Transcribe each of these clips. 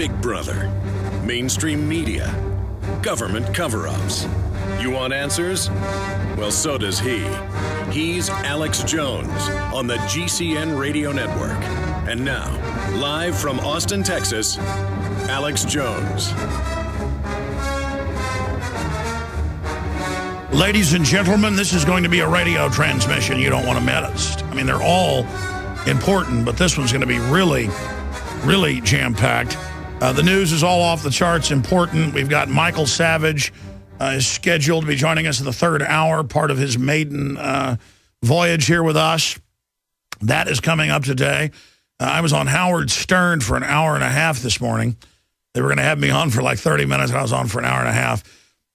Big Brother, mainstream media, government cover-ups. You want answers? Well, so does he. He's Alex Jones on the GCN Radio Network. And now, live from Austin, Texas, Alex Jones. Ladies and gentlemen, this is going to be a radio transmission you don't want to miss. I mean, they're all important, but this one's going to be really, really jam-packed. The news is all off the charts important. We've got Michael Savage is scheduled to be joining us in the third hour, part of his maiden voyage here with us. That is coming up today. I was on Howard Stern for an hour and a half this morning. They were going to have me on for like 30 minutes, and I was on for an hour and a half.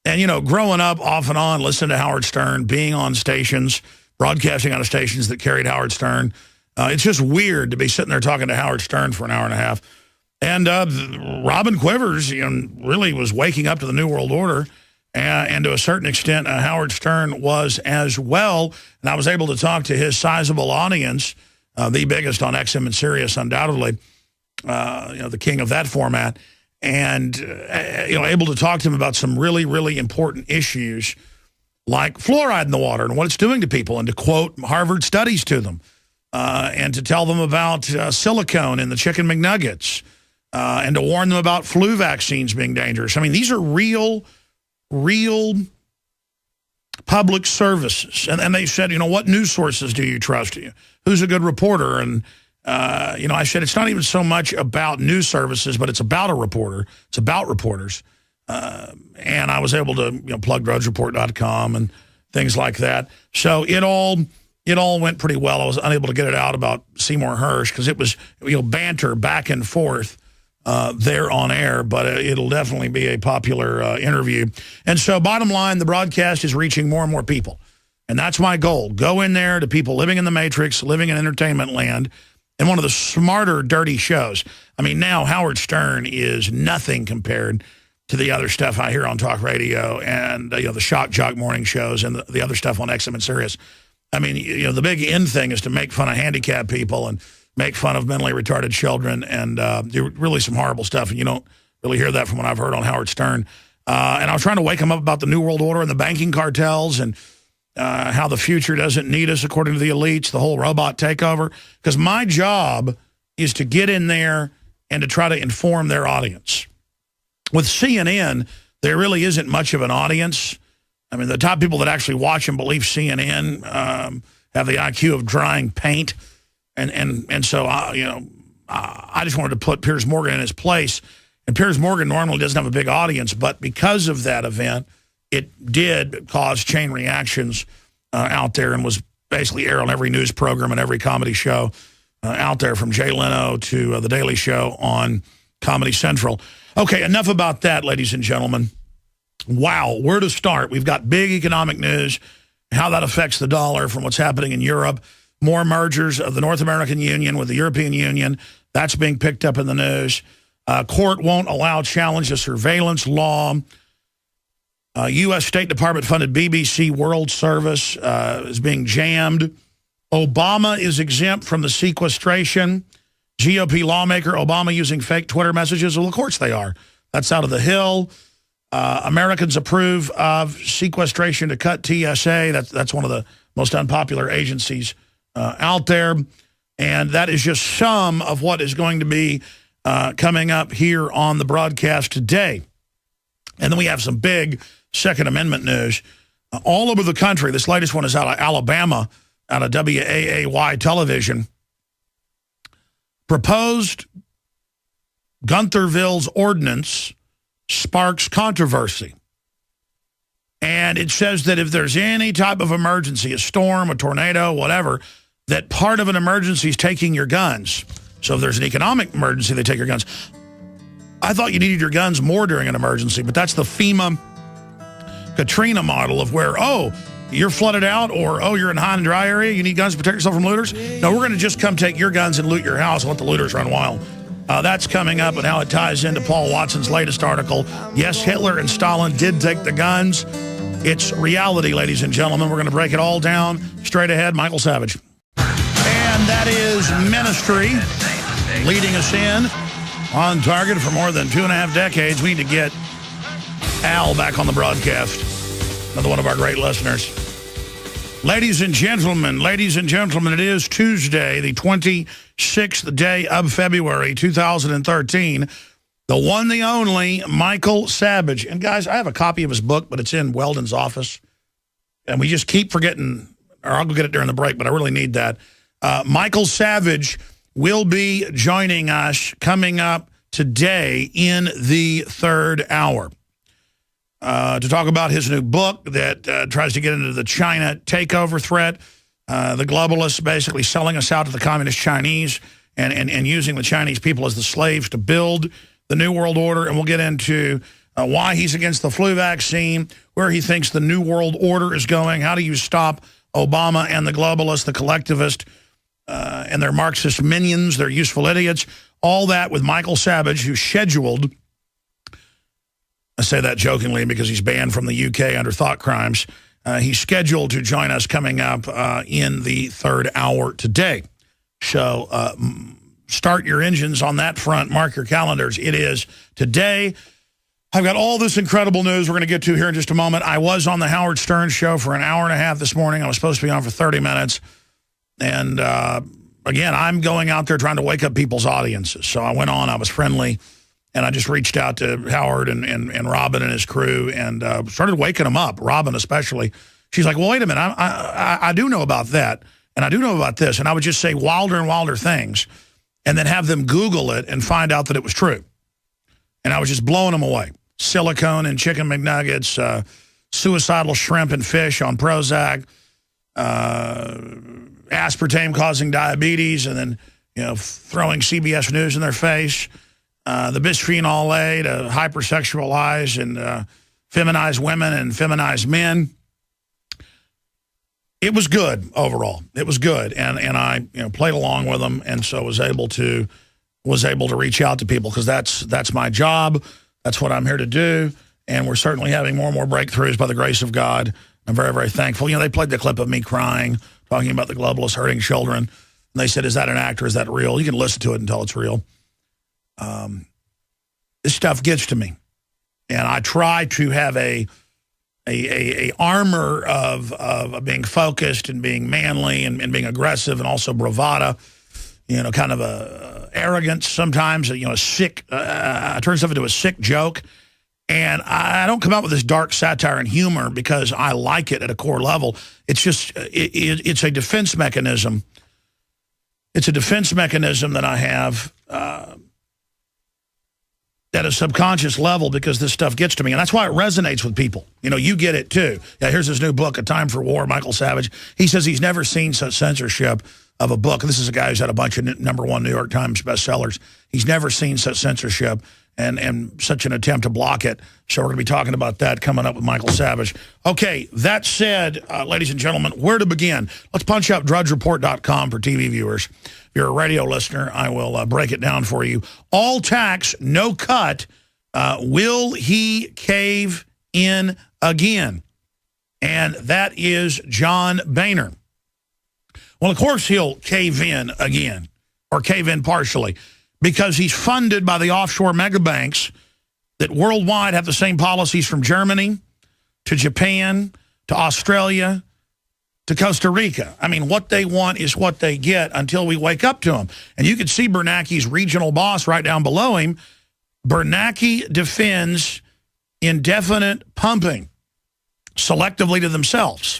And, you know, growing up off and on, listening to Howard Stern, being on stations, broadcasting on stations that carried Howard Stern, it's just weird to be sitting there talking to Howard Stern for an hour and a half. And Robin Quivers, you know, really was waking up to the New World Order. And to a certain extent, Howard Stern was as well. And I was able to talk to his sizable audience, the biggest on XM and Sirius, undoubtedly, you know, the king of that format. And, you know, able to talk to him about some really, really important issues like fluoride in the water and what it's doing to people, and to quote Harvard studies to them, and to tell them about silicone in the chicken McNuggets, and to warn them about flu vaccines being dangerous. I mean, these are real public services. And they said, you know, what news sources do you trust? Who's a good reporter? And, you know, I said, it's not even so much about news services, but it's about a reporter. It's about reporters. And I was able to, you know, plug drudgereport.com and things like that. So it all went pretty well. I was unable to get it out about Seymour Hersh because it was, you know, banter back and forth there on air, but it'll definitely be a popular interview. And so bottom line, the broadcast is reaching more and more people. And that's my goal. Go in there to people living in the Matrix, living in entertainment land, and one of the smarter, dirty shows. I mean, now Howard Stern is nothing compared to the other stuff I hear on talk radio and, you know, the shock jock morning shows and the other stuff on XM and Sirius. I mean, you know, the big end thing is to make fun of handicapped people and make fun of mentally retarded children and do really some horrible stuff. And you don't really hear that from what I've heard on Howard Stern. And I was trying to wake him up about the New World Order and the banking cartels and how the future doesn't need us, according to the elites, the whole robot takeover. Because my job is to get in there and to try to inform their audience. With CNN, there really isn't much of an audience. I mean, the top people that actually watch and believe CNN have the IQ of drying paint. And so, you know, I just wanted to put Piers Morgan in his place. And Piers Morgan normally doesn't have a big audience, but because of that event, it did cause chain reactions out there and was basically aired on every news program and every comedy show out there, from Jay Leno to The Daily Show on Comedy Central. Okay, enough about that, ladies and gentlemen. Wow, where to start? We've got big economic news, how that affects the dollar from what's happening in Europe. More mergers of the North American Union with the European Union. That's being picked up in the news. Court won't allow challenge to surveillance law. U.S. State Department-funded BBC World Service is being jammed. Obama is exempt from the sequestration. GOP lawmaker, Obama using fake Twitter messages. Well, of course they are. That's out of the Hill. Americans approve of sequestration to cut TSA. That's one of the most unpopular agencies out there. And that is just some of what is going to be coming up here on the broadcast today. And then we have some big Second Amendment news all over the country. This latest one is out of Alabama, out of WAAY television. Proposed Guntherville's ordinance sparks controversy. And it says that if there's any type of emergency, a storm, a tornado, whatever, that part of an emergency is taking your guns. So if there's an economic emergency, they take your guns. I thought you needed your guns more during an emergency, but that's the FEMA Katrina model of where, oh, you're flooded out, or, oh, you're in a high and dry area, you need guns to protect yourself from looters? No, we're going to just come take your guns and loot your house and let the looters run wild. That's coming up, and how it ties into Paul Watson's latest article. Yes, Hitler and Stalin did take the guns. It's reality, ladies and gentlemen. We're going to break it all down. Straight ahead, Michael Savage. And that is Ministry leading us in. On target for more than 2.5 decades. We need to get Al back on the broadcast. Another one of our great listeners. Ladies and gentlemen, it is Tuesday, the 26th day of February, 2013. The one, the only, Michael Savage. And guys, I have a copy of his book, but it's in Weldon's office. And we just keep forgetting, or I'll go get it during the break, but I really need that. Michael Savage will be joining us coming up today in the third hour to talk about his new book that tries to get into the China takeover threat, the globalists basically selling us out to the communist Chinese and using the Chinese people as the slaves to build the New World Order. And we'll get into why he's against the flu vaccine, where he thinks the New World Order is going, how do you stop Obama and the globalists, the collectivists, and their Marxist minions, their useful idiots. All that with Michael Savage, who's scheduled, I say that jokingly because he's banned from the UK under thought crimes. He's scheduled to join us coming up in the third hour today. So start your engines on that front. Mark your calendars. It is today. I've got all this incredible news we're going to get to here in just a moment. I was on the Howard Stern show for an hour and a half this morning. I was supposed to be on for 30 minutes. And, again, I'm going out there trying to wake up people's audiences. So I went on. I was friendly. And I just reached out to Howard and Robin and his crew and started waking them up, Robin especially. She's like, well, wait a minute. I do know about that. And I do know about this. And I would just say wilder and wilder things and then have them Google it and find out that it was true. And I was just blowing them away. Silicone and chicken McNuggets, suicidal shrimp and fish on Prozac, aspartame causing diabetes, and then throwing CBS News in their face, the bisphenol A to hypersexualize and feminize women and feminize men. It was good overall. It was good, and I played along with them, and so was able to reach out to people because that's my job. That's what I'm here to do, and we're certainly having more and more breakthroughs by the grace of God. I'm very, very thankful. They played the clip of me crying, talking about the globalists hurting children, and they said, "Is that an act or is that real?" You can listen to it until it's real. This stuff gets to me, and I try to have a armor of being focused and being manly and being aggressive and also bravado, kind of a arrogance sometimes, sick, I turn stuff into a sick joke. And I don't come out with this dark satire and humor because I like it at a core level. It's just, it's a defense mechanism. It's a defense mechanism that I have at a subconscious level because this stuff gets to me. And that's why it resonates with people. You get it too. Yeah, here's his new book, A Time for War, Michael Savage. He says he's never seen such censorship of a book. This is a guy who's had a bunch of #1 New York Times bestsellers. He's never seen such censorship and such an attempt to block it. So we're going to be talking about that coming up with Michael Savage. Okay, that said, ladies and gentlemen, where to begin? Let's punch up drudgereport.com for TV viewers. If you're a radio listener, I will break it down for you. All tax, no cut. Will he cave in again? And that is John Boehner. Well, of course he'll cave in again, or cave in partially, because he's funded by the offshore megabanks that worldwide have the same policies from Germany to Japan to Australia to Costa Rica. I mean, what they want is what they get until we wake up to them. And you can see Bernanke's regional boss right down below him. Bernanke defends indefinite pumping selectively to themselves.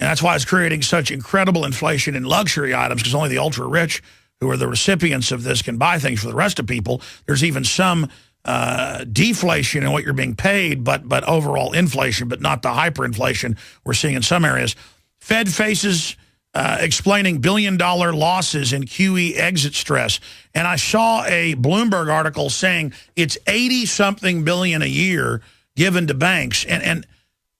And that's why it's creating such incredible inflation in luxury items, because only the ultra-rich who are the recipients of this can buy things for the rest of people. There's even some deflation in what you're being paid, but overall inflation, but not the hyperinflation we're seeing in some areas. Fed faces explaining billion-dollar losses in QE exit stress. And I saw a Bloomberg article saying it's 80-something billion a year given to banks. And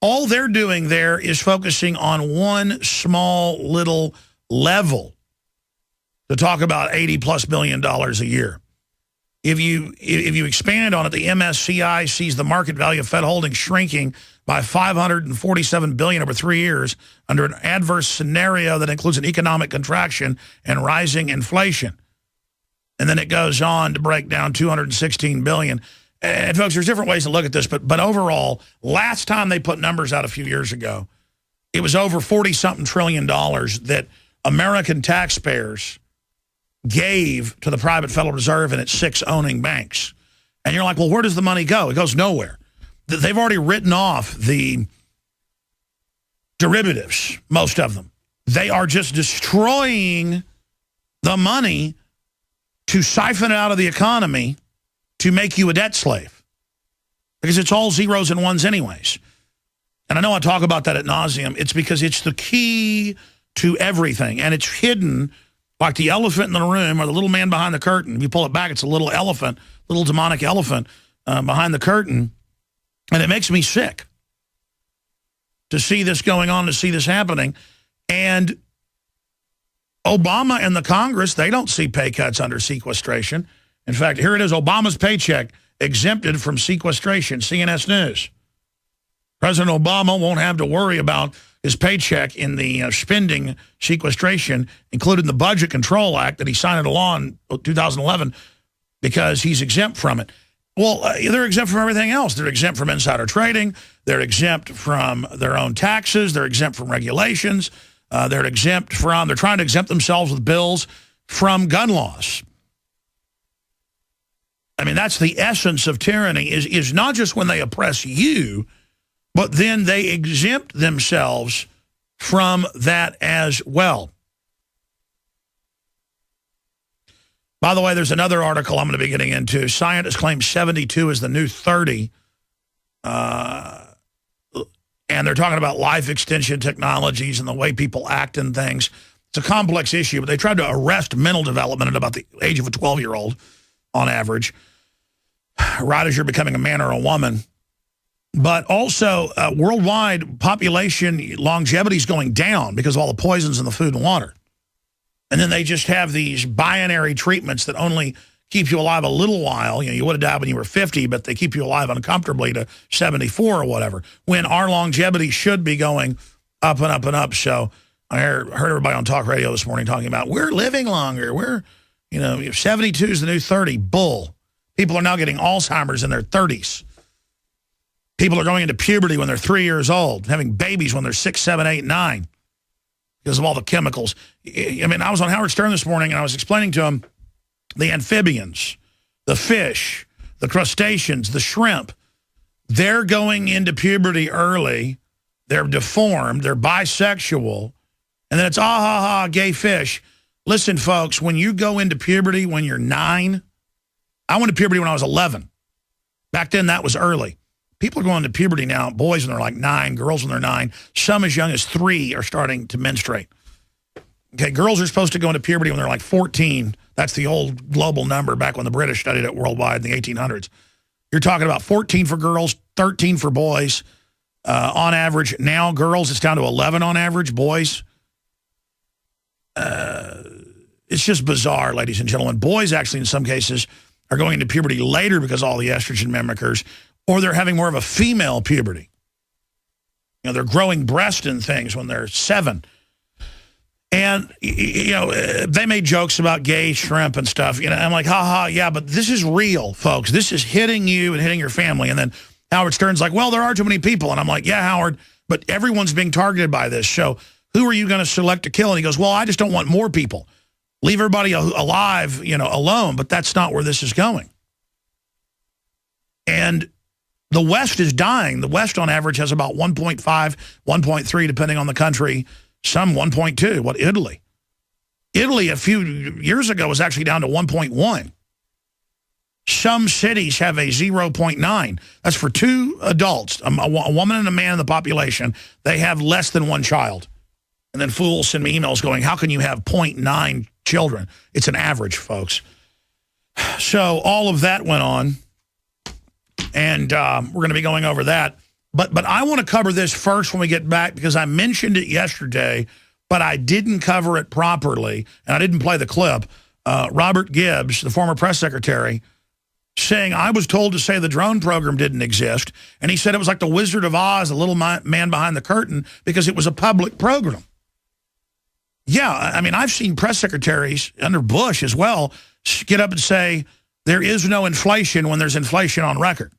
all they're doing there is focusing on one small little level to talk about $80+ billion a year. If you expand on it, the MSCI sees the market value of Fed holdings shrinking by $547 billion over 3 years under an adverse scenario that includes an economic contraction and rising inflation. And then it goes on to break down $216 billion. And folks, there's different ways to look at this, but overall, last time they put numbers out a few years ago, it was over 40-something trillion dollars that American taxpayers gave to the private Federal Reserve and its 6 owning banks. And you're like, well, where does the money go? It goes nowhere. They've already written off the derivatives, most of them. They are just destroying the money to siphon it out of the economy to make you a debt slave. Because it's all zeros and ones anyways. And I know I talk about that ad nauseum. It's because it's the key to everything. And it's hidden like the elephant in the room or the little man behind the curtain. If you pull it back, it's a little elephant, little demonic elephant behind the curtain. And it makes me sick to see this going on, to see this happening. And Obama and the Congress, they don't see pay cuts under sequestration. In fact, here it is, Obama's paycheck exempted from sequestration, CNS News. President Obama won't have to worry about his paycheck in the spending sequestration, including the Budget Control Act that he signed into law in 2011, because he's exempt from it. Well, they're exempt from everything else. They're exempt from insider trading. They're exempt from their own taxes. They're exempt from regulations. They're trying to exempt themselves with bills from gun laws. I mean, that's the essence of tyranny, is not just when they oppress you, but then they exempt themselves from that as well. By the way, there's another article I'm going to be getting into. Scientists claim 72 is the new 30. And they're talking about life extension technologies and the way people act and things. It's a complex issue, but they tried to arrest mental development at about the age of a 12-year-old on average, right as you're becoming a man or a woman. But also, worldwide population longevity is going down because of all the poisons in the food and water. And then they just have these binary treatments that only keep you alive a little while. You know, you would have died when you were 50, but they keep you alive uncomfortably to 74 or whatever, when our longevity should be going up and up and up. So I heard everybody on talk radio this morning talking about, we're living longer. 72 is the new 30. Bull. People are now getting Alzheimer's in their 30s. People are going into puberty when they're 3 years old, having babies when they're 6, 7, 8, 9 because of all the chemicals. I mean, I was on Howard Stern this morning, and I was explaining to him the amphibians, the fish, the crustaceans, the shrimp. They're going into puberty early. They're deformed. They're bisexual. And then it's, gay fish. Listen, folks, when you go into puberty when you're 9, I went to puberty when I was 11. Back then, that was early. People are going to puberty now, boys when they're like 9, girls when they're 9. Some as young as 3 are starting to menstruate. Okay, girls are supposed to go into puberty when they're like 14. That's the old global number back when the British studied it worldwide in the 1800s. You're talking about 14 for girls, 13 for boys on average. Now, girls, it's down to 11 on average. Boys, it's just bizarre, ladies and gentlemen. Boys, actually, in some cases, are going into puberty later because of all the estrogen mimickers, or they're having more of a female puberty. You know, they're growing breast and things when they're 7. And, they made jokes about gay shrimp and stuff. I'm like, yeah, but this is real, folks. This is hitting you and hitting your family. And then Howard Stern's like, well, there are too many people. And I'm like, yeah, Howard, but everyone's being targeted by this. So who are you going to select to kill? And he goes, well, I just don't want more people. Leave everybody alive, alone. But that's not where this is going. And the West is dying. The West, on average, has about 1.5, 1.3, depending on the country. Some 1.2. What, Italy? Italy, a few years ago, was actually down to 1.1. Some cities have a 0.9. That's for 2 adults, a woman and a man in the population. They have less than 1 child. And then fools send me emails going, how can you have 0.9 children? It's an average, folks. So all of that went on. And we're going to be going over that. But I want to cover this first when we get back, because I mentioned it yesterday, but I didn't cover it properly, and I didn't play the clip. Robert Gibbs, the former press secretary, saying, I was told to say the drone program didn't exist, and he said it was like the Wizard of Oz, the little man behind the curtain, because it was a public program. Yeah, I mean, I've seen press secretaries under Bush as well get up and say there is no inflation when there's inflation on record.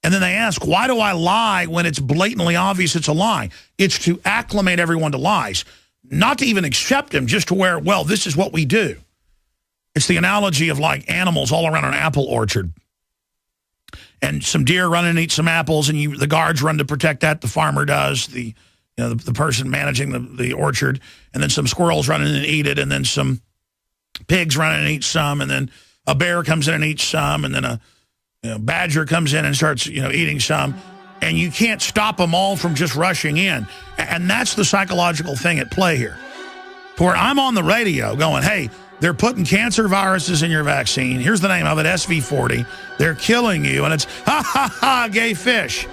And then they ask, why do I lie when it's blatantly obvious it's a lie? It's to acclimate everyone to lies, not to even accept them, just to where, well, this is what we do. It's the analogy of like animals all around an apple orchard. And some deer run and eat some apples, and the guards run to protect that. The farmer does, the person managing the orchard. And then some squirrels run in and eat it, and then some pigs run in and eat some, and then a bear comes in and eats some, and then a badger comes in and starts eating some. And you can't stop them all from just rushing in. And that's the psychological thing at play here. To where I'm on the radio going, hey, they're putting cancer viruses in your vaccine. Here's the name of it, SV40. They're killing you. And it's, ha, ha, ha, gay fish.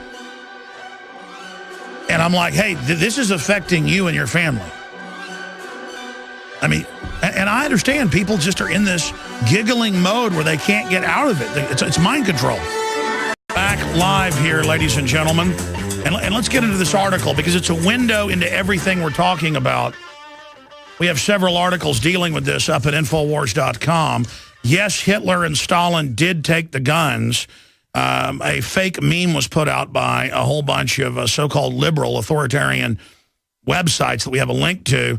And I'm like, hey, this is affecting you and your family. I mean, and I understand people just are in this giggling mode where they can't get out of it. It's mind control. Back live here, ladies and gentlemen. And let's get into this article because it's a window into everything we're talking about. We have several articles dealing with this up at Infowars.com. Yes, Hitler and Stalin did take the guns. A fake meme was put out by a whole bunch of so-called liberal authoritarian websites that we have a link to,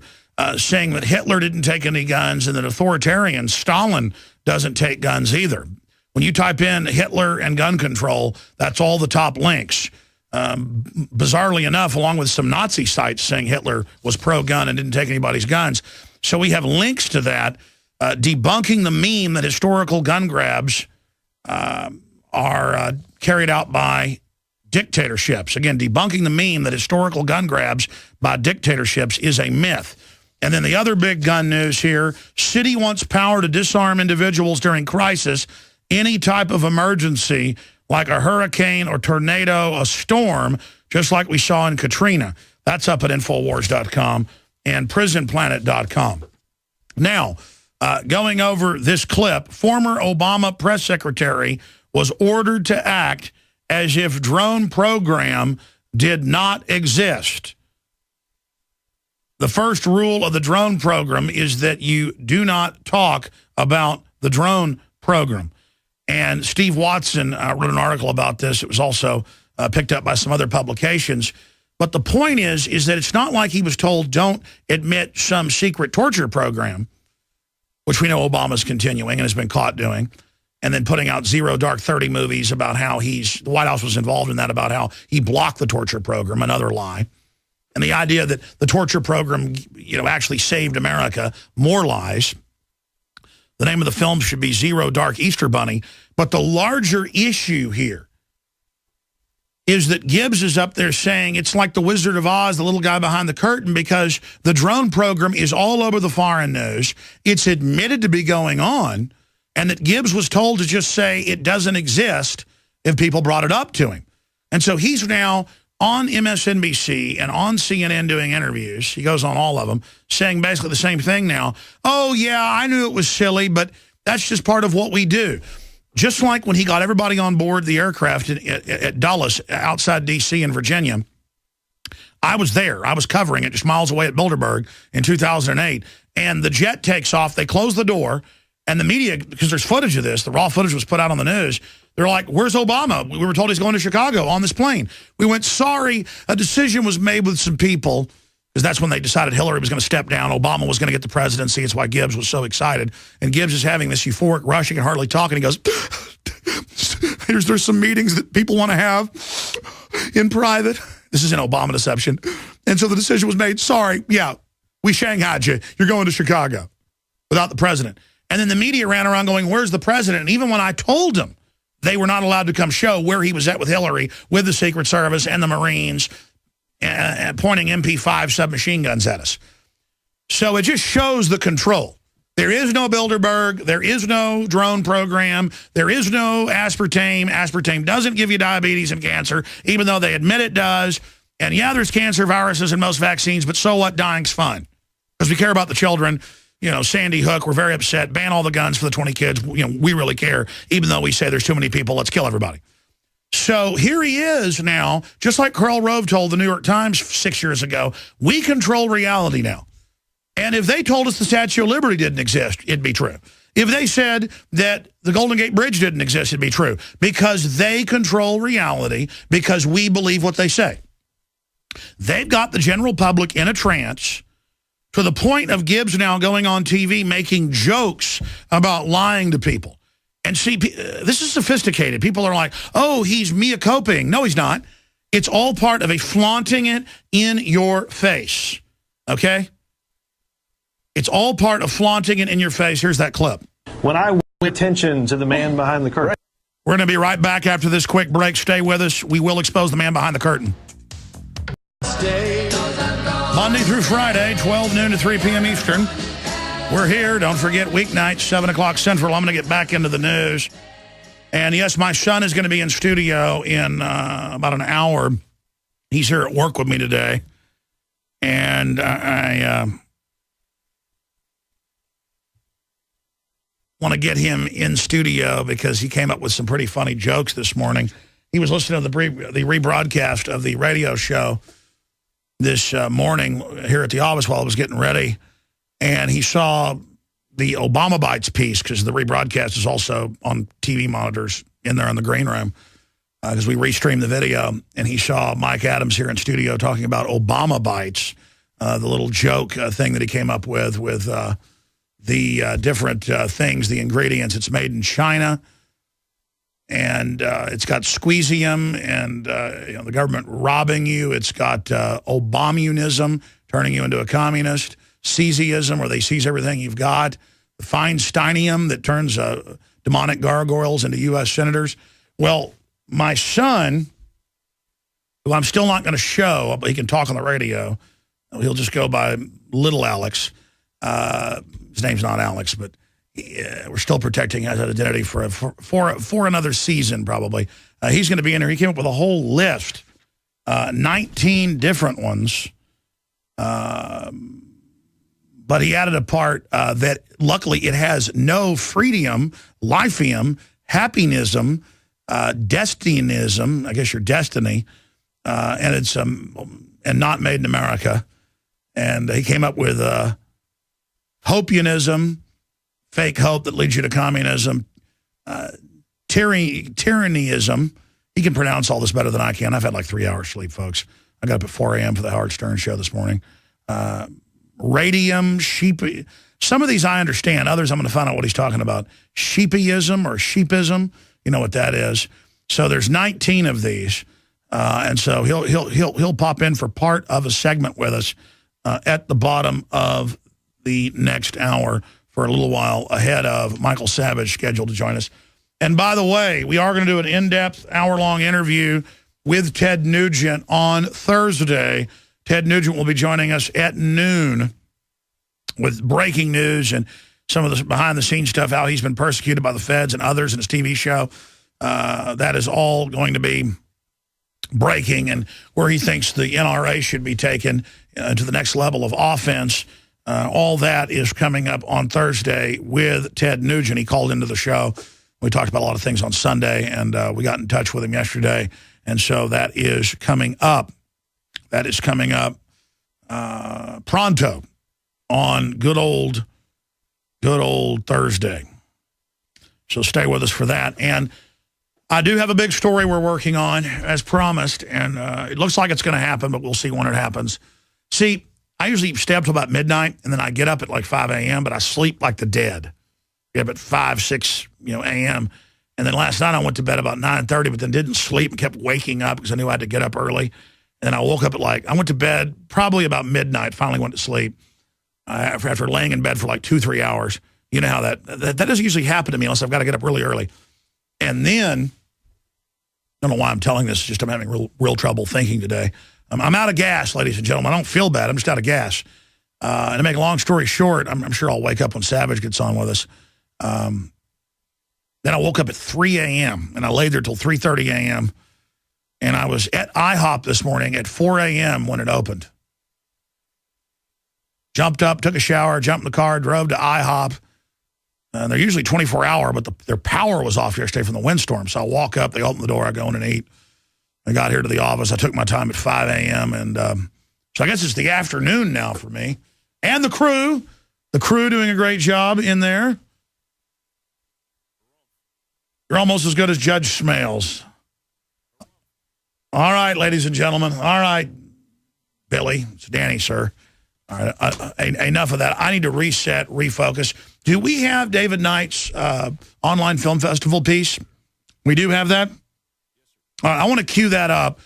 saying that Hitler didn't take any guns and that authoritarian Stalin doesn't take guns either. When you type in Hitler and gun control, that's all the top links. Bizarrely enough, along with some Nazi sites saying Hitler was pro-gun and didn't take anybody's guns. So we have links to that, debunking the meme that historical gun grabs are carried out by dictatorships. Again, debunking the meme that historical gun grabs by dictatorships is a myth. And then the other big gun news here, city wants power to disarm individuals during crisis, any type of emergency, like a hurricane or tornado, a storm, just like we saw in Katrina. That's up at Infowars.com and Prisonplanet.com. Now, going over this clip, former Obama press secretary was ordered to act as if drone program did not exist. The first rule of the drone program is that you do not talk about the drone program. And Steve Watson wrote an article about this. It was also picked up by some other publications. But the point is that it's not like he was told don't admit some secret torture program, which we know Obama's continuing and has been caught doing, and then putting out Zero Dark 30 movies about how the White House was involved in that, about how he blocked the torture program, another lie. And the idea that the torture program, actually saved America, more lies. The name of the film should be Zero Dark Easter Bunny. But the larger issue here is that Gibbs is up there saying it's like the Wizard of Oz, the little guy behind the curtain, because the drone program is all over the foreign news. It's admitted to be going on, and that Gibbs was told to just say it doesn't exist if people brought it up to him. And so he's now on MSNBC and on CNN doing interviews. He goes on all of them, saying basically the same thing now. Oh, yeah, I knew it was silly, but that's just part of what we do. Just like when he got everybody on board the aircraft at Dulles, outside D.C. in Virginia, I was there. I was covering it just miles away at Bilderberg in 2008. And the jet takes off. They close the door. And the media, because there's footage of this, the raw footage was put out on the news. They're like, where's Obama? We were told he's going to Chicago on this plane. We went, sorry, a decision was made with some people, because that's when they decided Hillary was going to step down. Obama was going to get the presidency. It's why Gibbs was so excited. And Gibbs is having this euphoric rush. He can hardly talk. And he goes, there's some meetings that people want to have in private. This is an Obama deception. And so the decision was made, sorry, yeah, we shanghaied you. You're going to Chicago without the president. And then the media ran around going, where's the president? And even when I told them they were not allowed to come show where he was at with Hillary, with the Secret Service and the Marines, pointing MP5 submachine guns at us. So it just shows the control. There is no Bilderberg. There is no drone program. There is no aspartame. Aspartame doesn't give you diabetes and cancer, even though they admit it does. And yeah, there's cancer viruses in most vaccines, but so what? Dying's fun. Because we care about the children. Sandy Hook, we're very upset. Ban all the guns for the 20 kids. We really care, even though we say there's too many people. Let's kill everybody. So here he is now, just like Karl Rove told the New York Times 6 years ago, we control reality now. And if they told us the Statue of Liberty didn't exist, it'd be true. If they said that the Golden Gate Bridge didn't exist, it'd be true. Because they control reality, because we believe what they say. They've got the general public in a trance to the point of Gibbs now going on TV making jokes about lying to people. And see, this is sophisticated. People are like, oh, he's Mia Coping. No, he's not. It's all part of a flaunting it in your face, okay? It's all part of flaunting it in your face. Here's that clip. When I pay attention to the man behind the curtain. We're going to be right back after this quick break. Stay with us. We will expose the man behind the curtain. Monday through Friday, 12 noon to 3 p.m. Eastern. We're here. Don't forget, weeknights, 7 o'clock Central. I'm going to get back into the news. And, yes, my son is going to be in studio in about an hour. He's here at work with me today. And I want to get him in studio because he came up with some pretty funny jokes this morning. He was listening to the rebroadcast of the radio show this morning here at the office while I was getting ready, and he saw the Obama Bites piece because the rebroadcast is also on TV monitors in there in the green room because we restreamed the video, and he saw Mike Adams here in studio talking about Obama Bites, the little joke thing that he came up with the different things, the ingredients. It's made in China, and it's got squeezium and the government robbing you. It's got Obamunism, turning you into a communist, Caesarism, where they seize everything you've got, the Feinsteinium that turns demonic gargoyles into U.S. senators. Well, my son, who I'm still not going to show, but he can talk on the radio, he'll just go by Little Alex. His name's not Alex, but we're still protecting his identity for another season, probably. He's going to be in there. He came up with a whole list, 19 different ones. But he added a part that, luckily, it has no freedom, lithium, happinism, destinism, I guess your destiny, and it's and not made in America. And he came up with hopianism, fake hope that leads you to communism, tyrannyism. He can pronounce all this better than I can. I've had like 3 hours sleep, folks. I got up at 4 a.m. for the Howard Stern show this morning. Radium, sheep. Some of these I understand. Others I'm going to find out what he's talking about. Sheepyism or sheepism. You know what that is. So there's 19 of these, and so he'll pop in for part of a segment with us at the bottom of the next hour for a little while ahead of Michael Savage scheduled to join us. And by the way, we are going to do an in-depth hour-long interview with Ted Nugent on Thursday. Ted Nugent will be joining us at noon with breaking news and some of the behind-the-scenes stuff, how he's been persecuted by the feds and others in his TV show. That is all going to be breaking, and where he thinks the NRA should be taken to the next level of offense. All that is coming up on Thursday with Ted Nugent. He called into the show. We talked about a lot of things on Sunday, and we got in touch with him yesterday. And so that is coming up. That is coming up pronto on good old Thursday. So stay with us for that. And I do have a big story we're working on, as promised, and it looks like it's going to happen, but we'll see when it happens. See, I usually stay up till about midnight, and then I get up at like 5 a.m., but I sleep like the dead. Get up at 5, 6 a.m., and then last night I went to bed about 9:30, but then didn't sleep and kept waking up because I knew I had to get up early. And I woke up at I went to bed probably about midnight, finally went to sleep after laying in bed for like 2-3 hours. You know how that doesn't usually happen to me unless I've got to get up really early. And then, I don't know why I'm telling this, just I'm having real trouble thinking today. I'm out of gas, ladies and gentlemen. I don't feel bad. I'm just out of gas. And to make a long story short, I'm sure I'll wake up when Savage gets on with us. Then I woke up at 3 a.m., and I laid there till 3:30 a.m., and I was at IHOP this morning at 4 a.m. when it opened. Jumped up, took a shower, jumped in the car, drove to IHOP. They're usually 24-hour, but their power was off yesterday from the windstorm. So I walk up, they open the door, I go in and eat. I got here to the office. I took my time at 5 a.m., and so I guess it's the afternoon now for me. And the crew doing a great job in there. You're almost as good as Judge Smales. All right, ladies and gentlemen. All right, Billy. It's Danny, sir. All right, enough of that. I need to reset, refocus. Do we have David Knight's online film festival piece? We do have that? All right, I want to cue that up.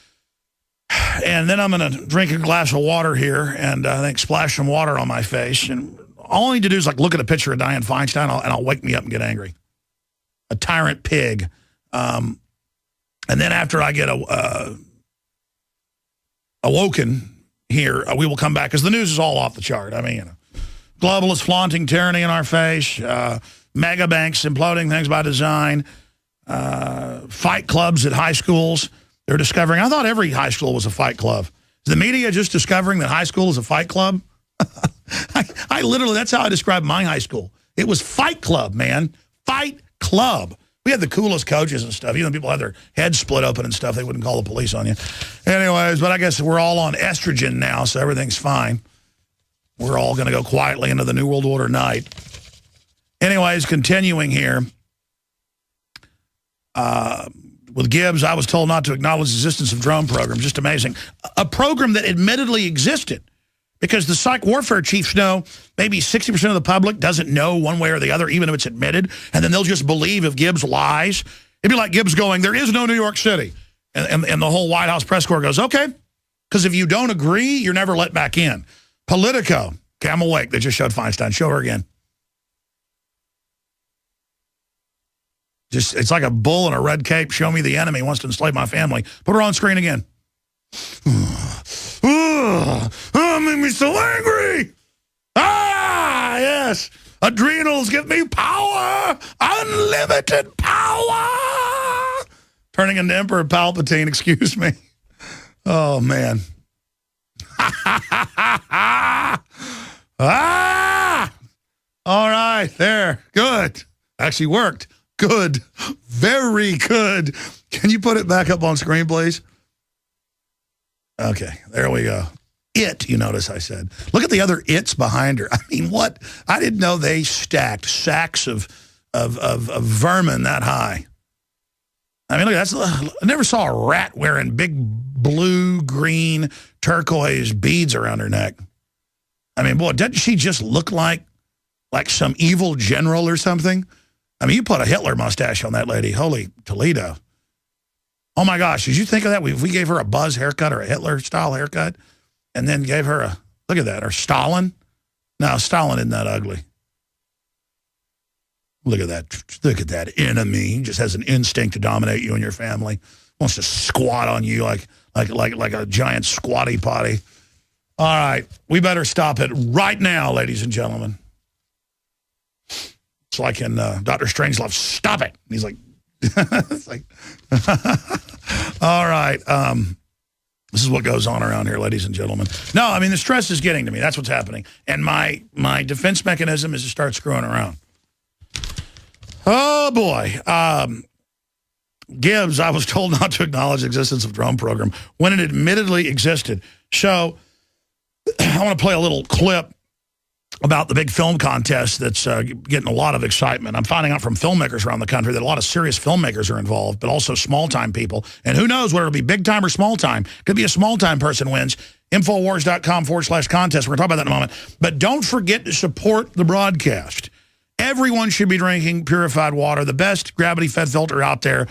And then I'm going to drink a glass of water here and I think splash some water on my face. And all I need to do is like look at a picture of Dianne Feinstein and I'll wake me up and get angry. A tyrant pig. And then after I get awoken here, we will come back because the news is all off the chart. I mean, you know, globalists flaunting tyranny in our face, mega banks imploding things by design, fight clubs at high schools. They're discovering, I thought every high school was a fight club. Is the media just discovering that high school is a fight club? I literally, that's how I described my high school. It was fight club, man. Fight club. We had the coolest coaches and stuff. Even people had their heads split open and stuff. They wouldn't call the police on you. Anyways, but I guess we're all on estrogen now, so everything's fine. We're all going to go quietly into the New World Order night. Anyways, continuing here. With Gibbs, I was told not to acknowledge the existence of drone programs. Just amazing. A program that admittedly existed. Because the psych warfare chiefs know maybe 60% of the public doesn't know one way or the other, even if it's admitted. And then they'll just believe if Gibbs lies. It'd be like Gibbs going, there is no New York City. And the whole White House press corps goes, okay. Because if you don't agree, you're never let back in. Politico. Okay, I'm awake. They just showed Feinstein. Show her again. Just, it's like a bull in a red cape. Show me the enemy wants to enslave my family. Put her on screen again. Oh, made me so angry. Ah, yes. Adrenals give me power. Unlimited power. Turning into Emperor Palpatine, excuse me. Oh, man. Ah! All right, there. Good. Actually worked. Good. Very good. Can you put it back up on screen, please? Okay, there we go. It, you notice I said. Look at the other its behind her. I mean, what? I didn't know they stacked sacks of vermin that high. I mean, look, that's, I never saw a rat wearing big blue, green, turquoise beads around her neck. I mean, boy, doesn't she just look like some evil general or something? I mean, you put a Hitler mustache on that lady. Holy Toledo. Oh, my gosh. Did you think of that? If we gave her a Buzz haircut or a Hitler-style haircut and then gave her a, look at that, or Stalin? No, Stalin isn't that ugly. Look at that. Look at that enemy. He just has an instinct to dominate you and your family. Wants to squat on you like a giant squatty potty. All right. We better stop it right now, ladies and gentlemen. It's like in Dr. Strangelove, stop it. And he's like, it's like, all right. This is what goes on around here, ladies and gentlemen. No, I mean, the stress is getting to me. That's what's happening. And my defense mechanism is to start screwing around. Oh, boy. Gibbs, I was told not to acknowledge the existence of drone program when it admittedly existed. So I want to play a little clip about the big film contest that's getting a lot of excitement. I'm finding out from filmmakers around the country that a lot of serious filmmakers are involved, but also small-time people. And who knows whether it'll be big-time or small-time. Could be a small-time person wins. Infowars.com/contest. We're going to talk about that in a moment. But don't forget to support the broadcast. Everyone should be drinking purified water, the best gravity-fed filter out there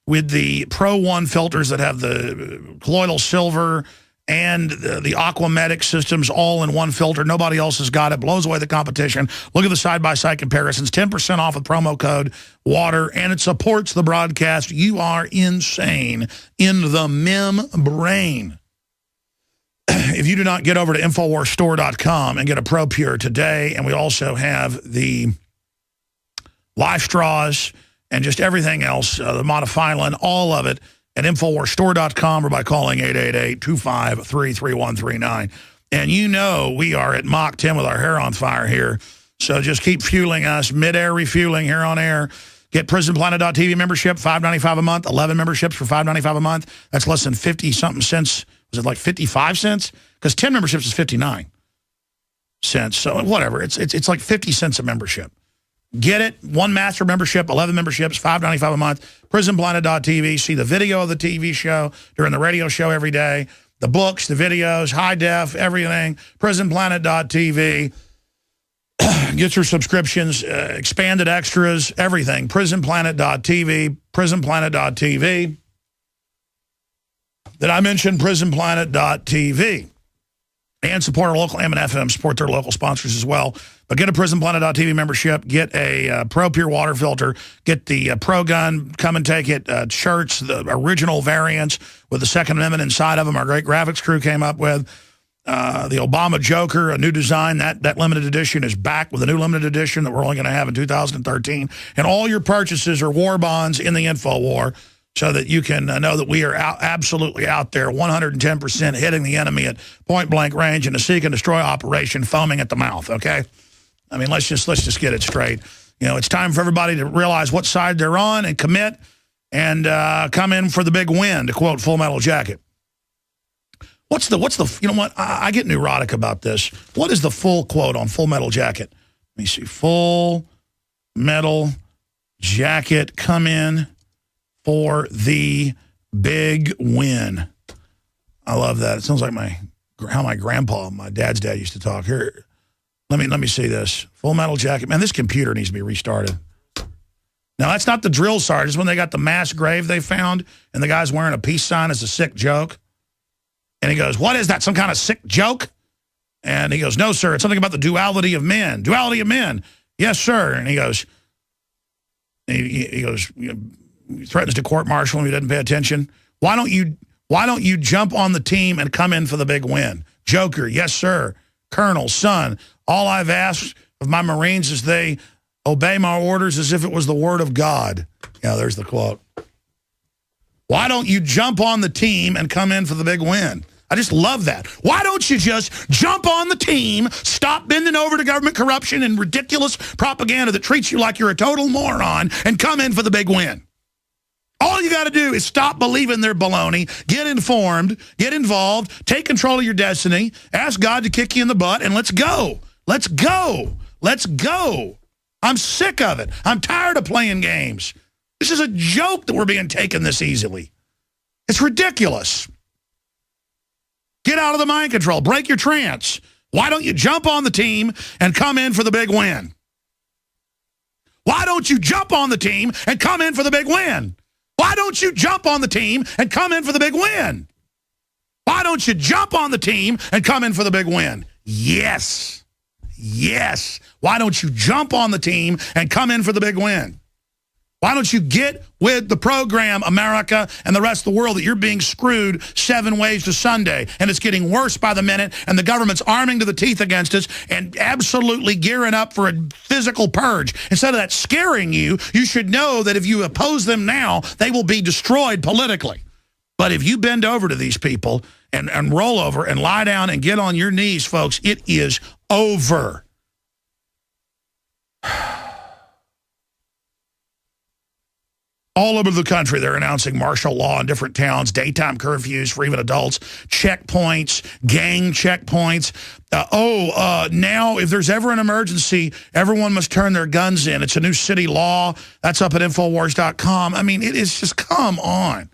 with the Pro One filters that have the colloidal silver and the Aquamedic systems all in one filter. Nobody else has got it. Blows away the competition. Look at the side-by-side comparisons. 10% off with promo code WATER, and it supports the broadcast. You are insane in the membrane. If you do not get over to InfoWarsStore.com and get a Pro Pure today, and we also have the Life Straws and just everything else, the Modifilin, all of it, at InfoWarsStore.com or by calling 888-253-3139. And you know we are at Mach 10 with our hair on fire here. So just keep fueling us, mid-air refueling here on air. Get Prisonplanet.tv membership, $5.95 a month, 11 memberships for $5.95 a month. That's less than 50-something cents. Was it like 55 cents? Because 10 memberships is 59. cents. So whatever. It's like 50 cents a membership. Get it. One master membership, 11 memberships, $5.95 a month. Prisonplanet.tv. See the video of the TV show during the radio show every day. The books, the videos, high def, everything. Prisonplanet.tv. Get your subscriptions, expanded extras, everything. Prisonplanet.tv. Prisonplanet.tv. Did I mention Prisonplanet.tv? And support our local M&FM, support their local sponsors as well. But get a Prisonplanet.tv membership, get a Pro Pure water filter, get the Pro Gun, come and take it, shirts, the original variants with the Second Amendment inside of them our great graphics crew came up with. The Obama Joker, a new design, that limited edition is back with a new limited edition that we're only going to have in 2013. And all your purchases are war bonds in the Infowar, so that you can know that we are absolutely out there, 110% hitting the enemy at point-blank range in a seek and destroy operation, foaming at the mouth, okay? I mean, let's just get it straight. You know, it's time for everybody to realize what side they're on and commit and come in for the big win, to quote Full Metal Jacket. What's the you know what? I get neurotic about this. What is the full quote on Full Metal Jacket? Let me see. Full Metal Jacket, come in for the big win. I love that. It sounds like how my grandpa, my dad's dad, used to talk. Here, let me see this. Full Metal Jacket. Man, this computer needs to be restarted. Now, that's not the drill sergeants when they got the mass grave they found and the guy's wearing a peace sign as a sick joke. And he goes, what is that, some kind of sick joke? And he goes, no, sir, it's something about the duality of men. Duality of men. Yes, sir. And he goes, you know, he threatens to court-martial him if he doesn't pay attention. Why don't you jump on the team and come in for the big win? Joker, yes, sir. Colonel, son, all I've asked of my Marines is they obey my orders as if it was the word of God. Yeah, there's the quote. Why don't you jump on the team and come in for the big win? I just love that. Why don't you just jump on the team, stop bending over to government corruption and ridiculous propaganda that treats you like you're a total moron, and come in for the big win? All you got to do is stop believing their baloney, get informed, get involved, take control of your destiny, ask God to kick you in the butt, and let's go. Let's go. Let's go. I'm sick of it. I'm tired of playing games. This is a joke that we're being taken this easily. It's ridiculous. Get out of the mind control. Break your trance. Why don't you jump on the team and come in for the big win? Why don't you jump on the team and come in for the big win? Why don't you jump on the team and come in for the big win? Why don't you jump on the team and come in for the big win? Yes. Yes. Why don't you jump on the team and come in for the big win? Why don't you get with the program, America, and the rest of the world, that you're being screwed 7 ways to Sunday, and it's getting worse by the minute, and the government's arming to the teeth against us and absolutely gearing up for a physical purge. Instead of that scaring you, you should know that if you oppose them now, they will be destroyed politically. But if you bend over to these people and roll over and lie down and get on your knees, folks, it is over. All over the country, they're announcing martial law in different towns, daytime curfews for even adults, checkpoints, gang checkpoints. Now, if there's ever an emergency, everyone must turn their guns in. It's a new city law. That's up at Infowars.com. I mean, it is just, come on.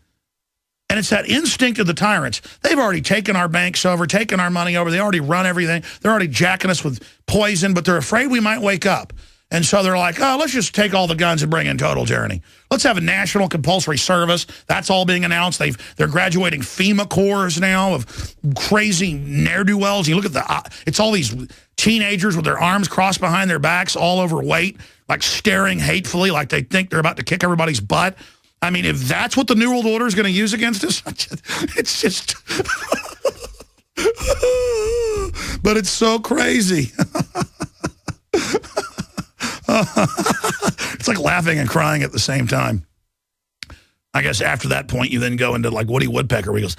And it's that instinct of the tyrants. They've already taken our banks over, taken our money over. They already run everything. They're already jacking us with poison, but they're afraid we might wake up. And so they're like, oh, let's just take all the guns and bring in total tyranny. Let's have a national compulsory service. That's all being announced. They're graduating FEMA corps now of crazy ne'er-do-wells. You look at it's all these teenagers with their arms crossed behind their backs, all overweight, like staring hatefully, like they think they're about to kick everybody's butt. I mean, if that's what the New World Order is going to use against us, it's just... But it's so crazy. It's like laughing and crying at the same time. I guess after that point, you then go into like Woody Woodpecker, where he goes,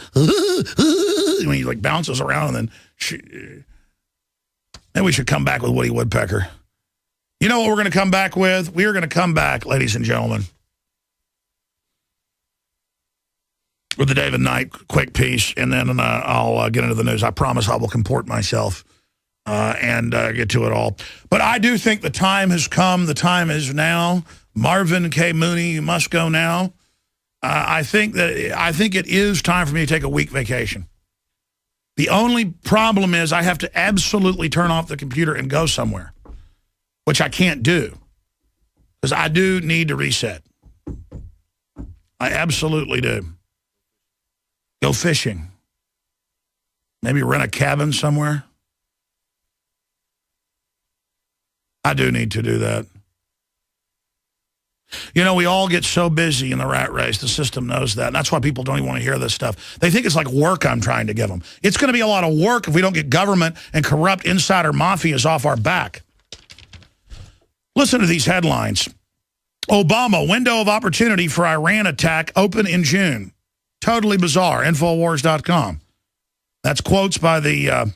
when he like bounces around, and then we should come back with Woody Woodpecker. You know what we're going to come back with? We are going to come back, ladies and gentlemen, with the David Knight quick piece, and then I'll get into the news. I promise I will comport myself. and get to it all. But I do think the time has come. The time is now. Marvin K. Mooney, you must go now. I think it is time for me to take a week vacation. The only problem is I have to absolutely turn off the computer and go somewhere, which I can't do because I do need to reset. I absolutely do. Go fishing. Maybe rent a cabin somewhere. I do need to do that. You know, we all get so busy in the rat race. The system knows that. And that's why people don't even want to hear this stuff. They think it's like work I'm trying to give them. It's going to be a lot of work if we don't get government and corrupt insider mafias off our back. Listen to these headlines. Obama, window of opportunity for Iran attack open in June. Totally bizarre. Infowars.com. That's quotes by the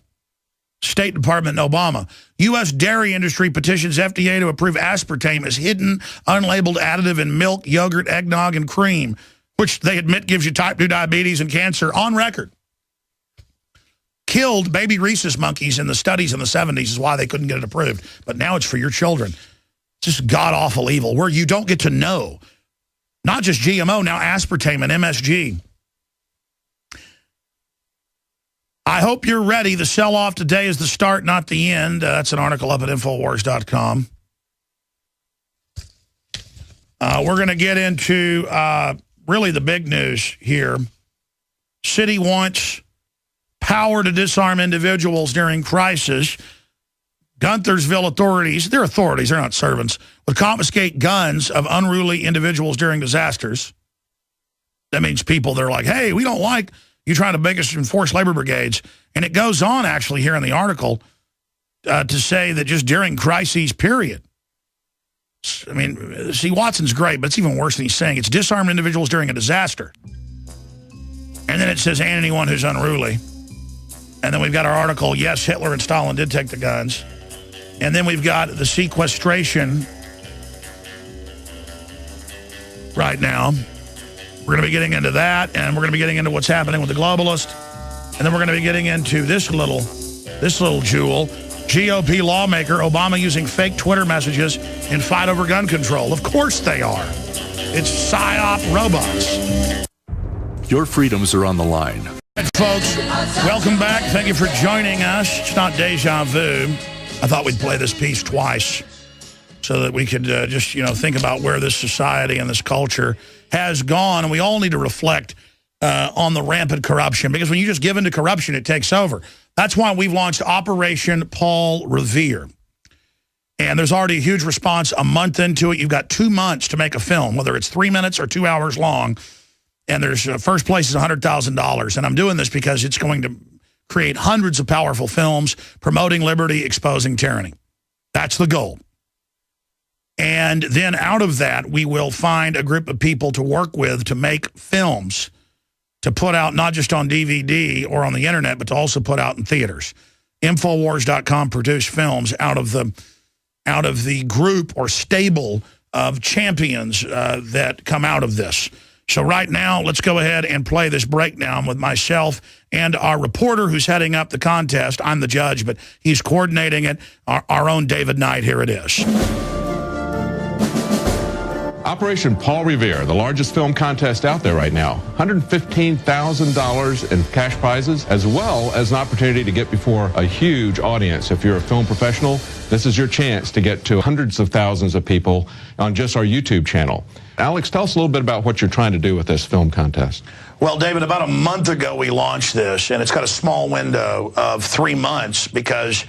State Department and Obama. U.S. dairy industry petitions FDA to approve aspartame as hidden, unlabeled additive in milk, yogurt, eggnog, and cream, which they admit gives you type 2 diabetes and cancer on record. Killed baby rhesus monkeys in the studies in the 70s is why they couldn't get it approved. But now it's for your children. Just god-awful evil where you don't get to know. Not just GMO, now aspartame and MSG. I hope you're ready. The sell-off today is the start, not the end. That's an article up at Infowars.com. We're going to get into really the big news here. City wants power to disarm individuals during crisis. Guntersville authorities, they're authorities, they're not servants, would confiscate guns of unruly individuals during disasters. That means people that are like, hey, we don't like you trying to make us enforce labor brigades. And it goes on, actually, here in the article to say that just during crises, period. I mean, see, Watson's great, but it's even worse than he's saying. It's disarmed individuals during a disaster. And then it says, and anyone who's unruly. And then we've got our article, yes, Hitler and Stalin did take the guns. And then we've got the sequestration right now. We're going to be getting into that, and we're going to be getting into what's happening with the globalist. And then we're going to be getting into this little jewel. GOP lawmaker, Obama using fake Twitter messages in fight over gun control. Of course they are. It's PSYOP robots. Your freedoms are on the line. Right, folks, welcome back. Thank you for joining us. It's not deja vu. I thought we'd play this piece twice so that we could just, think about where this society and this culture has gone. And we all need to reflect on the rampant corruption, because when you just give in to corruption, it takes over. That's why we've launched Operation Paul Revere. And there's already a huge response a month into it. You've got 2 months to make a film, whether it's 3 minutes or 2 hours long. And there's first place is $100,000. And I'm doing this because it's going to create hundreds of powerful films promoting liberty, exposing tyranny. That's the goal. And then out of that, we will find a group of people to work with to make films to put out not just on DVD or on the internet, but to also put out in theaters. Infowars.com produced films out of the group or stable of champions that come out of this. So right now, let's go ahead and play this breakdown with myself and our reporter who's heading up the contest. I'm the judge, but he's coordinating it. Our own David Knight. Here it is. Operation Paul Revere, the largest film contest out there right now. $115,000 in cash prizes, as well as an opportunity to get before a huge audience. If you're a film professional, this is your chance to get to hundreds of thousands of people on just our YouTube channel. Alex, tell us a little bit about what you're trying to do with this film contest. Well, David, about a month ago we launched this, and it's got a small window of 3 months because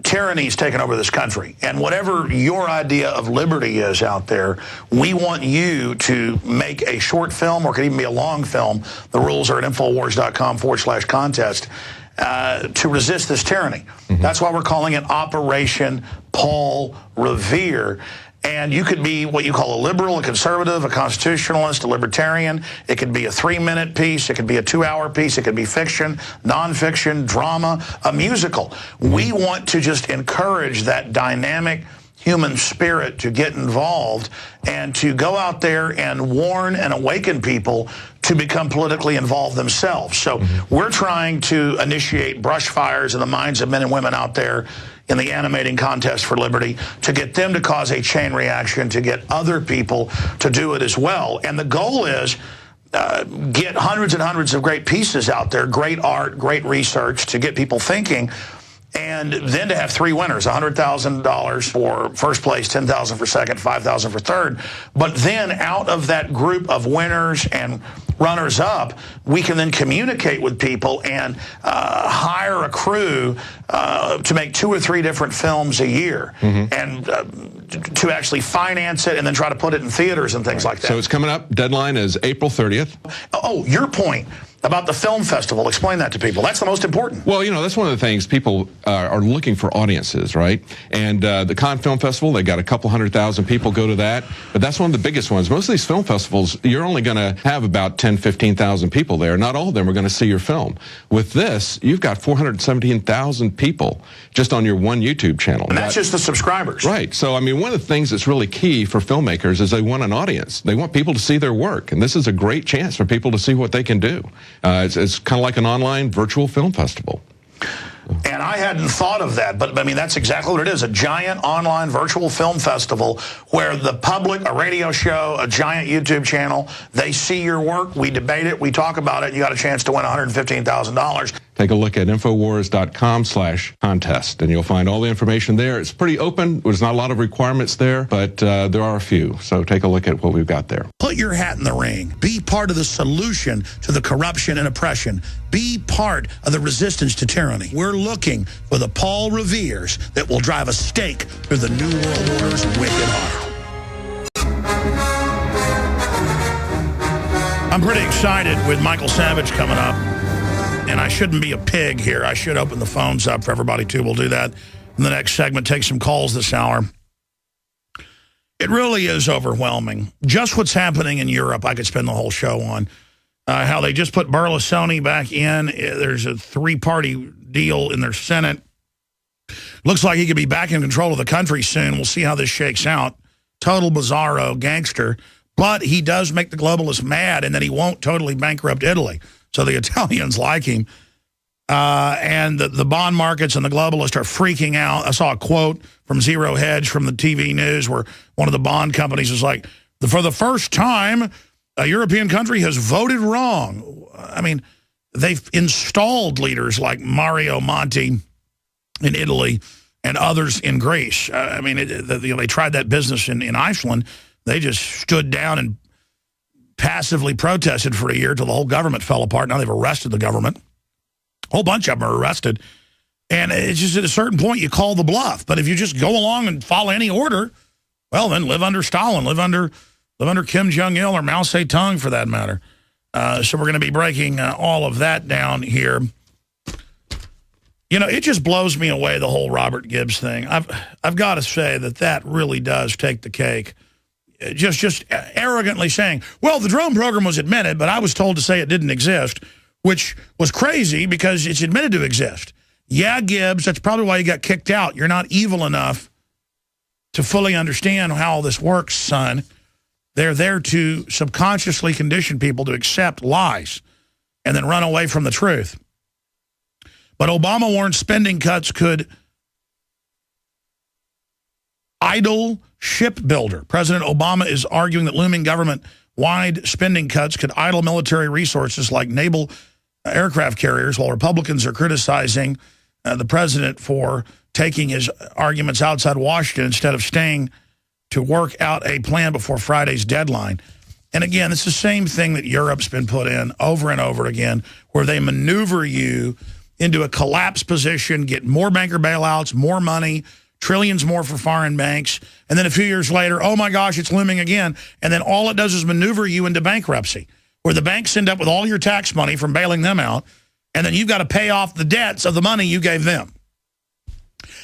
tyranny's taken over this country. And whatever your idea of liberty is out there, we want you to make a short film, or it could even be a long film. The rules are at Infowars.com/contest to resist this tyranny. Mm-hmm. That's why we're calling it Operation Paul Revere. And you could be what you call a liberal, a conservative, a constitutionalist, a libertarian. It could be a 3-minute piece. It could be a 2-hour piece. It could be fiction, nonfiction, drama, a musical. We want to just encourage that dynamic human spirit to get involved and to go out there and warn and awaken people to become politically involved themselves. So we're trying to initiate brush fires in the minds of men and women out there in the animating contest for liberty to get them to cause a chain reaction, to get other people to do it as well. And the goal is get hundreds and hundreds of great pieces out there, great art, great research to get people thinking. And then to have 3 winners, $100,000 for first place, $10,000 for second, $5,000 for third. But then out of that group of winners and runners-up, we can then communicate with people and hire a crew to make 2 or 3 different films a year and to actually finance it and then try to put it in theaters and things like that. So it's coming up. Deadline is April 30th. Oh, your point about the film festival. Explain that to people. That's the most important. Well, you know, that's one of the things people are looking for audiences, right? And the Cannes Film Festival, they got a couple 100,000 people go to that. But that's one of the biggest ones. Most of these film festivals, you're only going to have about 10, 15,000 people there. Not all of them are going to see your film. With this, you've got 417,000 people just on your one YouTube channel. And that's just the subscribers. Right. So, I mean, one of the things that's really key for filmmakers is they want an audience. They want people to see their work. And this is a great chance for people to see what they can do. It's kind of like an online virtual film festival. And I hadn't thought of that, but I mean, that's exactly what it is, a giant online virtual film festival where the public, a radio show, a giant YouTube channel, they see your work, we debate it, we talk about it, you got a chance to win $115,000. Take a look at Infowars.com/contest, and you'll find all the information there. It's pretty open. There's not a lot of requirements there, but there are a few. So take a look at what we've got there. Put your hat in the ring. Be part of the solution to the corruption and oppression. Be part of the resistance to tyranny. We're looking for the Paul Reveres that will drive a stake through the New World Order's wicked heart. I'm pretty excited with Michael Savage coming up. And I shouldn't be a pig here. I should open the phones up for everybody, too. We'll do that in the next segment, take some calls this hour. It really is overwhelming. Just what's happening in Europe, I could spend the whole show on. How they just put Berlusconi back in. There's a 3-party deal in their Senate. Looks like he could be back in control of the country soon. We'll see how this shakes out. Total bizarro gangster. But he does make the globalists mad, and that he won't totally bankrupt Italy. So the Italians like him. And the bond markets and the globalists are freaking out. I saw a quote from Zero Hedge from the TV news where one of the bond companies was like, for the first time, a European country has voted wrong. I mean, they've installed leaders like Mario Monti in Italy and others in Greece. I mean, they tried that business in Iceland. They just stood down and passively protested for a year till the whole government fell apart. Now they've arrested the government. A whole bunch of them are arrested. And it's just at a certain point you call the bluff. But if you just go along and follow any order, well, then live under Stalin, live under Kim Jong-il or Mao Zedong for that matter. So we're going to be breaking all of that down here. You know, it just blows me away, the whole Robert Gibbs thing. I've got to say that really does take the cake. Just arrogantly saying, well, the drone program was admitted, but I was told to say it didn't exist, which was crazy because it's admitted to exist. Yeah, Gibbs, that's probably why you got kicked out. You're not evil enough to fully understand how all this works, son. They're there to subconsciously condition people to accept lies and then run away from the truth. But Obama warned spending cuts could idle shipbuilder. President Obama is arguing that looming government-wide spending cuts could idle military resources like naval aircraft carriers, while Republicans are criticizing the president for taking his arguments outside Washington instead of staying to work out a plan before Friday's deadline. And again, it's the same thing that Europe's been put in over and over again, where they maneuver you into a collapse position, get more banker bailouts, more money, trillions more for foreign banks, and then a few years later, oh my gosh, it's looming again. And then all it does is maneuver you into bankruptcy, where the banks end up with all your tax money from bailing them out, and then you've got to pay off the debts of the money you gave them.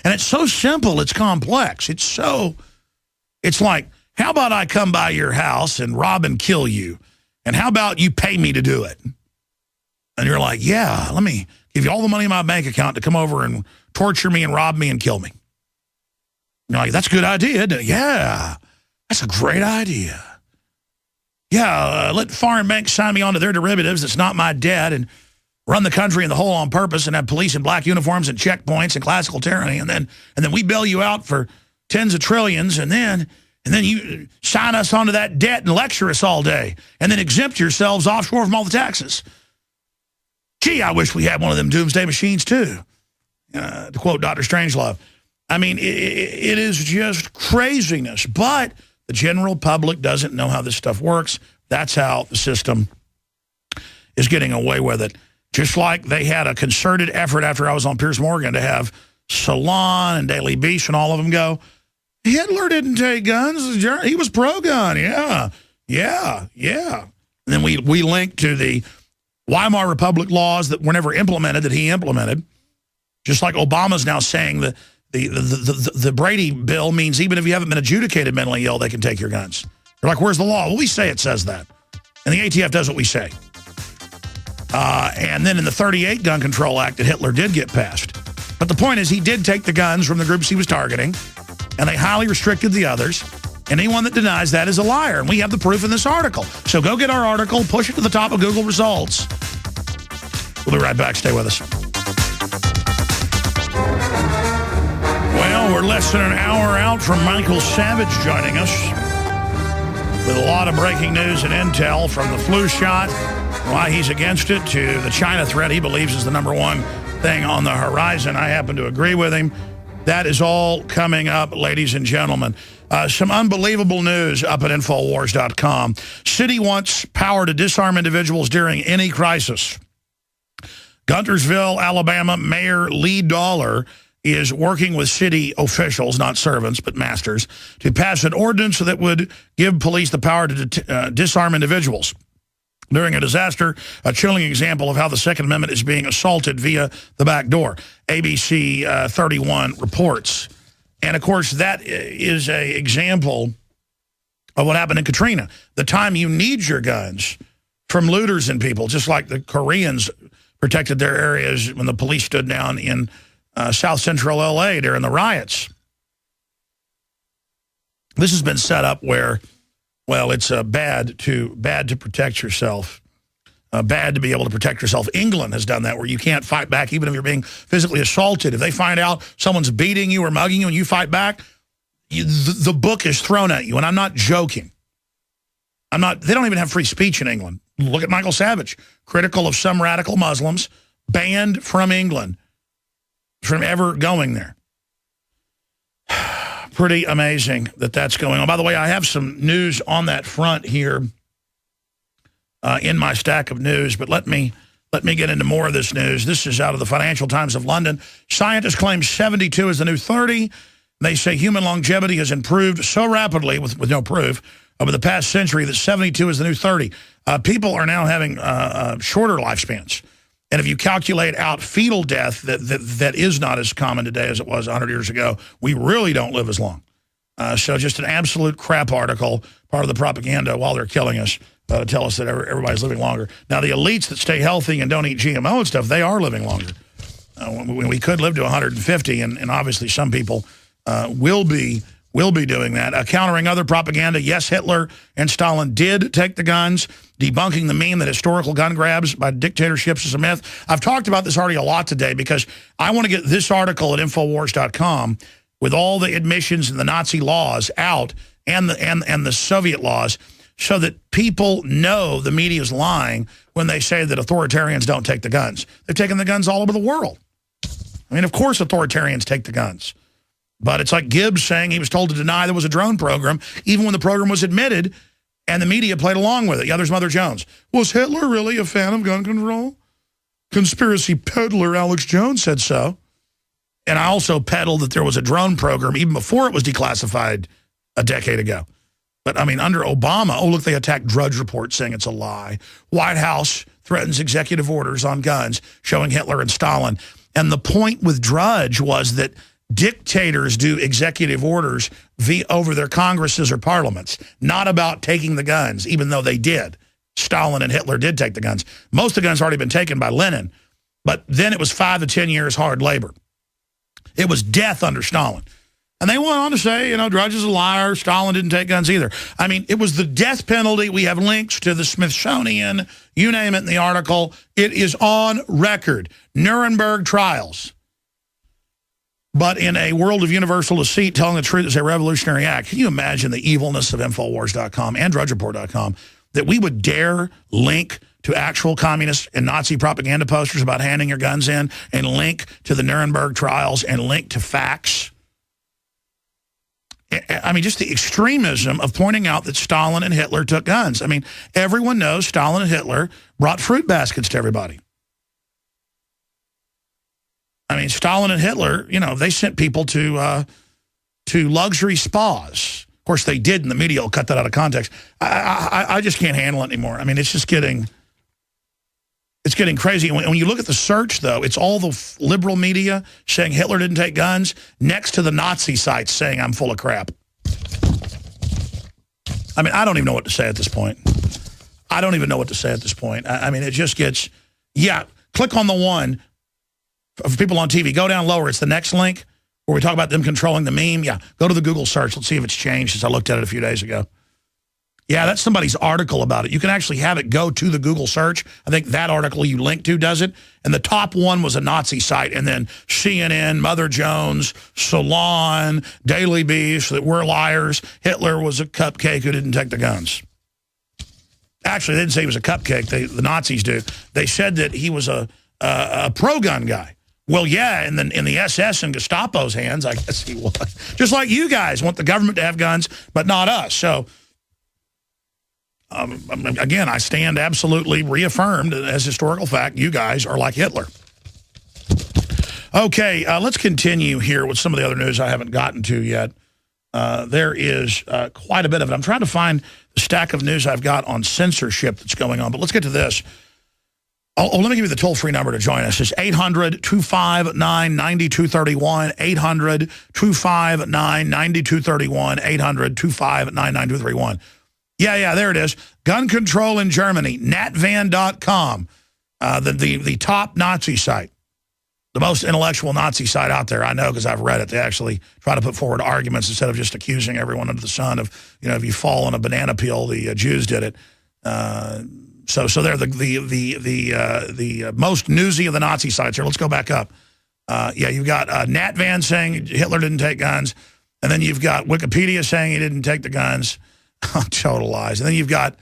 And it's so simple, it's complex. It's like, how about I come by your house and rob and kill you? And how about you pay me to do it? And you're like, yeah, let me give you all the money in my bank account to come over and torture me and rob me and kill me. You're like, that's a good idea, isn't it? Yeah, that's a great idea. Yeah, let foreign banks sign me onto their derivatives that's not my debt and run the country in the hole on purpose and have police in black uniforms and checkpoints and classical tyranny, and then we bail you out for tens of trillions, and then you sign us onto that debt and lecture us all day, and then exempt yourselves offshore from all the taxes. Gee, I wish we had one of them doomsday machines too, to quote Dr. Strangelove. I mean, it is just craziness, but the general public doesn't know how this stuff works. That's how the system is getting away with it. Just like they had a concerted effort after I was on Piers Morgan to have Salon and Daily Beast and all of them go, Hitler didn't take guns. He was pro-gun. Yeah. And then we linked to the Weimar Republic laws that were never implemented, that he implemented. Just like Obama's now saying that the Brady bill means even if you haven't been adjudicated mentally ill, they can take your guns. They're like, where's the law? Well, we say it says that. And the ATF does what we say. And then in the 38 Gun Control Act that Hitler did get passed. But the point is he did take the guns from the groups he was targeting, and they highly restricted the others. And anyone that denies that is a liar. And we have the proof in this article. So go get our article, push it to the top of Google results. We'll be right back. Stay with us. Well, we're less than an hour out from Michael Savage joining us with a lot of breaking news and intel, from the flu shot, why he's against it, to the China threat he believes is the #1 thing on the horizon. I happen to agree with him. That is all coming up, ladies and gentlemen. Some unbelievable news up at Infowars.com. City wants power to disarm individuals during any crisis. Guntersville, Alabama, Mayor Lee Dollar is working with city officials, not servants, but masters, to pass an ordinance that would give police the power to disarm individuals during a disaster, a chilling example of how the Second Amendment is being assaulted via the back door. ABC 31 reports. And, of course, that is an example of what happened in Katrina. The time you need your guns from looters and people, just like the Koreans protected their areas when the police stood down in South Central L.A. during the riots. This has been set up where, well, it's bad to protect yourself, bad to be able to protect yourself. England has done that, where you can't fight back even if you're being physically assaulted. If they find out someone's beating you or mugging you and you fight back, the book is thrown at you. And I'm not joking. They don't even have free speech in England. Look at Michael Savage, critical of some radical Muslims, banned from England from ever going there. Pretty amazing that that's going on. By the way, I have some news on that front here in my stack of news, but let me get into more of this news. This is out of the Financial Times of London. Scientists claim 72 is the new 30. They say human longevity has improved so rapidly with no proof over the past century that 72 is the new 30. People are now having shorter lifespans. And if you calculate out fetal death, that is not as common today as it was 100 years ago, we really don't live as long. So just an absolute crap article, part of the propaganda while they're killing us, to tell us that everybody's living longer. Now, the elites that stay healthy and don't eat GMO and stuff, they are living longer. We could live to 150, and obviously some people will be doing that. Countering other propaganda, yes, Hitler and Stalin did take the guns, debunking the meme that historical gun grabs by dictatorships is a myth. I've talked about this already a lot today because I want to get this article at Infowars.com with all the admissions and the Nazi laws out and the Soviet laws, so that people know the media is lying when they say that authoritarians don't take the guns. They've taken the guns all over the world. I mean, of course authoritarians take the guns. But it's like Gibbs saying he was told to deny there was a drone program, even when the program was admitted, and the media played along with it. Yeah, there's Mother Jones. Was Hitler really a fan of gun control? Conspiracy peddler Alex Jones said so. And I also peddled that there was a drone program even before it was declassified a decade ago. But, I mean, under Obama, oh, look, they attacked Drudge Report saying it's a lie. White House threatens executive orders on guns showing Hitler and Stalin. And the point with Drudge was that dictators do executive orders over their congresses or parliaments, not about taking the guns, even though they did. Stalin and Hitler did take the guns. Most of the guns already been taken by Lenin, but then it was 5 to 10 years hard labor. It was death under Stalin. And they went on to say, Drudge is a liar. Stalin didn't take guns either. I mean, it was the death penalty. We have links to the Smithsonian, you name it in the article. It is on record. Nuremberg trials. But in a world of universal deceit, telling the truth is a revolutionary act. Can you imagine the evilness of Infowars.com and DrudgeReport.com that we would dare link to actual communist and Nazi propaganda posters about handing your guns in and link to the Nuremberg trials and link to facts? I mean, just the extremism of pointing out that Stalin and Hitler took guns. I mean, everyone knows Stalin and Hitler brought fruit baskets to everybody. I mean, Stalin and Hitler, they sent people to luxury spas. Of course, they did, and the media will cut that out of context. I just can't handle it anymore. I mean, it's just getting crazy. And when you look at the search, though, it's all the liberal media saying Hitler didn't take guns next to the Nazi sites saying I'm full of crap. I mean, I don't even know what to say at this point. I don't even know what to say at this point. I mean, it just gets, click on the one for people on TV. Go down lower. It's the next link where we talk about them controlling the meme. Yeah, go to the Google search. Let's see if it's changed since I looked at it a few days ago. Yeah, that's somebody's article about it. You can actually have it go to the Google search. I think that article you link to does it. And the top one was a Nazi site. And then CNN, Mother Jones, Salon, Daily Beast, that we're liars. Hitler was a cupcake who didn't take the guns. Actually, they didn't say he was a cupcake. The Nazis do. They said that he was a pro-gun guy. Well, yeah, in the SS and Gestapo's hands, I guess he was. Just like you guys want the government to have guns, but not us. So... again, I stand absolutely reaffirmed as historical fact. You guys are like Hitler. Okay, let's continue here with some of the other news I haven't gotten to yet. There is quite a bit of it. I'm trying to find the stack of news I've got on censorship that's going on, but let's get to this. Let me give you the toll-free number to join us. It's 800-259-9231, 800-259-9231, 800-259-9231. Yeah, there it is. Gun control in Germany, natvan.com, the top Nazi site, the most intellectual Nazi site out there. I know because I've read it. They actually try to put forward arguments instead of just accusing everyone under the sun of, if you fall on a banana peel, the Jews did it. So they're the most newsy of the Nazi sites here. Let's go back up. You've got Natvan saying Hitler didn't take guns, and then you've got Wikipedia saying he didn't take the guns. Total lies. And then you've got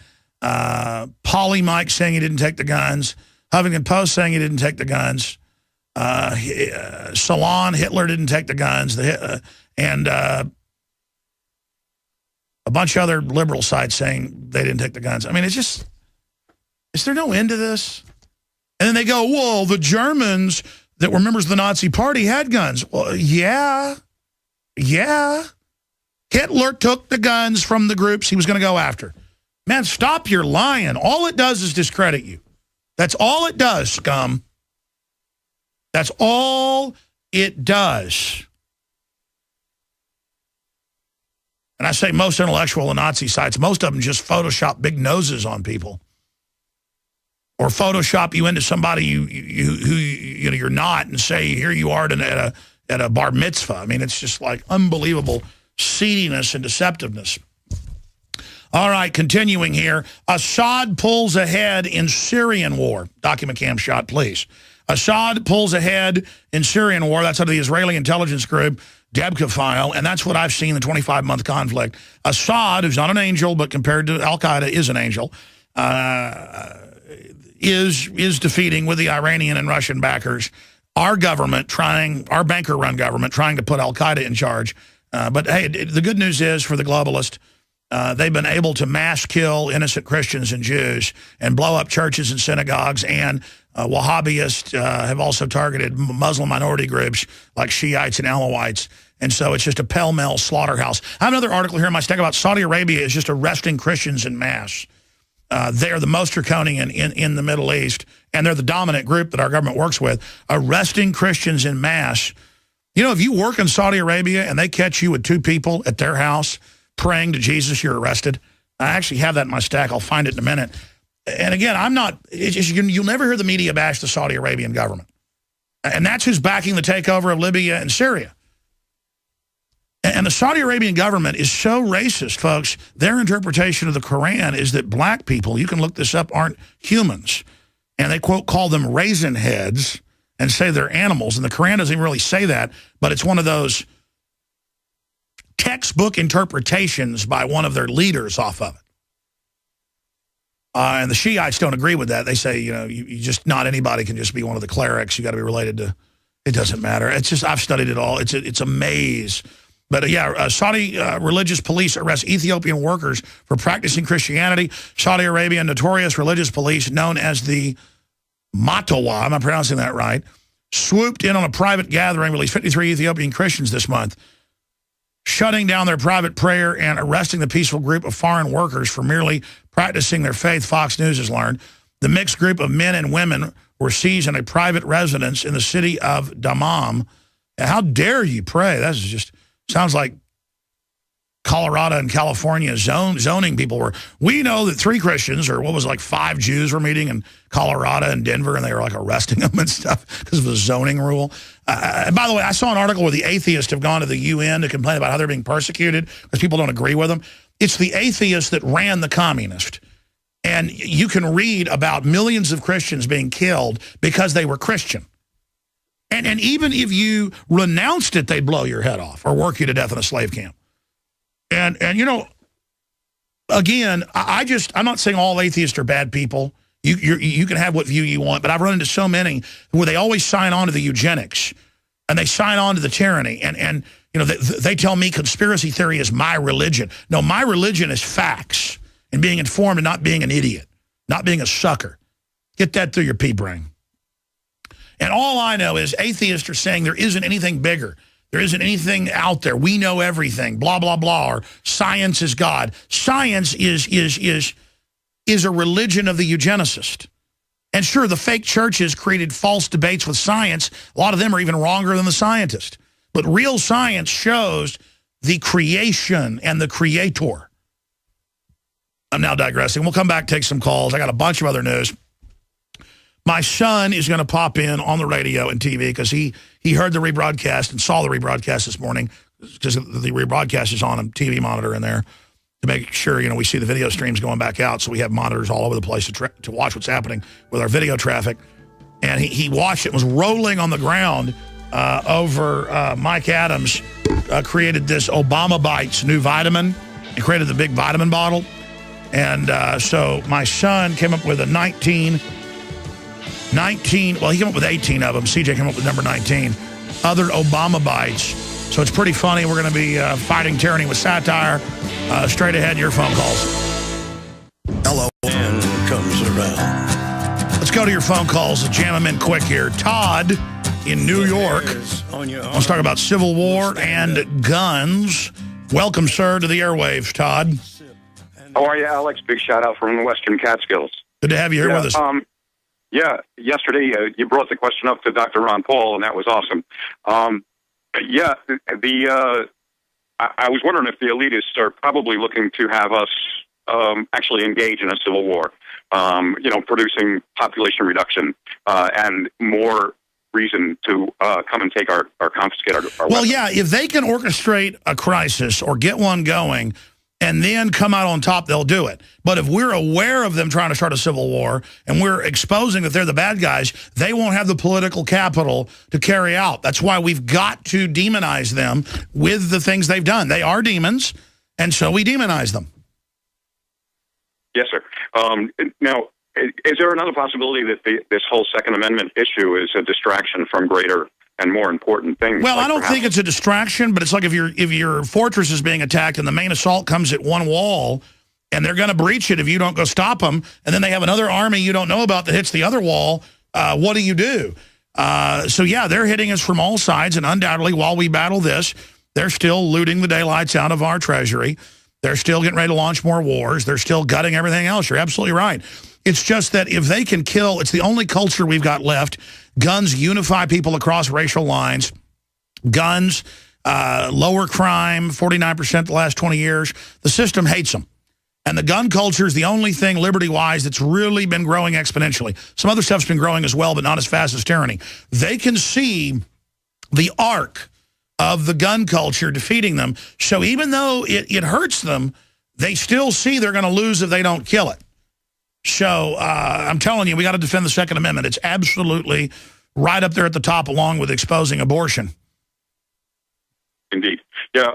Polly Mike saying he didn't take the guns, Huffington Post saying he didn't take the guns, Salon, Hitler didn't take the guns, and a bunch of other liberal sites saying they didn't take the guns. I mean, it's just, is there no end to this? And then they go, well, the Germans that were members of the Nazi Party had guns. Well, yeah. Hitler took the guns from the groups he was going to go after. Man, stop your lying. All it does is discredit you. That's all it does, scum. That's all it does. And I say most intellectual and Nazi sites, most of them just Photoshop big noses on people. Or Photoshop you into somebody who you're not and say, here you are at a bar mitzvah. I mean, it's just like unbelievable seediness and deceptiveness. All right, continuing here. Assad pulls ahead in Syrian war. Document cam shot, please. Assad pulls ahead in Syrian war. That's out of the Israeli intelligence group, Debka file, and that's what I've seen in the 25-month conflict. Assad, who's not an angel, but compared to al-Qaeda is an angel, is defeating with the Iranian and Russian backers our government our banker-run government trying to put al-Qaeda in charge. But, hey, the good news is for the globalists, they've been able to mass kill innocent Christians and Jews and blow up churches and synagogues, and Wahhabists have also targeted Muslim minority groups like Shiites and Alawites. And so it's just a pell-mell slaughterhouse. I have another article here in my stack about Saudi Arabia is just arresting Christians en masse. They're the most draconian in the Middle East, and they're the dominant group that our government works with, arresting Christians en masse. If you work in Saudi Arabia and they catch you with two people at their house praying to Jesus, you're arrested. I actually have that in my stack. I'll find it in a minute. And again, you'll never hear the media bash the Saudi Arabian government. And that's who's backing the takeover of Libya and Syria. And the Saudi Arabian government is so racist, folks. Their interpretation of the Quran is that black people, you can look this up, aren't humans. And they, quote, call them raisin heads and say they're animals. And the Quran doesn't even really say that, but it's one of those textbook interpretations by one of their leaders off of it. And the Shiites don't agree with that. They say, you know, you just, not anybody can just be one of the clerics. You got to be related to, it doesn't matter. It's just, I've studied it all. It's a maze. But yeah, Saudi religious police arrest Ethiopian workers for practicing Christianity. Saudi Arabian notorious religious police, known as the Matawa, am I pronouncing that right, swooped in on a private gathering, released 53 Ethiopian Christians this month, shutting down their private prayer and arresting the peaceful group of foreign workers for merely practicing their faith, Fox News has learned. The mixed group of men and women were seized in a private residence in the city of Dammam. And how dare you pray? That's just... sounds like Colorado and California zoning people were. We know that 3 Christians, or what was it, like 5 Jews were meeting in Colorado and Denver, and they were like arresting them and stuff because of the zoning rule. And by the way, I saw an article where the atheists have gone to the UN to complain about how they're being persecuted because people don't agree with them. It's the atheists that ran the communist. And you can read about millions of Christians being killed because they were Christian. And even if you renounced it, they'd blow your head off or work you to death in a slave camp. And you know, again, I'm not saying all atheists are bad people. You can have what view you want, but I've run into so many where they always sign on to the eugenics and they sign on to the tyranny. And you know, they tell me conspiracy theory is my religion. No, my religion is facts and being informed and not being an idiot, not being a sucker. Get that through your pea brain. And all I know is atheists are saying there isn't anything bigger. There isn't anything out there. We know everything, blah, blah, blah, or science is God. Science is a religion of the eugenicist. And sure, the fake churches created false debates with science. A lot of them are even wronger than the scientist. But real science shows the creation and the creator. I'm now digressing. We'll come back, take some calls. I got a bunch of other news. My son is going to pop in on the radio and TV because he heard the rebroadcast and saw the rebroadcast this morning because the rebroadcast is on a TV monitor in there to make sure, you know, we see the video streams going back out. So we have monitors all over the place to watch what's happening with our video traffic. And he watched it, was rolling on the ground over Mike Adams created this Obama Bites new vitamin. He created the big vitamin bottle. And so my son came up with a 19, well, he came up with 18 of them. CJ came up with number 19. Other Obama Bites. So it's pretty funny. We're going to be fighting tyranny with satire. Straight ahead, your phone calls. Hello. And comes around. Let's go to your phone calls. Jam them in quick here. Todd in New York. Let's talk about Civil War and guns. Welcome, sir, to the airwaves, Todd. How are you, Alex? Big shout out from the Western Catskills. Good to have you here with us. Yeah, yesterday you brought the question up to Dr. Ron Paul, and that was awesome. I was wondering if the elitists are probably looking to have us actually engage in a civil war, producing population reduction and more reason to come and take our confiscate our well, weapons. Yeah, if they can orchestrate a crisis or get one going and then come out on top, they'll do it. But if we're aware of them trying to start a civil war and we're exposing that they're the bad guys, they won't have the political capital to carry out. That's why we've got to demonize them with the things they've done. They are demons, and so we demonize them. Yes, sir. Now, is there another possibility that this whole Second Amendment issue is a distraction from greater and more important things? Well, I don't think it's a distraction, but it's like if your fortress is being attacked and the main assault comes at one wall and they're going to breach it if you don't go stop them, and then they have another army you don't know about that hits the other wall, what do you do? So, yeah, they're hitting us from all sides, and undoubtedly while we battle this, they're still looting the daylights out of our treasury. They're still getting ready to launch more wars. They're still gutting everything else. You're absolutely right. It's just that if they can kill, it's the only culture we've got left. Guns unify people across racial lines. Guns lower crime, 49% the last 20 years. The system hates them. And the gun culture is the only thing liberty-wise that's really been growing exponentially. Some other stuff's been growing as well, but not as fast as tyranny. They can see the arc of the gun culture defeating them. So even though it hurts them, they still see they're going to lose if they don't kill it. So I'm telling you, we got to defend the Second Amendment. It's absolutely right up there at the top, along with exposing abortion. Indeed. Yeah.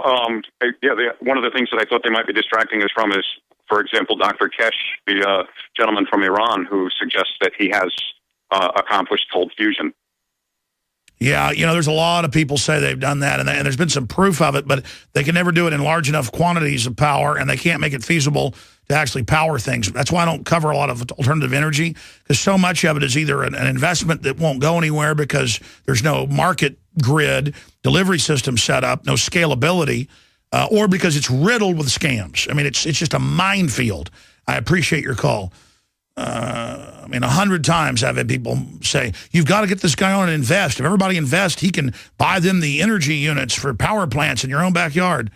One of the things that I thought they might be distracting us from is, for example, Dr. Kesh, the gentleman from Iran, who suggests that he has accomplished cold fusion. Yeah, there's a lot of people say they've done that, and there's been some proof of it, but they can never do it in large enough quantities of power, and they can't make it feasible to actually power things. That's why I don't cover a lot of alternative energy, because so much of it is either an investment that won't go anywhere because there's no market grid, delivery system set up, no scalability, or because it's riddled with scams. I mean, it's just a minefield. I appreciate your call. 100 times I've had people say, you've got to get this guy on and invest. If everybody invests, he can buy them the energy units for power plants in your own backyard.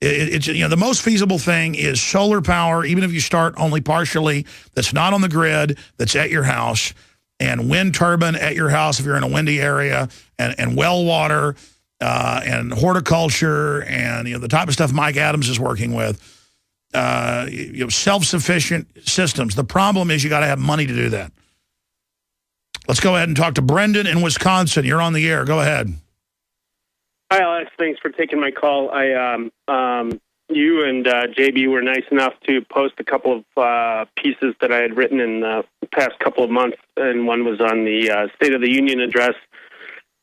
The most feasible thing is solar power, even if you start only partially, that's not on the grid, that's at your house, and wind turbine at your house if you're in a windy area, and well water, and horticulture, and the type of stuff Mike Adams is working with. Self-sufficient systems. The problem is you got to have money to do that. Let's go ahead and talk to Brendan in Wisconsin. You're on the air. Go ahead. Hi, Alex. Thanks for taking my call. You and JB were nice enough to post a couple of pieces that I had written in the past couple of months, and one was on the State of the Union address.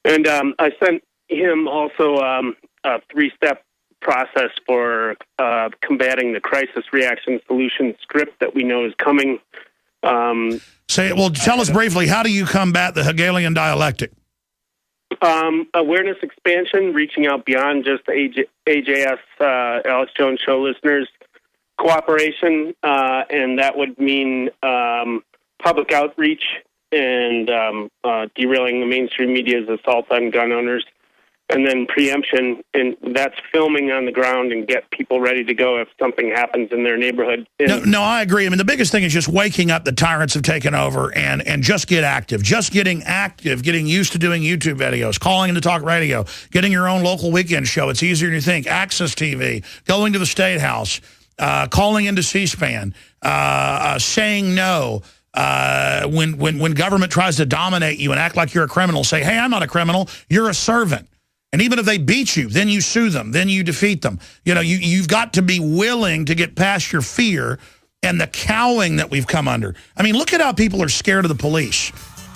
And I sent him also a three-step process for combating the crisis reaction solution script that we know is coming. Tell us briefly, how do you combat the Hegelian dialectic? Awareness expansion, reaching out beyond just AJS, Alex Jones Show listeners, cooperation, and that would mean public outreach and derailing the mainstream media's assault on gun owners. And then preemption, and that's filming on the ground and get people ready to go if something happens in their neighborhood. No, I agree. I mean, the biggest thing is just waking up. The tyrants have taken over, and just get active. Just getting active, getting used to doing YouTube videos, calling into talk radio, getting your own local weekend show. It's easier than you think. Access TV, going to the State House, calling into C-SPAN, saying no. When government tries to dominate you and act like you're a criminal, say, hey, I'm not a criminal, you're a servant. And even if they beat you, then you sue them, then you defeat them. You've got to be willing to get past your fear and the cowing that we've come under. I mean, look at how people are scared of the police.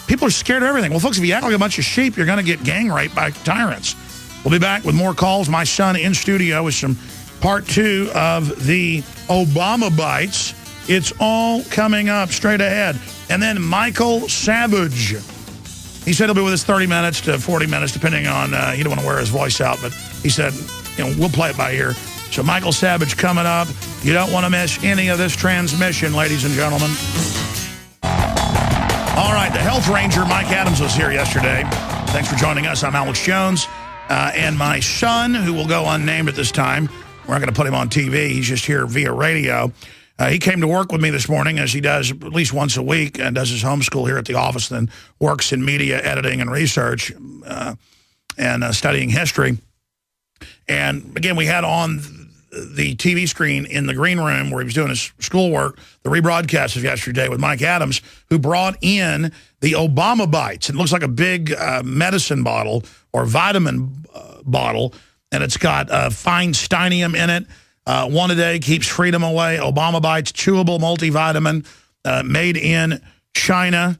People are scared of everything. Well, folks, if you act like a bunch of sheep, you're going to get gang raped by tyrants. We'll be back with more calls. My son in studio with some part 2 of the Obama Bites. It's all coming up straight ahead. And then Michael Savage. He said he'll be with us 30 minutes to 40 minutes, depending on, he don't want to wear his voice out, but he said, we'll play it by ear. So Michael Savage coming up. You don't want to miss any of this transmission, ladies and gentlemen. All right, the health ranger, Mike Adams, was here yesterday. Thanks for joining us. I'm Alex Jones. And my son, who will go unnamed at this time, we're not going to put him on TV. He's just here via radio. He came to work with me this morning, as he does at least once a week, and does his homeschool here at the office, then works in media editing and research and studying history. And, again, we had on the TV screen in the green room where he was doing his schoolwork, the rebroadcast of yesterday with Mike Adams, who brought in the Obama Bites. It looks like a big medicine bottle or vitamin bottle, and it's got feinsteinium in it. One a day keeps freedom away. Obama Bites, chewable multivitamin, made in China.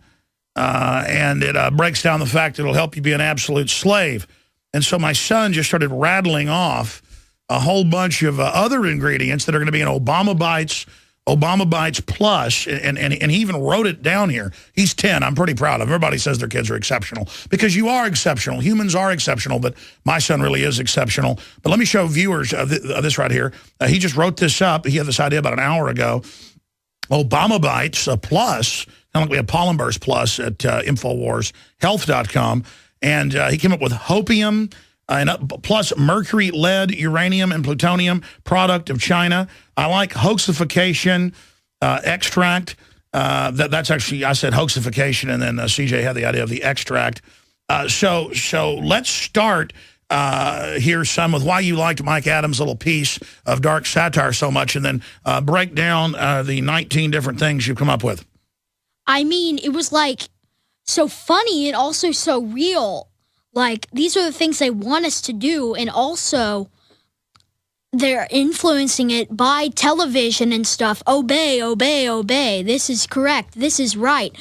And it breaks down the fact that it'll help you be an absolute slave. And so my son just started rattling off a whole bunch of other ingredients that are going to be in Obama Bites Plus, and he even wrote it down here. He's 10. I'm pretty proud of him. Everybody says their kids are exceptional, because you are exceptional. Humans are exceptional, but my son really is exceptional. But let me show viewers this right here. He just wrote this up. He had this idea about an hour ago. Obama Bites Plus, kind of like we have Pollen Burst Plus at InfoWarsHealth.com. And he came up with hopium, and plus mercury, lead, uranium, and plutonium, product of China. I like hoaxification extract. That's actually, I said hoaxification, and then CJ had the idea of the extract. So let's start hear some with why you liked Mike Adams' little piece of dark satire so much, and then break down the 19 different things you've come up with. I mean, it was like so funny and also so real. Like, these are the things they want us to do, and also they're influencing it by television and stuff. Obey, obey, obey. This is correct. This is right.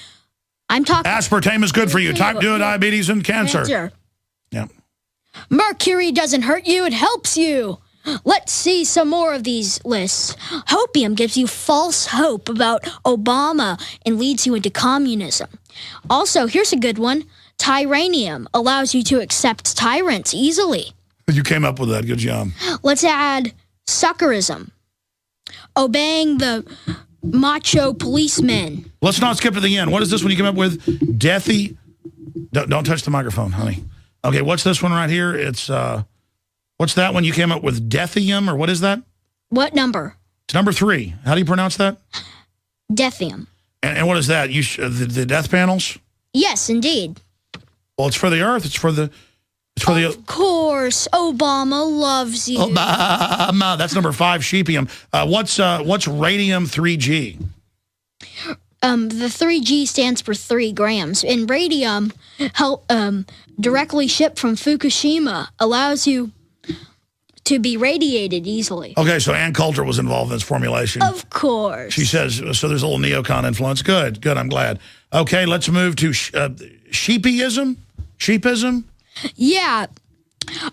I'm talking... Aspartame is good for you. Type 2 diabetes and cancer. Yeah. Mercury doesn't hurt you. It helps you. Let's see some more of these lists. Hopium gives you false hope about Obama and leads you into communism. Also, here's a good one. Tyranium allows you to accept tyrants easily. You came up with that. Good job. Let's add suckerism. Obeying the macho policemen. Let's not skip to the end. What is this one you came up with? Deathy. Don't touch the microphone, honey. Okay, what's this one right here? It's, what's that one you came up with? Deathium, or what is that? What number? It's number 3. How do you pronounce that? Deathium. And what is that? The death panels? Yes, indeed. Well, it's for the Earth. It's for the... Of course, Obama loves you. Obama. That's number 5, sheepium. What's radium 3G? The 3G stands for 3 grams. And radium, directly shipped from Fukushima, allows you to be radiated easily. Okay, so Ann Coulter was involved in this formulation. Of course. She says, so there's a little neocon influence. Good, I'm glad. Okay, let's move to sheepism? Sheepism? Yeah.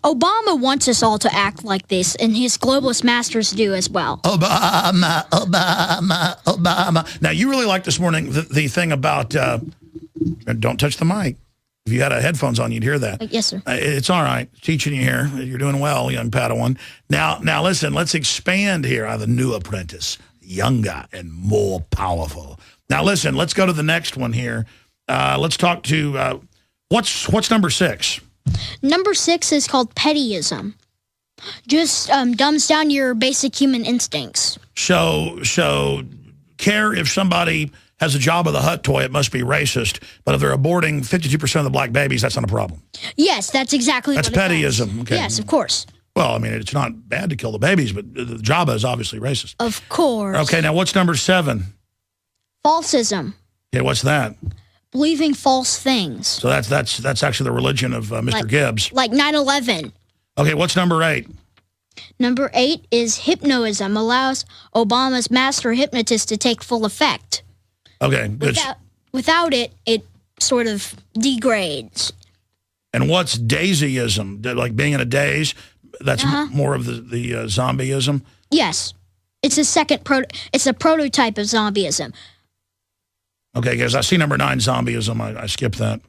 Obama wants us all to act like this, and his globalist masters do as well. Obama, Obama, Obama. Now, you really like this morning the thing about, don't touch the mic. If you had headphones on, you'd hear that. Yes, sir. It's all right. Teaching you here. You're doing well, young Padawan. Now listen, let's expand here. I have a new apprentice, younger and more powerful. Now, listen, let's go to the next one here. Let's talk to, what's number 6? Number 6 is called pettyism. Just dumbs down your basic human instincts. So care if somebody has a Jabba the Hutt toy, it must be racist. But if they're aborting 52% of the black babies, that's not a problem. Yes, that's exactly what it pettyism. Okay. Yes, of course. Well, I mean, it's not bad to kill the babies, but the Jabba is obviously racist. Of course. Okay, now what's number 7? Falsism. Okay, what's that? Believing false things. So that's actually the religion of Mr. Gibbs. Like 9/11. Okay, what's number 8? Number 8 is hypnoism. Allows Obama's master hypnotist to take full effect. Okay, good. Without it, it sort of degrades. And what's daisyism? Like being in a daze? That's more of the zombieism? Yes. It's it's a prototype of zombieism. Okay, guys, I see number 9, zombieism. I skipped that.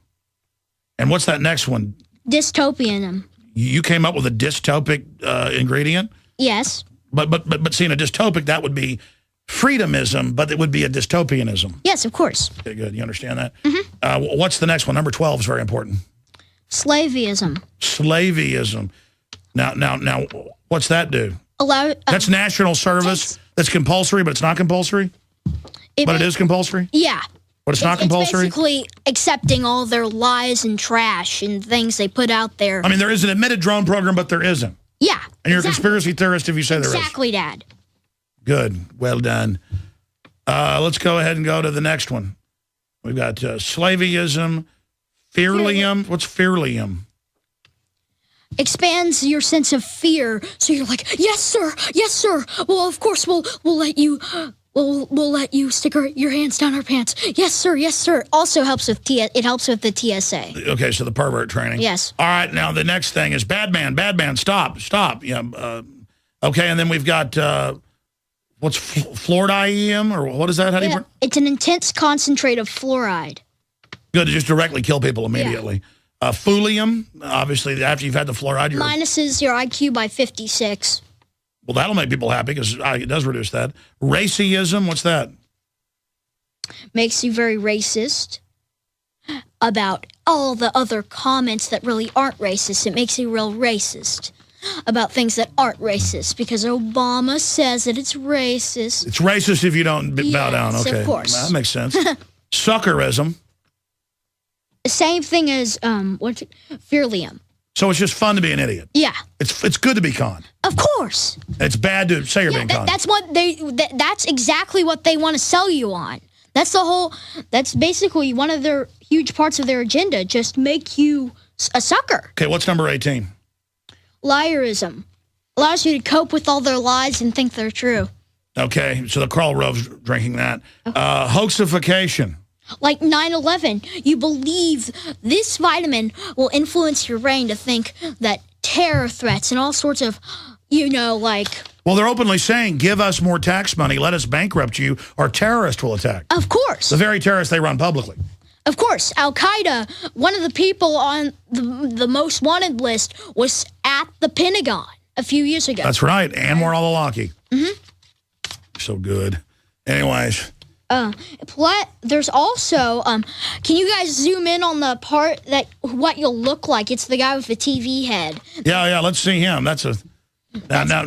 And what's that next one? Dystopianism. You came up with a dystopic ingredient? Yes. But seeing a dystopic, that would be freedomism, but it would be a dystopianism. Yes, of course. Okay, good. You understand that? What's the next one? Number 12 is very important. Slaveism. Slaveism. Now, what's that do? That's national service. That's compulsory, but it's not compulsory? But it is compulsory? Yeah. But it's not compulsory? It's basically accepting all their lies and trash and things they put out there. I mean, there is an admitted drone program, but there isn't. Yeah. And you're a conspiracy theorist if you say there is. Exactly, Dad. Good. Well done. Let's go ahead and go to the next one. We've got slaveism, fearlium. What's fearlium? Expands your sense of fear, so you're like, yes, sir, yes, sir. Well, of course, we'll let you... We'll let you stick your hands down our pants. Yes, sir. Yes, sir. Also helps with it helps with the TSA. Okay, so the pervert training. Yes. All right, now the next thing is bad man, stop. Yeah. Okay, and then we've got what's fluoride, or what is that? How do you? It's an intense concentrate of fluoride. Good to just directly kill people immediately. Yeah. Thulium, obviously, after you've had the fluoride, minuses your IQ by 56. Well, that'll make people happy because it does reduce that. Racism, what's that? Makes you very racist about all the other comments that really aren't racist. It makes you real racist about things that aren't racist because Obama says that it's racist. It's racist if you don't bow down. Okay, of course. That makes sense. Suckerism. The same thing as fearlium. So it's just fun to be an idiot. Yeah. It's good to be conned. Of course. It's bad to say you're being conned. That's exactly what they want to sell you on. That's basically one of their huge parts of their agenda, just make you a sucker. Okay, what's number 18? Liarism. Allows you to cope with all their lies and think they're true. Okay, so the Carl Rove's drinking that. Hoaxification. Like 9/11, you believe this vitamin will influence your brain to think that terror threats and all sorts of, Well, they're openly saying, give us more tax money, let us bankrupt you, or terrorists will attack. Of course. The very terrorists they run publicly. Of course. Al-Qaeda, one of the people on the most wanted list, was at the Pentagon a few years ago. That's right, Anwar al-Awlaki. So good. Anyways. There's also, can you guys zoom in on the part that what you'll look like? It's the guy with the TV head. Yeah, let's see him. Now,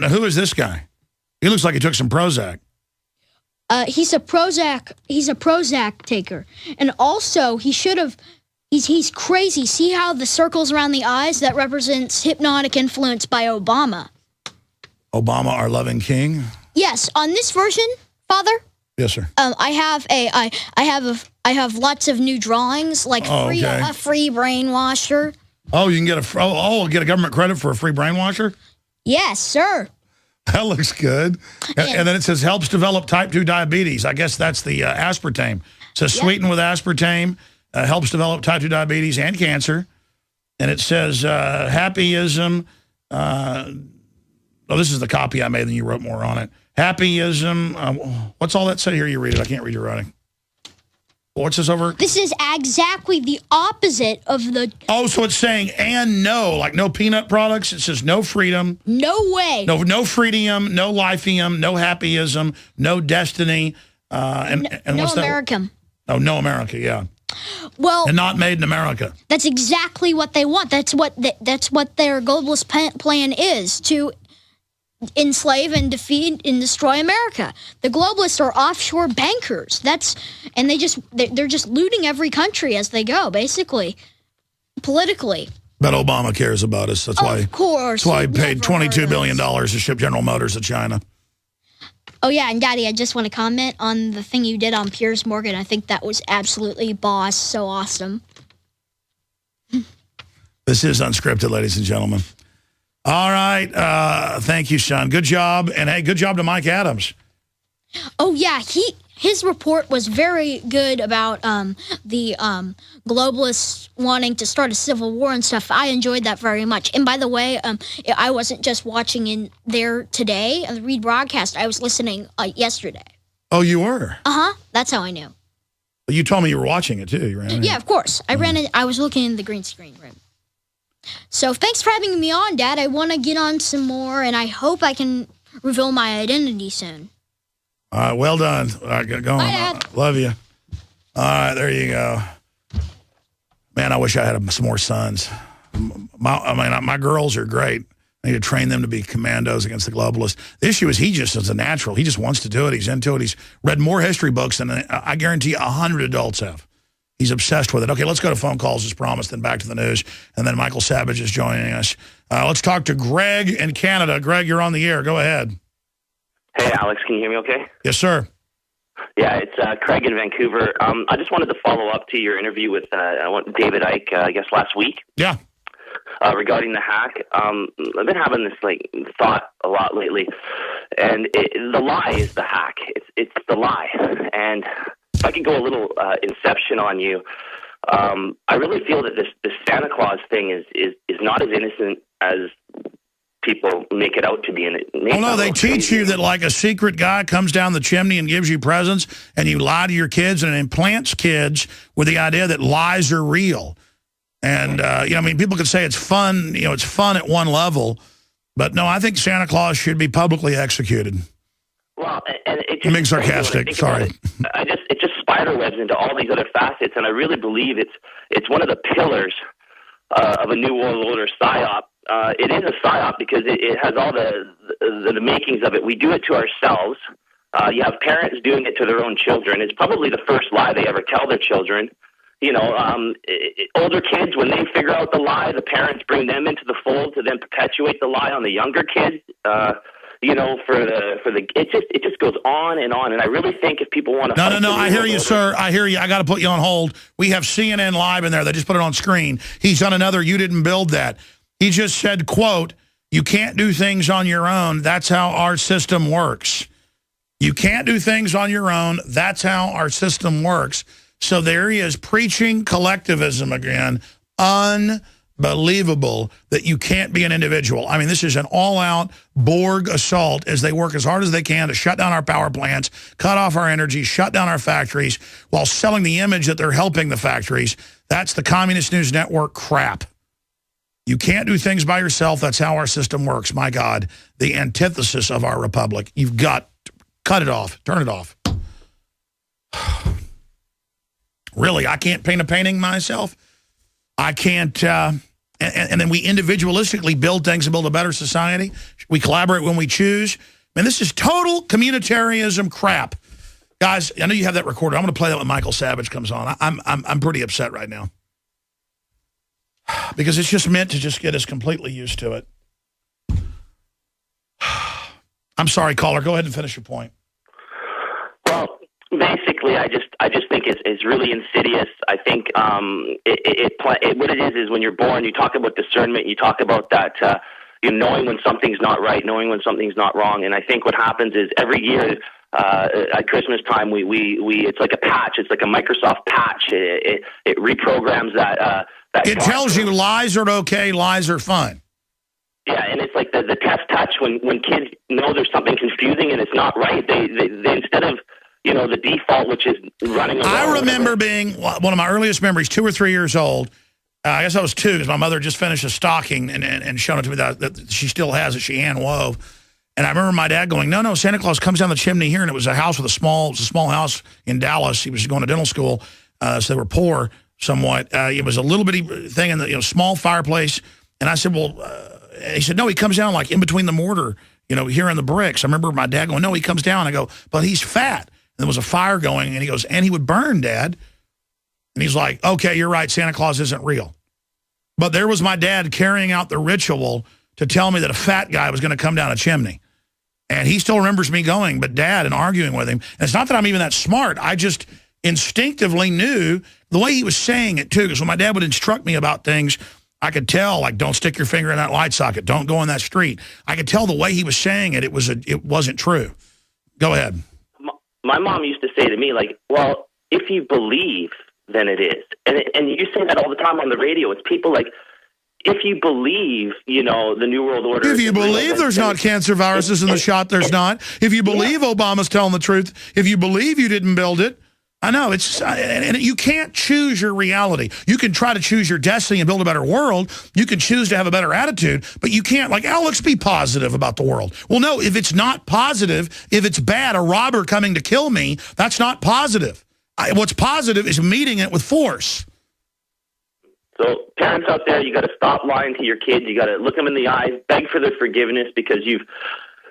who is this guy? He looks like he took some Prozac. He's a Prozac taker. And also, he's crazy. See how the circles around the eyes? That represents hypnotic influence by Obama. Obama, our loving king? Yes, on this version, Father. Yes, sir. I have lots of new drawings, like a free brainwasher. Oh, you can get get a government credit for a free brainwasher? Yes, sir. That looks good. And then it says helps develop type 2 diabetes. I guess that's the aspartame. It says sweetened with aspartame, helps develop type 2 diabetes and cancer. And it says happyism. This is the copy I made, and you wrote more on it. Happyism. What's all that say here? You read it. I can't read your writing. What's this over? This is exactly the opposite of the... Oh, so it's saying and no, like no peanut products. It says no freedom. No way. No freedium, no lifeum, no happyism, no destiny. And no what's that? American. Oh, no America, yeah. Well, and not made in America. That's exactly what they want. That's what their globalist plan is, to enslave and defeat and destroy America. The globalists are offshore bankers. They're just looting every country as they go, basically, politically. But Obama cares about us. That's why. Of course. That's why he paid $22 billion to ship General Motors to China. Oh yeah, and Daddy, I just want to comment on the thing you did on Piers Morgan. I think that was absolutely boss. So awesome. This is unscripted, ladies and gentlemen. All right. Thank you, son. Good job. And, hey, good job to Mike Adams. Oh, yeah. His report was very good about the globalists wanting to start a civil war and stuff. I enjoyed that very much. And by the way, I wasn't just watching in there today on the Read broadcast. I was listening yesterday. Oh, you were? Uh-huh. That's how I knew. You told me you were watching it, too. You ran of course. I was looking in the green screen room. So thanks for having me on, Dad. I want to get on some more, and I hope I can reveal my identity soon. All right, well done. All right, go on. Bye, Dad. Love you. All right, there you go. Man, I wish I had some more sons. My girls are great. I need to train them to be commandos against the globalists. The issue is he just is a natural. He just wants to do it. He's into it. He's read more history books than I guarantee 100 adults have. He's obsessed with it. Okay, let's go to phone calls as promised, then back to the news. And then Michael Savage is joining us. Let's talk to Greg in Canada. Greg, you're on the air. Go ahead. Hey, Alex, can you hear me okay? Yes, sir. Yeah, it's Craig in Vancouver. I just wanted to follow up to your interview with David Icke, I guess, last week. Yeah. Regarding the hack. I've been having this thought a lot lately. And the lie is the hack. It's the lie. And if I could go a little inception on you, I really feel that this Santa Claus thing is not as innocent as people make it out to be. Oh, no, they teach you that like a secret guy comes down the chimney and gives you presents, and you lie to your kids, and it implants kids with the idea that lies are real. And, people could say it's fun, it's fun at one level, but no, I think Santa Claus should be publicly executed. Well, and I'm being sarcastic. Sorry. It just spiderwebs into all these other facets, and I really believe it's one of the pillars of a new world order psyop. It is a psyop because it has all the makings of it. We do it to ourselves. You have parents doing it to their own children. It's probably the first lie they ever tell their children. older kids, when they figure out the lie, the parents bring them into the fold to then perpetuate the lie on the younger kids. It just goes on. And I really think if people want to... No, I hear you, sir. I hear you. I got to put you on hold. We have CNN Live in there. They just put it on screen. He's done another "You didn't build that." He just said, quote, "You can't do things on your own. That's how our system works." You can't do things on your own. That's how our system works. So there he is preaching collectivism again. Unbelievable that you can't be an individual. I mean, this is an all-out Borg assault as they work as hard as they can to shut down our power plants, cut off our energy, shut down our factories, while selling the image that they're helping the factories. That's the Communist News Network crap. You can't do things by yourself. That's how our system works. My God, the antithesis of our republic. You've got to cut it off. Turn it off. Really, I can't paint a painting myself. I can't, and then we individualistically build things and build a better society. We collaborate when we choose. Man, this is total communitarianism crap. Guys, I know you have that recorded. I'm going to play that when Michael Savage comes on. I'm pretty upset right now. Because it's just meant to just get us completely used to it. I'm sorry, caller. Go ahead and finish your point. Well, basically, I just think it's really insidious. I think what it is when you're born, you talk about discernment, you talk about that, knowing when something's not right, knowing when something's not wrong. And I think what happens is every year at Christmas time, we it's like a patch, it's like a Microsoft patch. It reprograms that. It tells you lies are okay, lies are fun. Yeah, and it's like the test touch when kids know there's something confusing and it's not right. They instead of the default, which is running around. I remember being one of my earliest memories, 2 or 3 years old. I guess I was 2 because my mother just finished a stocking and shown it to me that she still has it. She hand wove. And I remember my dad going, no, Santa Claus comes down the chimney here. And it was a house with a small house in Dallas. He was going to dental school, so they were poor somewhat. It was a little bitty thing in the small fireplace. And I said, well, he said, no, he comes down like in between the mortar, here in the bricks. I remember my dad going, no, he comes down. I go, but he's fat. And there was a fire going, and he goes, and he would burn, Dad. And he's like, okay, you're right, Santa Claus isn't real. But there was my dad carrying out the ritual to tell me that a fat guy was going to come down a chimney. And he still remembers me going, but Dad, and arguing with him. And it's not that I'm even that smart. I just instinctively knew the way he was saying it, too, because when my dad would instruct me about things, I could tell, like, don't stick your finger in that light socket. Don't go in that street. I could tell the way he was saying it, it wasn't true. Go ahead. My mom used to say to me, like, well, if you believe, then it is. And you say that all the time on the radio. It's people like, if you believe, the New World Order. If you believe there's not cancer viruses in the shot, there's not. If you believe Obama's telling the truth, if you believe you didn't build it, I know, and you can't choose your reality. You can try to choose your destiny and build a better world. You can choose to have a better attitude, but you can't, like, Alex, be positive about the world. Well, no, if it's not positive, if it's bad, a robber coming to kill me, that's not positive. What's positive is meeting it with force. So parents out there, you got to stop lying to your kids. You got to look them in the eyes, beg for their forgiveness, because you've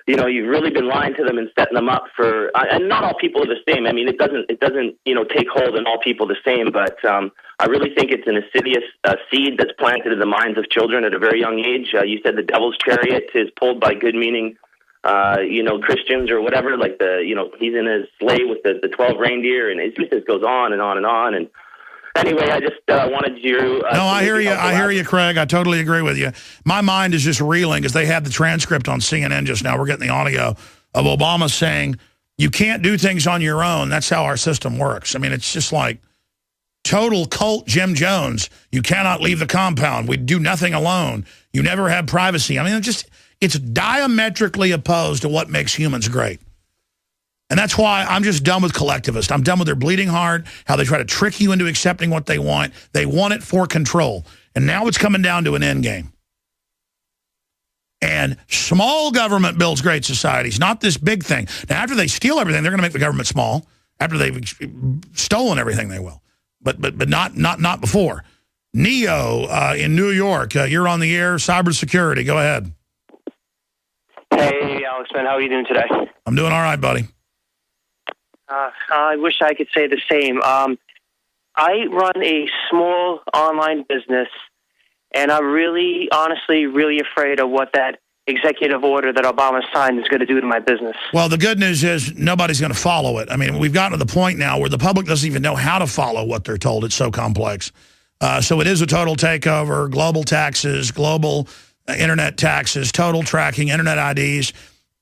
really been lying to them and setting them up for, and not all people are the same. I mean, it doesn't, take hold in all people the same, but I really think it's an insidious seed that's planted in the minds of children at a very young age. You said the devil's chariot is pulled by good-meaning, Christians or whatever, like he's in his sleigh with the 12 reindeer, and it just goes on and on and on. And anyway, I just wanted you... no, I hear you. I hear you, Craig. I totally agree with you. My mind is just reeling because they had the transcript on CNN just now. We're getting the audio of Obama saying, you can't do things on your own. That's how our system works. I mean, it's just like total cult Jim Jones. You cannot leave the compound. We do nothing alone. You never have privacy. I mean, it's diametrically opposed to what makes humans great. And that's why I'm just done with collectivists. I'm done with their bleeding heart, how they try to trick you into accepting what they want. They want it for control. And now it's coming down to an end game. And small government builds great societies, not this big thing. Now, after they steal everything, they're going to make the government small. After they've stolen everything, they will. But not before. Neo in New York, you're on the air, cybersecurity. Go ahead. Hey, Alex, man, how are you doing today? I'm doing all right, buddy. I wish I could say the same. I run a small online business, and I'm really, honestly, really afraid of what that executive order that Obama signed is going to do to my business. Well, the good news is nobody's going to follow it. I mean, we've gotten to the point now where the public doesn't even know how to follow what they're told. It's so complex. So it is a total takeover, global taxes, global internet taxes, total tracking, internet IDs.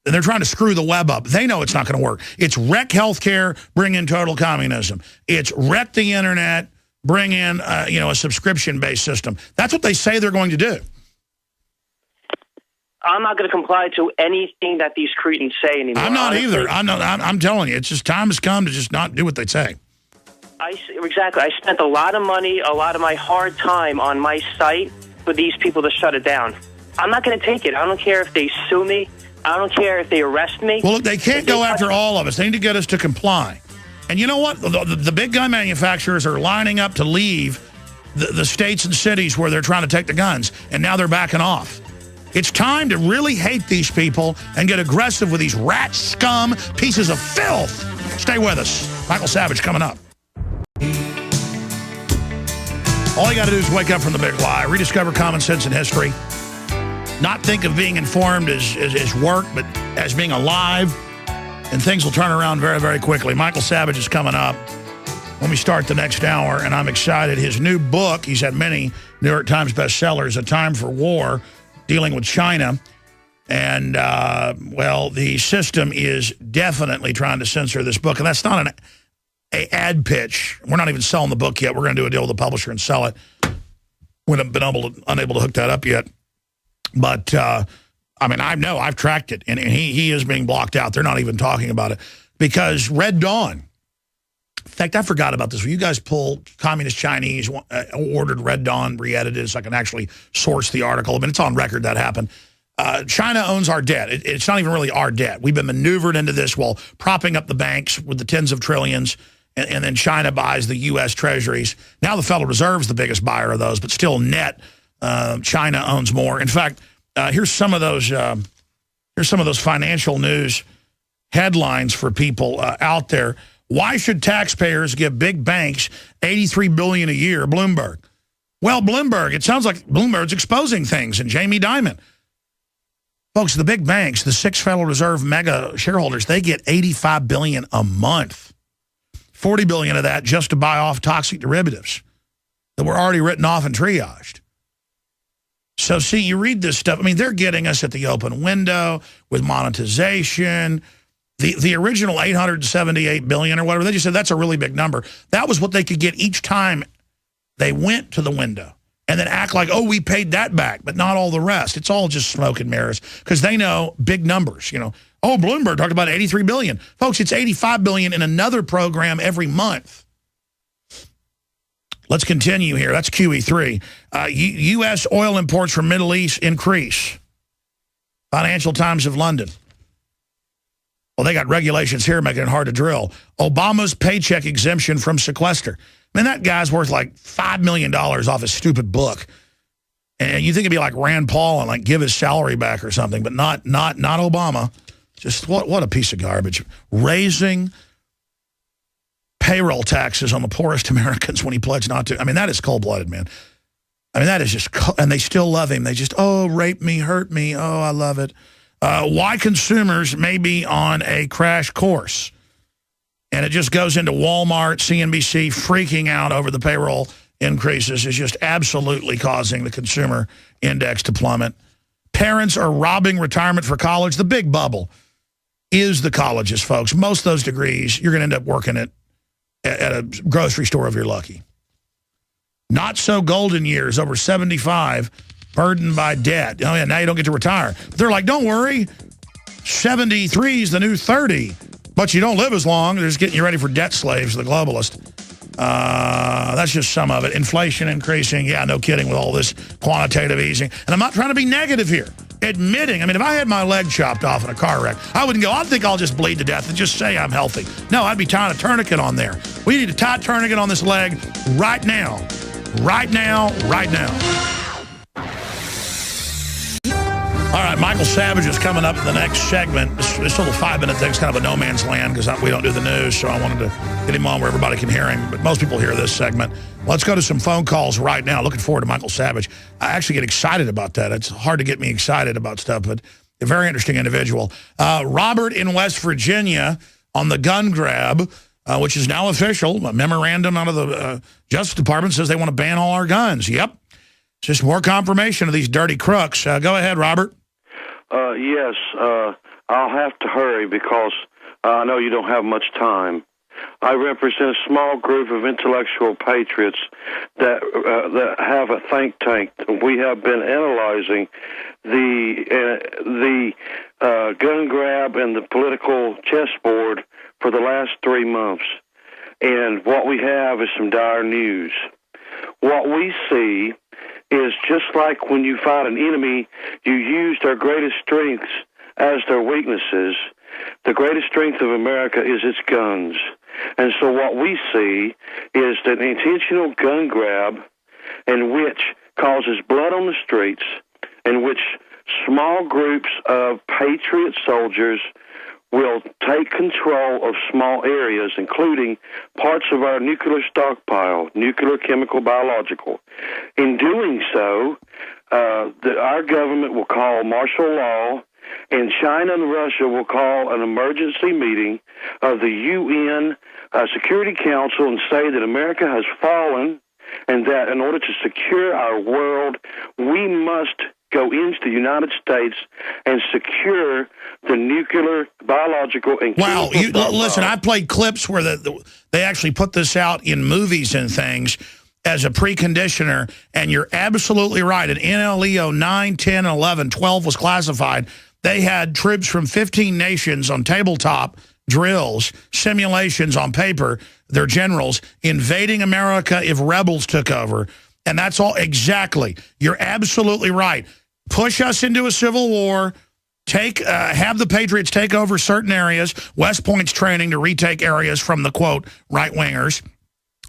And they're trying to screw the web up. They know it's not going to work. It's wreck healthcare, bring in total communism. It's wreck the internet, bring in a subscription-based system. That's what they say they're going to do. I'm not going to comply to anything that these cretins say anymore. I'm not either. I'm telling you, it's just time has come to just not do what they say. Exactly. I spent a lot of money, a lot of my hard time on my site for these people to shut it down. I'm not going to take it. I don't care if they sue me. I don't care if they arrest me. Well, look, they can't go after all of us. They need to get us to comply. And you know what? The big gun manufacturers are lining up to leave the states and cities where they're trying to take the guns, and now they're backing off. It's time to really hate these people and get aggressive with these rat scum pieces of filth. Stay with us. Michael Savage coming up. All you got to do is wake up from the big lie, rediscover common sense and history, not think of being informed as work, but as being alive, and things will turn around very, very quickly. Michael Savage is coming up when we start the next hour, and I'm excited. His new book, he's had many New York Times bestsellers, A Time for War, dealing with China. And, well, the system is definitely trying to censor this book. And that's not an ad pitch. We're not even selling the book yet. We're going to do a deal with the publisher and sell it. We haven't been unable to hook that up yet. But, I mean, I've tracked it. And he is being blocked out. They're not even talking about it. Because Red Dawn, in fact, I forgot about this. When you guys pulled Communist Chinese, ordered Red Dawn re-edited so I can actually source the article. I mean, it's on record that happened. China owns our debt. It's not even really our debt. We've been maneuvered into this while propping up the banks with the tens of trillions, and then China buys the U.S. treasuries. Now the Federal Reserve's the biggest buyer of those, but still net, China owns more. In fact, here's some of those financial news headlines for people out there. Why should taxpayers give big banks $83 billion a year? Bloomberg. Well, Bloomberg, it sounds like Bloomberg's exposing things, and Jamie Dimon. Folks, the big banks, the 6 Federal Reserve mega shareholders, they get $85 billion a month. $40 billion of that just to buy off toxic derivatives that were already written off and triaged. So, see, you read this stuff. I mean, they're getting us at the open window with monetization. The original $878 billion or whatever, they just said that's a really big number. That was what they could get each time they went to the window and then act like, oh, we paid that back, but not all the rest. It's all just smoke and mirrors because they know big numbers. You know, oh, Bloomberg talked about $83 billion. Folks, it's $85 billion in another program every month. Let's continue here. That's QE3. U.S. oil imports from Middle East increase. Financial Times of London. Well, they got regulations here making it hard to drill. Obama's paycheck exemption from sequester. Man, that guy's worth like $5 million off his stupid book. And you think it'd be like Rand Paul and like give his salary back or something, but not Obama. Just what a piece of garbage. Raising payroll taxes on the poorest Americans when he pledged not to. I mean, that is cold-blooded, man. I mean, that is just, and they still love him. They just, oh, rape me, hurt me. Oh, I love it. Why consumers may be on a crash course. And it just goes into Walmart, CNBC freaking out over the payroll increases is just absolutely causing the consumer index to plummet. Parents are robbing retirement for college. The big bubble is the colleges, folks. Most of those degrees, you're going to end up working at a grocery store if you're lucky. Not so golden years, over 75, burdened by debt. Oh, yeah, now you don't get to retire. But they're like, don't worry, 73 is the new 30. But you don't live as long. They're just getting you ready for debt slaves, the globalist. That's just some of it. Inflation increasing. Yeah, no kidding with all this quantitative easing. And I'm not trying to be negative here. Admitting, I mean, if I had my leg chopped off in a car wreck, I wouldn't go, I think I'll just bleed to death and just say I'm healthy. No, I'd be tying a tourniquet on there. We need to tie a tourniquet on this leg right now. Right now, right now. All right, Michael Savage is coming up in the next segment. This little 5-minute thing's kind of a no man's land because we don't do the news, so I wanted to get him on where everybody can hear him. But most people hear this segment. Let's go to some phone calls right now. Looking forward to Michael Savage. I actually get excited about that. It's hard to get me excited about stuff, but a very interesting individual. Robert in West Virginia on the gun grab, which is now official. A memorandum out of the Justice Department says they want to ban all our guns. Yep. It's just more confirmation of these dirty crooks. Go ahead, Robert. Yes, I'll have to hurry because I know you don't have much time. I represent a small group of intellectual patriots that have a think tank. We have been analyzing the gun grab and the political chessboard for the last 3 months. And what we have is some dire news. What we see is just like when you fight an enemy, you use their greatest strengths as their weaknesses. The greatest strength of America is its guns. And so what we see is that an intentional gun grab in which causes blood on the streets, in which small groups of patriot soldiers will take control of small areas, including parts of our nuclear stockpile, nuclear, chemical, biological. In doing so, our government will call martial law, and China and Russia will call an emergency meeting of the UN Security Council and say that America has fallen and that in order to secure our world, we must go into the United States and secure the nuclear, biological, and chemical. Wow, listen, I played clips where they actually put this out in movies and things as a preconditioner, and you're absolutely right. At NLEO 9, 10, and 11, 12 was classified. They had troops from 15 nations on tabletop drills, simulations on paper, their generals, invading America if rebels took over. And that's all exactly. You're absolutely right. Push us into a civil war, have the Patriots take over certain areas, West Point's training to retake areas from the, quote, right-wingers.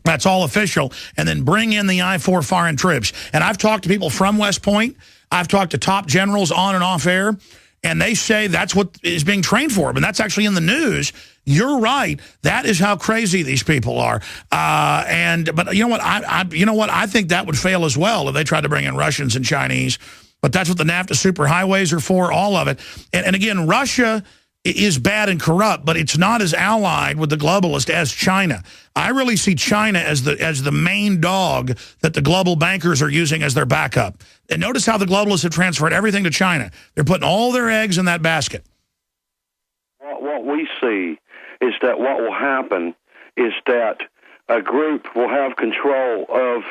That's all official. And then bring in the I-4 foreign troops. And I've talked to people from West Point. I've talked to top generals on and off air. And they say that's what is being trained for. And that's actually in the news. You're right. That is how crazy these people are. But you know what? I think that would fail as well if they tried to bring in Russians and Chinese. But that's what the NAFTA superhighways are for, all of it. And again, Russia is bad and corrupt, but it's not as allied with the globalist as China. I really see China as the main dog that the global bankers are using as their backup. And notice how the globalists have transferred everything to China. They're putting all their eggs in that basket. What we see is that what will happen is that a group will have control of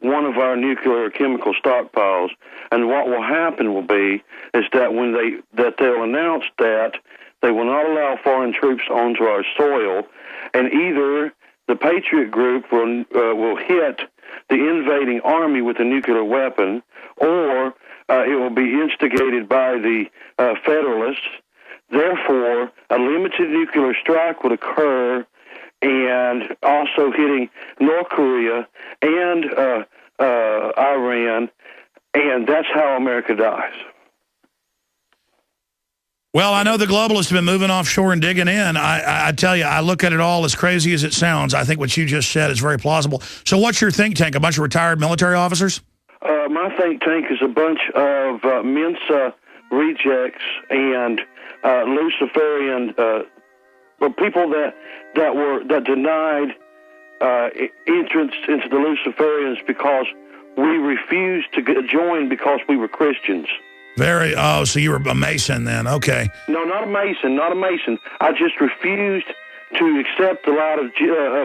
one of our nuclear or chemical stockpiles, and what will happen will be is that they'll announce that they will not allow foreign troops onto our soil, and either the Patriot group will hit the invading army with a nuclear weapon, or it will be instigated by the Federalists. Therefore, a limited nuclear strike would occur, and also hitting North Korea and Iran, and that's how America dies. Well, I know the globalists have been moving offshore and digging in. I tell you, I look at it all as crazy as it sounds. I think what you just said is very plausible. So what's your think tank, a bunch of retired military officers? My think tank is a bunch of Mensa rejects and Luciferian people that denied entrance into the Luciferians because we refused to join because we were Christians. So you were a Mason then, okay. No, not a Mason. I just refused to accept the light of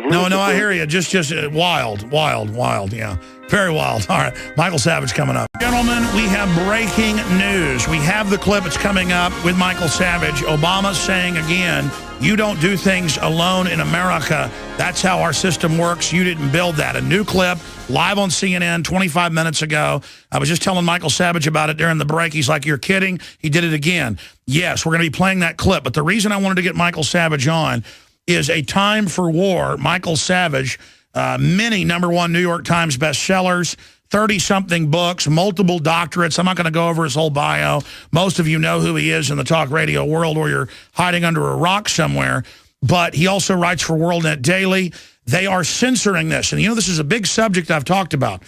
Lucifer. No, I hear you. Just wild, yeah. Very wild. All right, Michael Savage coming up. Gentlemen, we have breaking news. We have the clip. It's coming up with Michael Savage. Obama saying again, you don't do things alone in America. That's how our system works. You didn't build that. A new clip, live on CNN 25 minutes ago. I was just telling Michael Savage about it during the break. He's like, you're kidding? He did it again. Yes, we're going to be playing that clip. But the reason I wanted to get Michael Savage on is A Time for War. Michael Savage, many #1 New York Times bestsellers, 30-something books, multiple doctorates. I'm not going to go over his whole bio. Most of you know who he is in the talk radio world, or you're hiding under a rock somewhere. But he also writes for WorldNet Daily. They are censoring this. And, you know, this is a big subject I've talked about.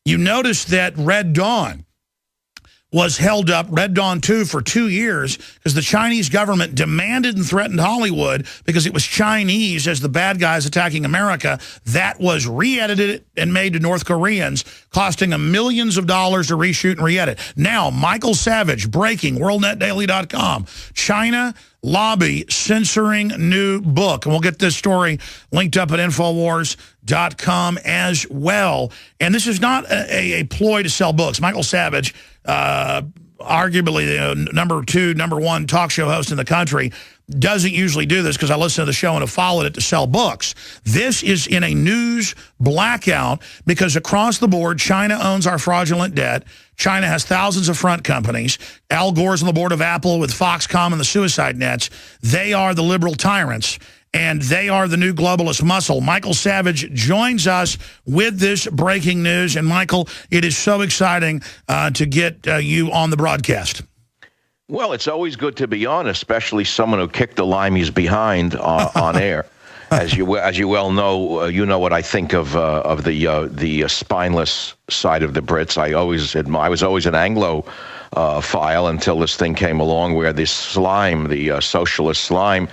You notice that Red Dawn was held up, Red Dawn 2, for 2 years because the Chinese government demanded and threatened Hollywood because it was Chinese as the bad guys attacking America. That was re-edited and made to North Koreans, costing them millions of dollars to reshoot and re-edit. Now, Michael Savage, breaking, WorldNetDaily.com. China lobby censoring new book. And we'll get this story linked up at Infowars.com as well. And this is not a ploy to sell books. Michael Savage, arguably the number one talk show host in the country, doesn't usually do this because I listen to the show and have followed it to sell books. This is in a news blackout because across the board, China owns our fraudulent debt. China has thousands of front companies. Al Gore's on the board of Apple with Foxconn and the suicide nets. They are the liberal tyrants, and they are the new globalist muscle. Michael Savage joins us with this breaking news. And, Michael, it is so exciting to get you on the broadcast. Well, it's always good to be on, especially someone who kicked the limeys behind on air. As you well know, you know what I think of the spineless side of the Brits. I was always an Anglophile until this thing came along where this slime, the socialist slime,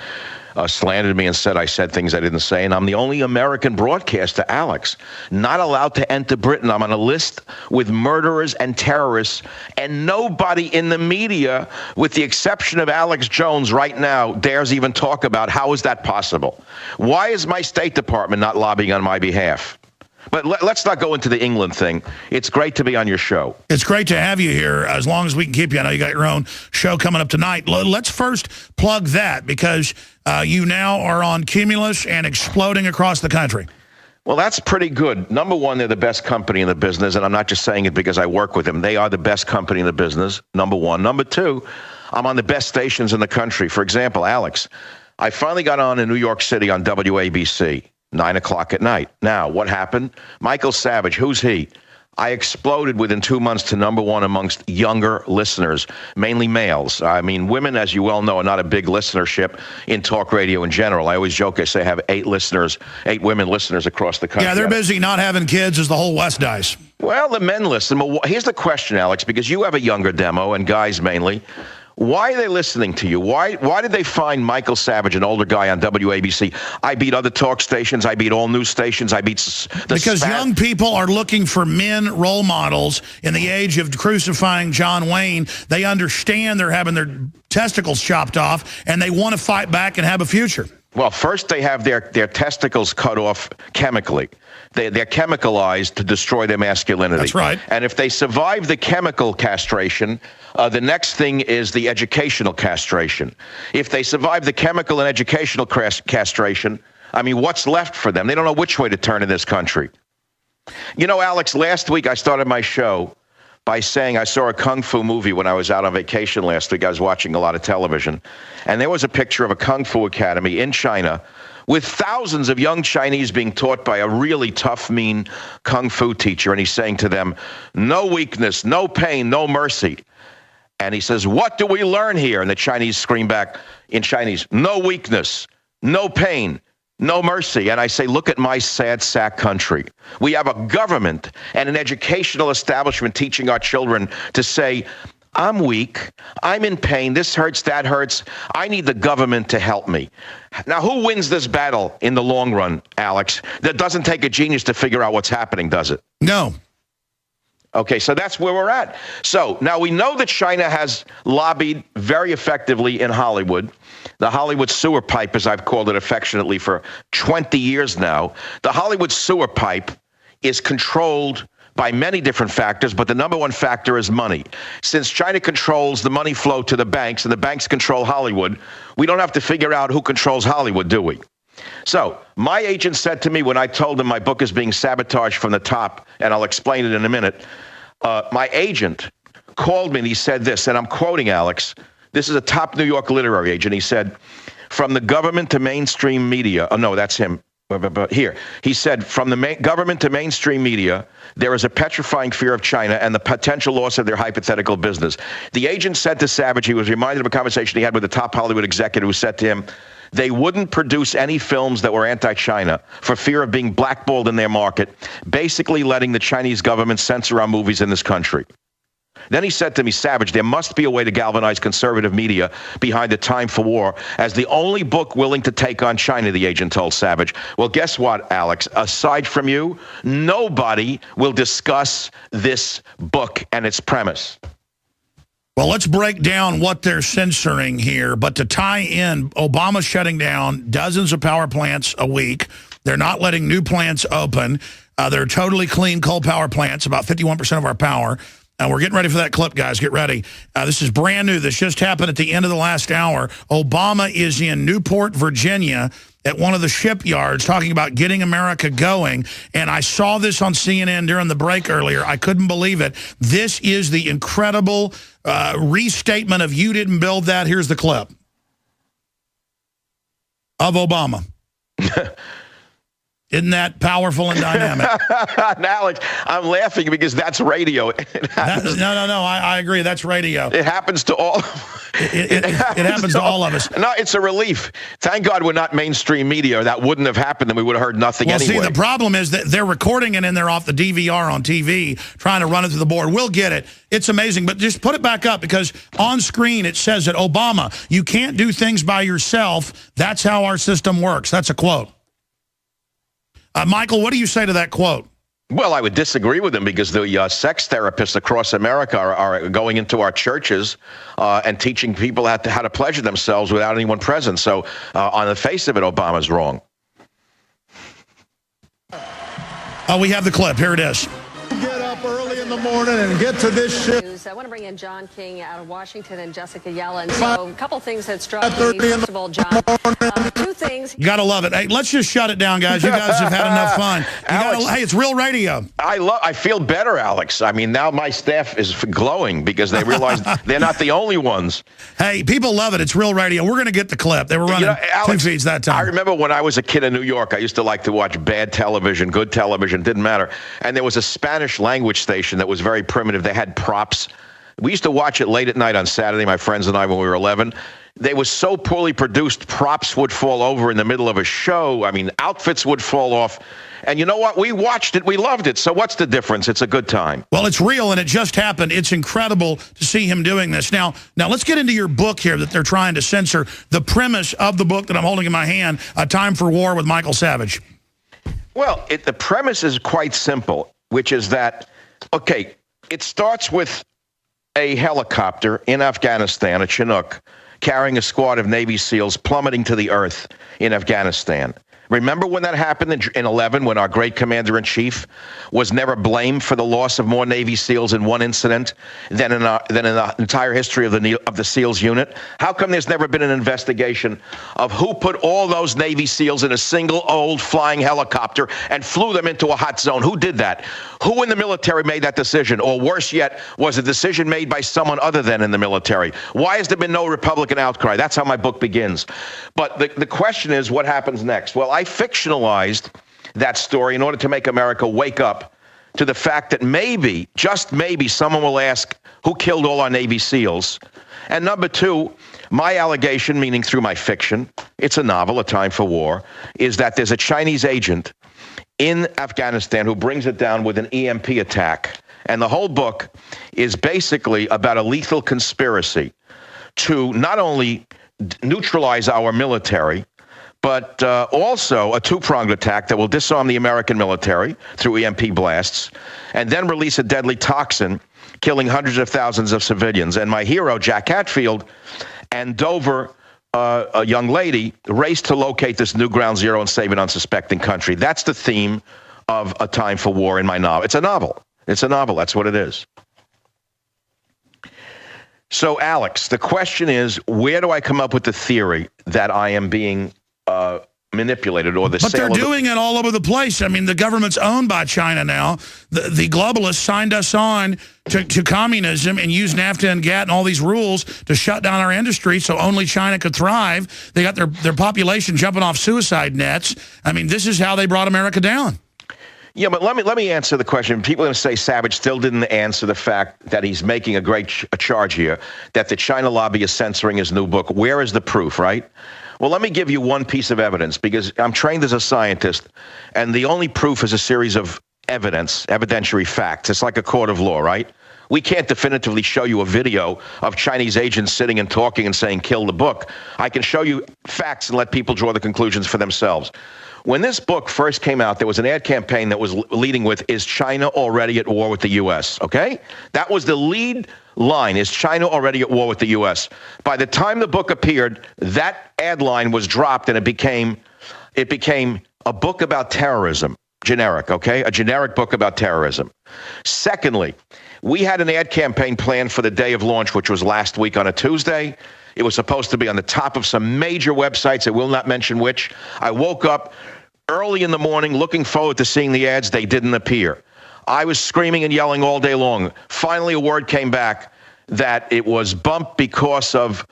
slandered me and said I said things I didn't say, and I'm the only American broadcaster, Alex, not allowed to enter Britain. I'm on a list with murderers and terrorists, and nobody in the media, with the exception of Alex Jones right now, dares even talk about how is that possible. Why is my State Department not lobbying on my behalf? But let's not go into the England thing. It's great to be on your show. It's great to have you here, as long as we can keep you. I know you got your own show coming up tonight. Let's first plug that, because you now are on Cumulus and exploding across the country. Well, that's pretty good. Number one, they're the best company in the business, and I'm not just saying it because I work with them. They are the best company in the business, number one. Number two, I'm on the best stations in the country. For example, Alex, I finally got on in New York City on WABC. 9 o'clock at night. Now, what happened? Michael Savage, who's he? I exploded within 2 months to number one amongst younger listeners, mainly males. I mean, women, as you well know, are not a big listenership in talk radio in general. I always joke, I say I have 8 women listeners across the country. Yeah, they're busy not having kids as the whole West dies. Well, the men listen. Here's the question, Alex, because you have a younger demo, and guys mainly. Why are they listening to you? Why did they find Michael Savage, an older guy on WABC? I beat other talk stations. I beat all news stations. I beat because young people are looking for men role models in the age of crucifying John Wayne. They understand they're having their testicles chopped off, and they want to fight back and have a future. Well, first they have their testicles cut off chemically. They're chemicalized to destroy their masculinity. That's right. And if they survive the chemical castration, the next thing is the educational castration. If they survive the chemical and educational castration, I mean, what's left for them? They don't know which way to turn in this country. You know, Alex, last week I started my show by saying I saw a kung fu movie when I was out on vacation last week. I was watching a lot of television, and there was a picture of a kung fu academy in China with thousands of young Chinese being taught by a really tough, mean kung fu teacher. And he's saying to them, no weakness, no pain, no mercy. And he says, what do we learn here? And the Chinese scream back in Chinese, no weakness, no pain, no mercy. And I say, look at my sad sack country. We have a government and an educational establishment teaching our children to say, I'm weak, I'm in pain, this hurts, that hurts, I need the government to help me. Now, who wins this battle in the long run, Alex? That doesn't take a genius to figure out what's happening, does it? No. Okay, so that's where we're at. So now we know that China has lobbied very effectively in Hollywood. The Hollywood sewer pipe, as I've called it affectionately for 20 years now. The Hollywood sewer pipe is controlled by many different factors, but the number one factor is money. Since China controls the money flow to the banks and the banks control Hollywood, we don't have to figure out who controls Hollywood, do we? So my agent said to me when I told him my book is being sabotaged from the top, and I'll explain it in a minute, my agent called me and he said this, and I'm quoting Alex, this is a top New York literary agent, he said, from the government to mainstream media, oh no, that's him, Here, he said, from the government to mainstream media, there is a petrifying fear of China and the potential loss of their hypothetical business. The agent said to Savage, he was reminded of a conversation he had with a top Hollywood executive who said to him, they wouldn't produce any films that were anti-China for fear of being blackballed in their market, basically letting the Chinese government censor our movies in this country. Then he said to me, Savage, there must be a way to galvanize conservative media behind A Time for War as the only book willing to take on China, the agent told Savage. Well, guess what, Alex? Aside from you, nobody will discuss this book and its premise. Well, let's break down what they're censoring here. But to tie in, Obama shutting down dozens of power plants a week. They're not letting new plants open. They're totally clean coal power plants, about 51% of our power. And we're getting ready for that clip, guys. Get ready. This is brand new. This just happened at the end of the last hour. Obama is in Newport, Virginia, at one of the shipyards talking about getting America going. And I saw this on CNN during the break earlier. I couldn't believe it. This is the incredible restatement of you didn't build that. Here's the clip of Obama. Isn't that powerful and dynamic? Alex, I'm laughing because that's radio. No, I agree. That's radio. It happens to all. It happens to all of us. No, it's a relief. Thank God we're not mainstream media. That wouldn't have happened, and we would have heard nothing anyway. See, the problem is that they're recording it and they're off the DVR on TV, trying to run it through the board. We'll get it. It's amazing. But just put it back up, because on screen it says that, Obama, you can't do things by yourself. That's how our system works. That's a quote. Michael, what do you say to that quote? Well, I would disagree with him, because the sex therapists across America are going into our churches and teaching people how to pleasure themselves without anyone present. So on the face of it, Obama's wrong. We have the clip. Here it is. Get up early in the morning and get to this shit. I want to bring in John King out of Washington and Jessica Yellen. So a couple things that struck me. First of all, John, two things. You got to love it. Hey, let's just shut it down, guys. You guys have had enough fun. Alex, hey, it's real radio. I feel better, Alex. I mean, now my staff is glowing because they realize they're not the only ones. Hey, people love it. It's real radio. We're going to get the clip. They were running Alex, 2 feeds that time. I remember when I was a kid in New York, I used to like to watch bad television, good television, didn't matter. And there was a Spanish language station that was very primitive. They had props. We used to watch it late at night on Saturday, my friends and I, when we were 11. They were so poorly produced, props would fall over in the middle of a show. I mean, outfits would fall off. And you know what? We watched it. We loved it. So what's the difference? It's a good time. Well, it's real, and it just happened. It's incredible to see him doing this. Now let's get into your book here that they're trying to censor. The premise of the book that I'm holding in my hand, A Time for War with Michael Savage. Well, the premise is quite simple, which is that, okay, it starts with a helicopter in Afghanistan, a Chinook, carrying a squad of Navy SEALs plummeting to the earth in Afghanistan. Remember when that happened in 11, when our great commander-in-chief was never blamed for the loss of more Navy SEALs in one incident than in the entire history of the SEALs unit? How come there's never been an investigation of who put all those Navy SEALs in a single old flying helicopter and flew them into a hot zone? Who did that? Who in the military made that decision? Or worse yet, was a decision made by someone other than in the military? Why has there been no Republican outcry? That's how my book begins. But the question is, what happens next? Well, I fictionalized that story in order to make America wake up to the fact that maybe, just maybe, someone will ask, who killed all our Navy SEALs? And number two, my allegation, meaning through my fiction, it's a novel, A Time for War, is that there's a Chinese agent in Afghanistan who brings it down with an EMP attack. And the whole book is basically about a lethal conspiracy to not only neutralize our military, but also a two-pronged attack that will disarm the American military through EMP blasts, and then release a deadly toxin, killing hundreds of thousands of civilians. And my hero, Jack Hatfield, and Dover, a young lady, race to locate this new ground zero and save an unsuspecting country. That's the theme of A Time for War in my novel. It's a novel. It's a novel. That's what it is. So, Alex, the question is, where do I come up with the theory that I am being manipulated or the But sale they're doing it all over the place. I mean, the government's owned by China now. The globalists signed us on to communism and used NAFTA and GATT and all these rules to shut down our industry so only China could thrive. They got their population jumping off suicide nets. I mean, this is how they brought America down. Yeah, but let me answer the question. People are going to say Savage still didn't answer the fact that he's making a great charge here, that the China lobby is censoring his new book. Where is the proof, right? Well, let me give you one piece of evidence, because I'm trained as a scientist, and the only proof is a series of evidentiary facts. It's like a court of law, right? We can't definitively show you a video of Chinese agents sitting and talking and saying, kill the book. I can show you facts and let people draw the conclusions for themselves. When this book first came out, there was an ad campaign that was leading with, is China already at war with the U.S., okay? That was the lead line, is China already at war with the U.S.? By the time the book appeared, that ad line was dropped, and it became a book about terrorism, generic, okay? A generic book about terrorism. Secondly, we had an ad campaign planned for the day of launch, which was last week on a Tuesday. It was supposed to be on the top of some major websites. I will not mention which. I woke up early in the morning looking forward to seeing the ads. They didn't appear. I was screaming and yelling all day long. Finally, a word came back that it was bumped because of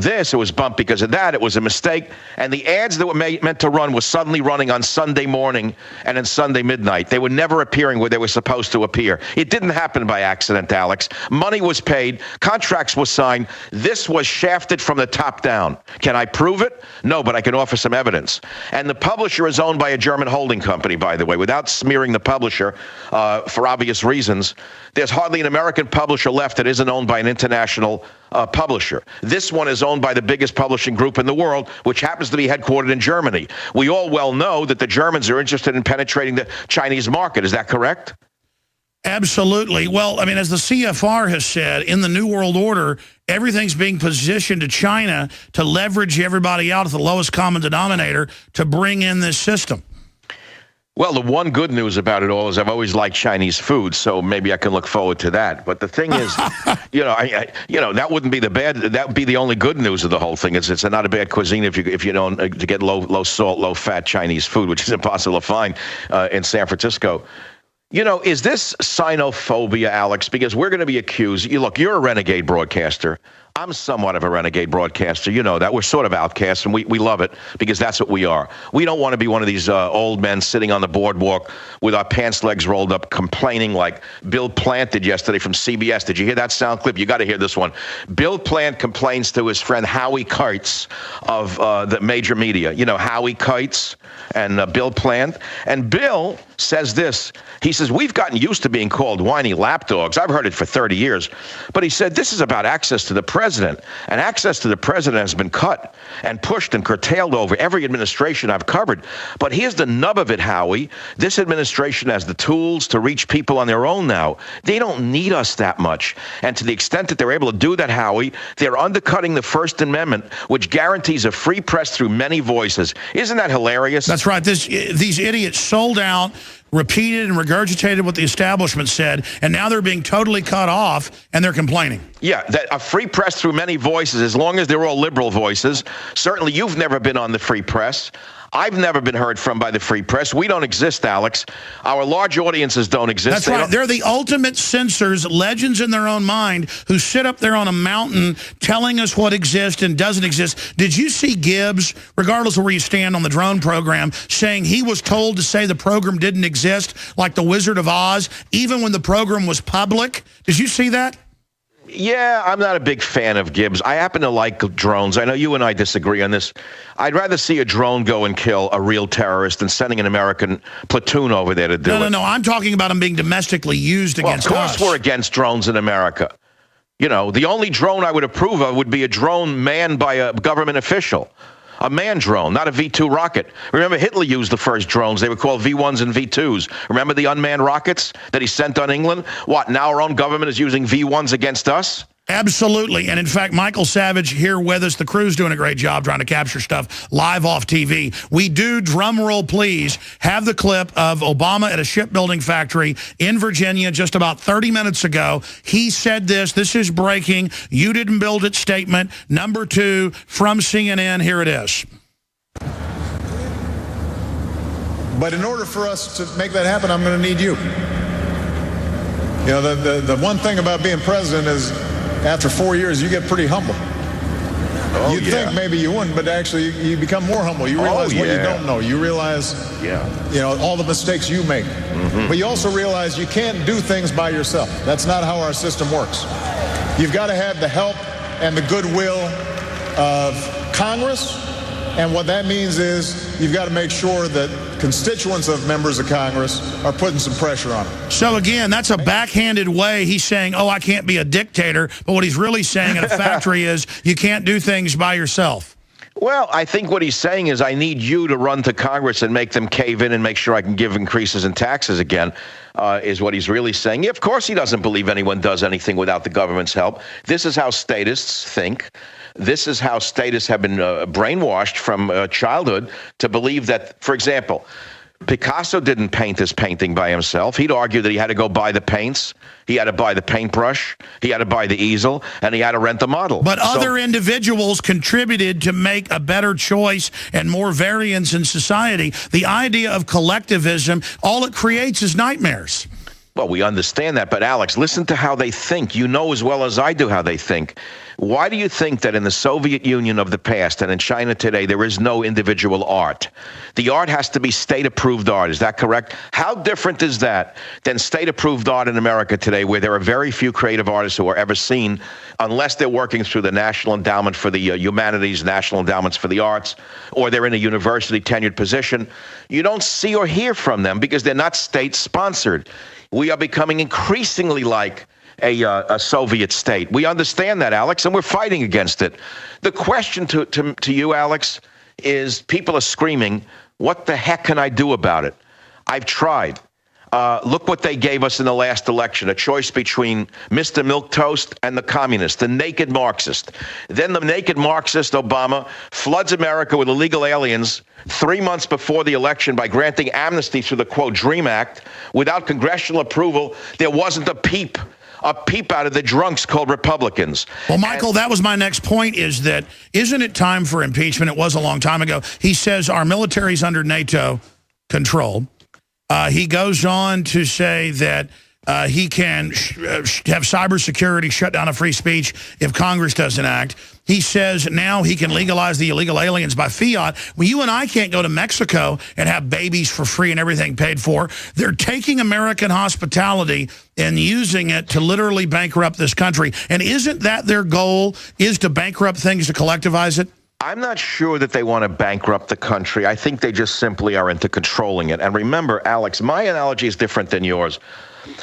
this, it was bumped because of that, it was a mistake, and the ads that were meant to run were suddenly running on Sunday morning and on Sunday midnight. They were never appearing where they were supposed to appear. It didn't happen by accident, Alex. Money was paid, contracts were signed. This was shafted from the top down. Can I prove it? No, but I can offer some evidence. And the publisher is owned by a German holding company, by the way, without smearing the publisher for obvious reasons. There's hardly an American publisher left that isn't owned by an international publisher. This one is owned by the biggest publishing group in the world, which happens to be headquartered in Germany. We all well know that the Germans are interested in penetrating the Chinese market. Is that correct? Absolutely. Well, I mean, as the CFR has said, in the New World Order, everything's being positioned to China to leverage everybody out at the lowest common denominator to bring in this system. Well, the one good news about it all is I've always liked Chinese food, so maybe I can look forward to that. But the thing is, that wouldn't be the bad. That would be the only good news of the whole thing. It's not a bad cuisine if you don't to get low salt, low fat Chinese food, which is impossible to find in San Francisco. Is this Sinophobia, Alex? Because we're going to be accused. Look, you're a renegade broadcaster. I'm somewhat of a renegade broadcaster. You know that. We're sort of outcasts, and we love it because that's what we are. We don't want to be one of these old men sitting on the boardwalk with our pants legs rolled up complaining like Bill Plant did yesterday from CBS. Did you hear that sound clip? You got to hear this one. Bill Plant complains to his friend Howie Kurtz of the major media. Howie Kurtz and Bill Plant. And Bill says this. He says, we've gotten used to being called whiny lapdogs. I've heard it for 30 years. But he said, this is about access to the president. And access to the president has been cut and pushed and curtailed over every administration I've covered. But here's the nub of it, Howie. This administration has the tools to reach people on their own now. They don't need us that much. And to the extent that they're able to do that, Howie, they're undercutting the First Amendment, which guarantees a free press through many voices. Isn't that hilarious? That's right. These idiots sold out, repeated and regurgitated what the establishment said, and now they're being totally cut off, and they're complaining. Yeah, that a free press through many voices, as long as they're all liberal voices. Certainly, you've never been on the free press. I've never been heard from by the free press. We don't exist, Alex. Our large audiences don't exist. That's right. They're the ultimate censors, legends in their own mind, who sit up there on a mountain telling us what exists and doesn't exist. Did you see Gibbs, regardless of where you stand on the drone program, saying he was told to say the program didn't exist, like the Wizard of Oz, even when the program was public? Did you see that? Yeah, I'm not a big fan of Gibbs. I happen to like drones. I know you and I disagree on this. I'd rather see a drone go and kill a real terrorist than sending an American platoon over there to do it. No. I'm talking about them being domestically used against us. Of course we're against drones in America. The only drone I would approve of would be a drone manned by a government official. A manned drone, not a V-2 rocket. Remember, Hitler used the first drones. They were called V-1s and V-2s. Remember the unmanned rockets that he sent on England? What, now our own government is using V-1s against us? Absolutely. And in fact, Michael Savage here with us, the crew's doing a great job trying to capture stuff live off TV. We do, drum roll please, have the clip of Obama at a shipbuilding factory in Virginia just about 30 minutes ago. He said this is breaking, you didn't build it statement, number 2 from CNN. Here it is. But in order for us to make that happen, I'm going to need you. You know, the one thing about being president is after 4 years, you get pretty humble. Oh, You'd think maybe you wouldn't, but actually you become more humble. You realize what you don't know. You realize, you know, all the mistakes you make. But you also realize you can't do things by yourself. That's not how our system works. You've got to have the help and the goodwill of Congress. And what that means is you've got to make sure that constituents of members of Congress are putting some pressure on them. So again, that's a backhanded way. He's saying, oh, I can't be a dictator. But what he's really saying in a factory is you can't do things by yourself. Well, I think what he's saying is I need you to run to Congress and make them cave in and make sure I can give increases in taxes again, is what he's really saying. Yeah, of course he doesn't believe anyone does anything without the government's help. This is how statists think. This is how statists have been brainwashed from childhood to believe that, for example, Picasso didn't paint his painting by himself. He'd argue that he had to go buy the paints, he had to buy the paintbrush, he had to buy the easel, and he had to rent the model. But other individuals contributed to make a better choice and more variance in society. The idea of collectivism, all it creates is nightmares. Well, we understand that, but Alex, listen to how they think. You know as well as I do how they think. Why do you think that in the Soviet Union of the past and in China today, there is no individual art? The art has to be state-approved art. Is that correct? How different is that than state-approved art in America today, where there are very few creative artists who are ever seen unless they're working through the National Endowment for the Humanities, National Endowments for the Arts, or they're in a university tenured position? You don't see or hear from them because they're not state-sponsored. We are becoming increasingly like a Soviet state. We understand that, Alex, and we're fighting against it. The question to you, Alex, is people are screaming, what the heck can I do about it? I've tried. Look what they gave us in the last election, a choice between Mr. Milquetoast and the communist, the naked Marxist. Then the naked Marxist, Obama, floods America with illegal aliens 3 months before the election by granting amnesty through the, quote, DREAM Act. Without congressional approval, there wasn't a peep out of the drunks called Republicans. Well, Michael, that was my next point, is that isn't it time for impeachment? It was a long time ago. He says our military's under NATO control. He goes on to say that he can have cybersecurity shut down a free speech if Congress doesn't act. He says now he can legalize the illegal aliens by fiat. Well, you and I can't go to Mexico and have babies for free and everything paid for. They're taking American hospitality and using it to literally bankrupt this country. And isn't that their goal, is to bankrupt things, to collectivize it? I'm not sure that they want to bankrupt the country. I think they just simply are into controlling it. And remember, Alex, my analogy is different than yours.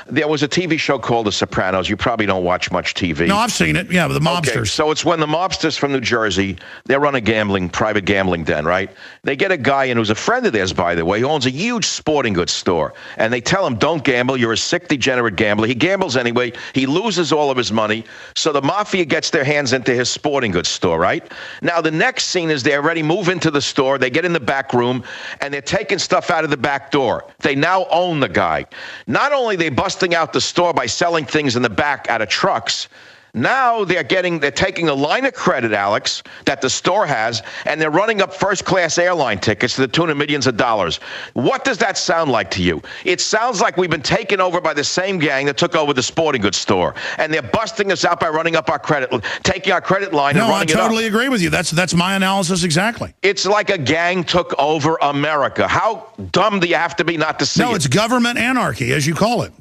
There was a TV show called The Sopranos. You probably don't watch much TV. No, I've seen it. Yeah, the mobsters. Okay, so it's when the mobsters from New Jersey, they run a private gambling den, right? They get a guy in who's a friend of theirs, by the way, who owns a huge sporting goods store. And they tell him, don't gamble. You're a sick, degenerate gambler. He gambles anyway. He loses all of his money. So the mafia gets their hands into his sporting goods store, right? Now, the next scene is they already move into the store. They get in the back room, and they're taking stuff out of the back door. They now own the guy. Not only they busting out the store by selling things in the back out of trucks. Now they're taking a line of credit, Alex, that the store has, and they're running up first-class airline tickets to the tune of millions of dollars. What does that sound like to you? It sounds like we've been taken over by the same gang that took over the sporting goods store, and they're busting us out by running up our credit, taking our credit line and running it up. No, I totally agree with you. That's my analysis exactly. It's like a gang took over America. How dumb do you have to be not to see it? No, it's government anarchy, as you call it.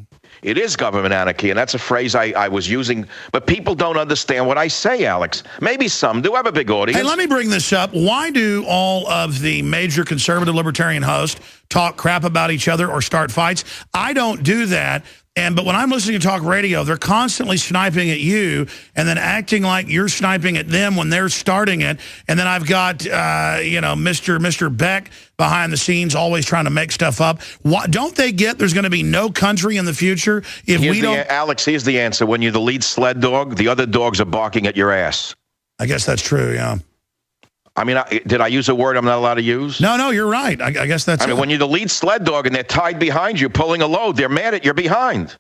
It is government anarchy, and that's a phrase I was using, but people don't understand what I say, Alex. Maybe some do. Have a big audience. Hey, let me bring this up. Why do all of the major conservative libertarian hosts talk crap about each other or start fights? I don't do that. But when I'm listening to talk radio, they're constantly sniping at you and then acting like you're sniping at them when they're starting it. And then I've got, Mr. Beck behind the scenes always trying to make stuff up. Don't they get there's going to be no country in the future if we don't? Alex, here's the answer. When you're the lead sled dog, the other dogs are barking at your ass. I guess that's true, yeah. I mean, did I use a word I'm not allowed to use? No, you're right. I guess that's... I mean, when you're the lead sled dog and they're tied behind you, pulling a load, they're mad at your behind.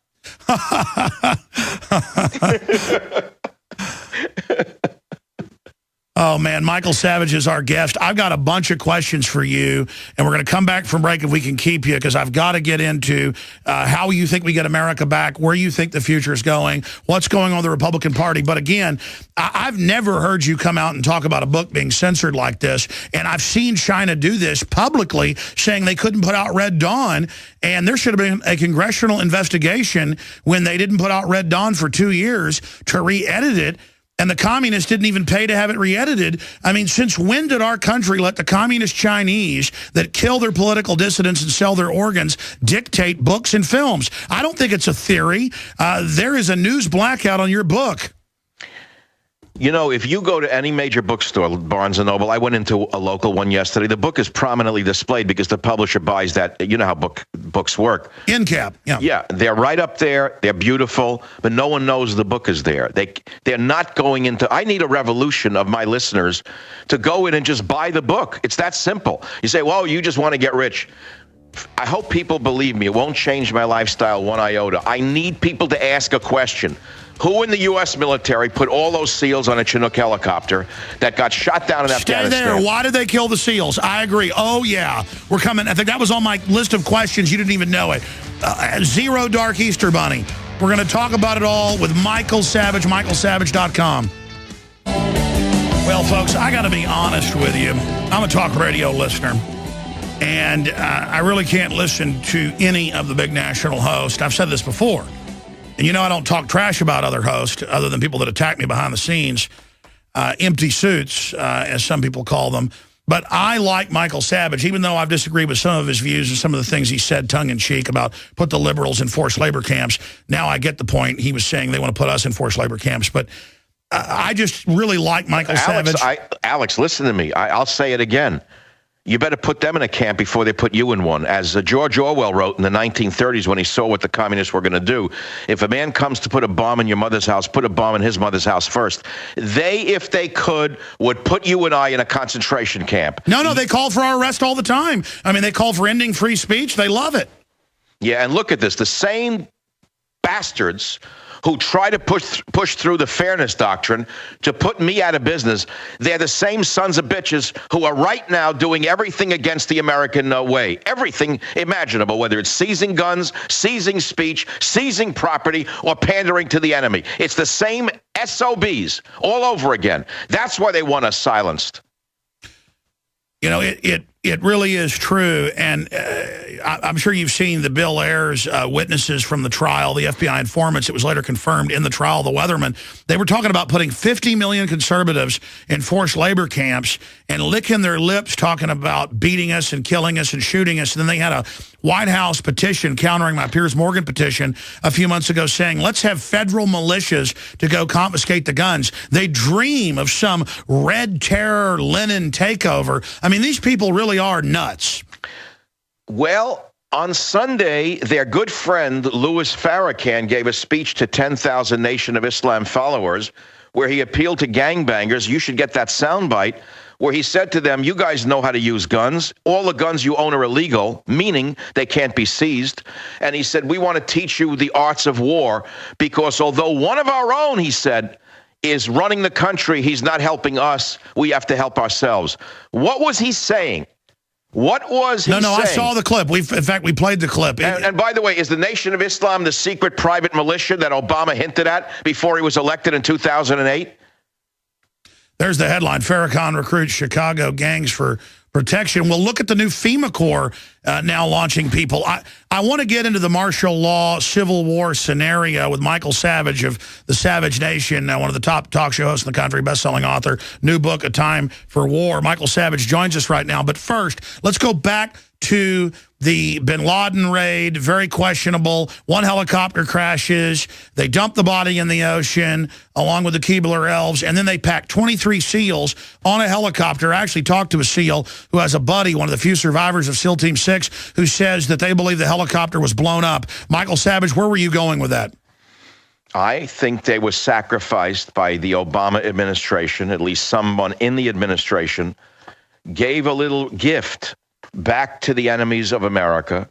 Oh, man, Michael Savage is our guest. I've got a bunch of questions for you, and we're going to come back from break if we can keep you, because I've got to get into how you think we get America back, where you think the future is going, what's going on in the Republican Party. But again, I've never heard you come out and talk about a book being censored like this, and I've seen China do this publicly, saying they couldn't put out Red Dawn, and there should have been a congressional investigation when they didn't put out Red Dawn for 2 years to re-edit it. And the communists didn't even pay to have it re-edited. I mean, since when did our country let the communist Chinese that kill their political dissidents and sell their organs dictate books and films? I don't think it's a theory. There is a news blackout on your book. You know, if you go to any major bookstore, Barnes & Noble, I went into a local one yesterday. The book is prominently displayed because the publisher buys that. You know how books work. In cap, yeah. Yeah, they're right up there. They're beautiful, but no one knows the book is there. They're not going into... I need a revolution of my listeners to go in and just buy the book. It's that simple. You say, well, you just want to get rich. I hope people believe me. It won't change my lifestyle one iota. I need people to ask a question. Who in the U.S. military put all those SEALs on a Chinook helicopter that got shot down in Afghanistan? Stay there. Why did they kill the SEAls? I agree. Oh, yeah. We're coming. I think that was on my list of questions. You didn't even know it. Zero Dark Easter Bunny. We're going to talk about it all with Michael Savage, michaelsavage.com. Well, folks, I got to be honest with you. I'm a talk radio listener. And I really can't listen to any of the big national hosts. I've said this before. And you know I don't talk trash about other hosts other than people that attack me behind the scenes. Empty suits, as some people call them. But I like Michael Savage, even though I've disagreed with some of his views and some of the things he said tongue-in-cheek about put the liberals in forced labor camps. Now I get the point. He was saying they want to put us in forced labor camps. But I just really like Michael Savage. Alex, listen to me. I'll say it again. You better put them in a camp before they put you in one. As George Orwell wrote in the 1930s when he saw what the communists were going to do, if a man comes to put a bomb in your mother's house, put a bomb in his mother's house first. They, if they could, would put you and I in a concentration camp. No, they call for our arrest all the time. I mean, they call for ending free speech. They love it. Yeah, and look at this. The same bastards who try to push through the fairness doctrine to put me out of business, they're the same sons of bitches who are right now doing everything against the American way. Everything imaginable, whether it's seizing guns, seizing speech, seizing property, or pandering to the enemy. It's the same SOBs all over again. That's why they want us silenced. You know, it really is true, and I'm sure you've seen the Bill Ayers witnesses from the trial, the FBI informants. It was later confirmed in the trial of the Weatherman. They were talking about putting 50 million conservatives in forced labor camps and licking their lips talking about beating us and killing us and shooting us. And then they had a White House petition countering my Piers Morgan petition a few months ago saying, let's have federal militias to go confiscate the guns. They dream of some red terror Lenin takeover. I mean, these people really are nuts. Well, on Sunday, their good friend Louis Farrakhan gave a speech to 10,000 Nation of Islam followers where he appealed to gangbangers. You should get that soundbite where he said to them, you guys know how to use guns. All the guns you own are illegal, meaning they can't be seized. And he said, we want to teach you the arts of war because although one of our own, he said, is running the country, he's not helping us. We have to help ourselves. What was he saying? What was he saying? No, I saw the clip. In fact, we played the clip. And by the way, is the Nation of Islam the secret private militia that Obama hinted at before he was elected in 2008? There's the headline. Farrakhan recruits Chicago gangs for protection. Well, look at the new FEMA Corps now launching people. I want to get into the martial law civil war scenario with Michael Savage of the Savage Nation, one of the top talk show hosts in the country, best-selling author, new book, A Time for War. Michael Savage joins us right now. But first, let's go back to the bin Laden raid, very questionable. One helicopter crashes. They dump the body in the ocean along with the Keebler Elves, and then they pack 23 SEALs on a helicopter. I actually talked to a SEAL who has a buddy, one of the few survivors of SEAL Team 6, who says that they believe the helicopter was blown up. Michael Savage, where were you going with that? I think they were sacrificed by the Obama administration, at least someone in the administration, gave a little gift back to the enemies of America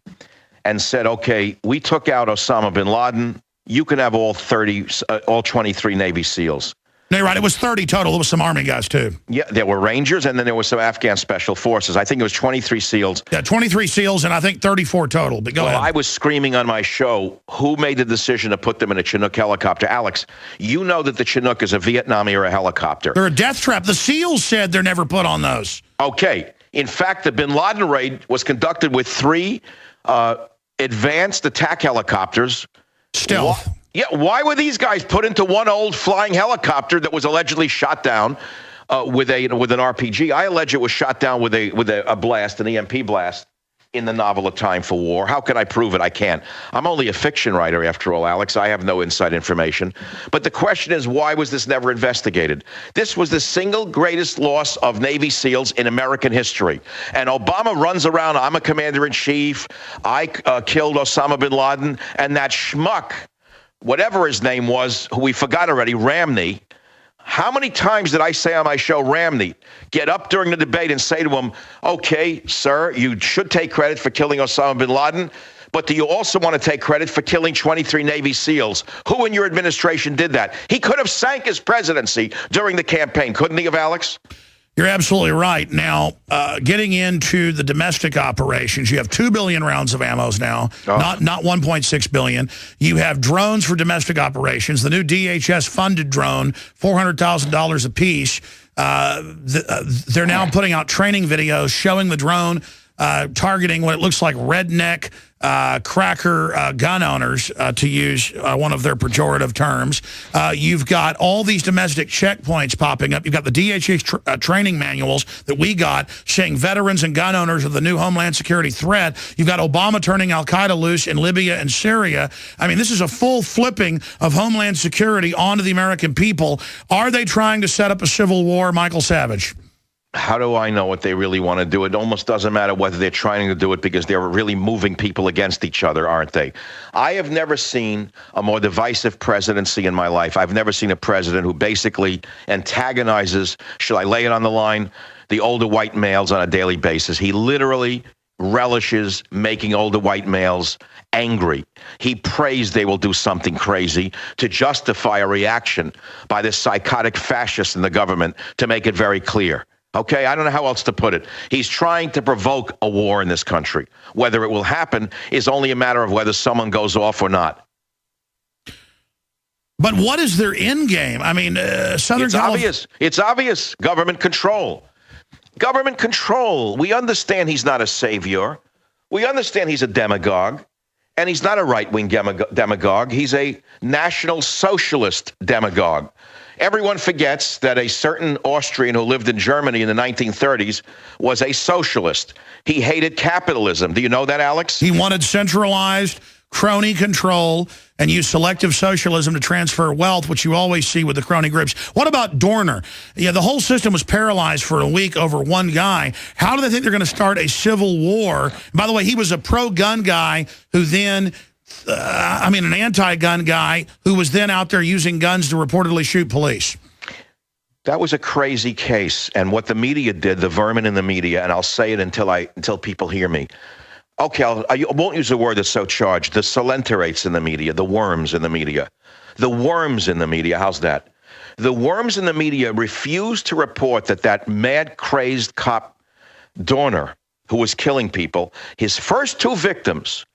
and said, okay, we took out Osama bin Laden. You can have all 23 Navy SEALs. No, you're right. It was 30 total. There was some Army guys, too. Yeah, there were Rangers, and then there were some Afghan Special Forces. I think it was 23 SEALs. Yeah, 23 SEALs, and I think 34 total. But go ahead. I was screaming on my show, who made the decision to put them in a Chinook helicopter? Alex, you know that the Chinook is a Vietnam-era helicopter. They're a death trap. The SEALs said they're never put on those. Okay. In fact, the bin Laden raid was conducted with 3 advanced attack helicopters. Stealth. Why were these guys put into one old flying helicopter that was allegedly shot down with an RPG? I allege it was shot down with a blast, an EMP blast, in the novel A Time for War. How can I prove it? I can't. I'm only a fiction writer, after all, Alex. I have no inside information. But the question is, why was this never investigated? This was the single greatest loss of Navy SEALs in American history. And Obama runs around, I'm a commander-in-chief, I killed Osama bin Laden, and that schmuck, whatever his name was, who we forgot already, Ramney. How many times did I say on my show, Ramney, get up during the debate and say to him, okay, sir, you should take credit for killing Osama bin Laden, but do you also want to take credit for killing 23 Navy SEALs? Who in your administration did that? He could have sank his presidency during the campaign, couldn't he have, Alex? You're absolutely right. Now, getting into the domestic operations, you have 2 billion rounds of ammo now, not 1.6 billion. You have drones for domestic operations. The new DHS-funded drone, $400,000 a piece. They're now putting out training videos showing the drone targeting what it looks like redneck cracker gun owners, to use one of their pejorative terms. You've got all these domestic checkpoints popping up. You've got the DHS training manuals that we got saying veterans and gun owners are the new Homeland Security threat. You've got Obama turning al-Qaeda loose in Libya and Syria. I mean, this is a full flipping of Homeland Security onto the American people. Are they trying to set up a civil war, Michael Savage? How do I know what they really want to do? It almost doesn't matter whether they're trying to do it because they're really moving people against each other, aren't they? I have never seen a more divisive presidency in my life. I've never seen a president who basically antagonizes, should I lay it on the line, the older white males on a daily basis. He literally relishes making older white males angry. He prays they will do something crazy to justify a reaction by this psychotic fascist in the government to make it very clear. Okay, I don't know how else to put it. He's trying to provoke a war in this country. Whether it will happen is only a matter of whether someone goes off or not. But what is their end game? I mean, It's obvious. It's obvious. Government control. Government control. We understand he's not a savior. We understand he's a demagogue. And he's not a right-wing demagogue. He's a national socialist demagogue. Everyone forgets that a certain Austrian who lived in Germany in the 1930s was a socialist. He hated capitalism. Do you know that, Alex? He wanted centralized crony control and used selective socialism to transfer wealth, which you always see with the crony groups. What about Dorner? Yeah, the whole system was paralyzed for a week over one guy. How do they think they're going to start a civil war? By the way, he was a pro-gun guy who then... an anti-gun guy who was then out there using guns to reportedly shoot police. That was a crazy case. And what the media did, the vermin in the media, and I'll say it until people hear me. Okay, I won't use a word that's so charged. The solenterates in the media, the worms in the media. The worms in the media, how's that? The worms in the media refused to report that mad, crazed cop, Dorner, who was killing people, his first 2 victims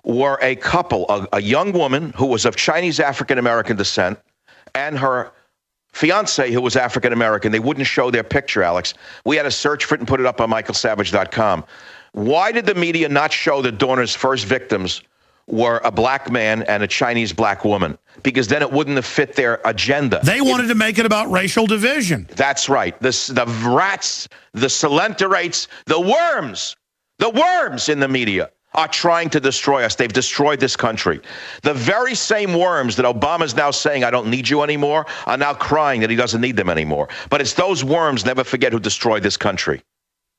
were a couple, a young woman who was of Chinese African-American descent and her fiance who was African-American. They wouldn't show their picture, Alex. We had to search for it and put it up on michaelsavage.com. Why did the media not show that Dorner's first victims were a black man and a Chinese black woman? Because then it wouldn't have fit their agenda. They wanted to make it about racial division. That's right. The rats, the solenterates, the worms in the media are trying to destroy us. They've destroyed this country. The very same worms that Obama's now saying, I don't need you anymore, are now crying that he doesn't need them anymore. But it's those worms, never forget, who destroyed this country.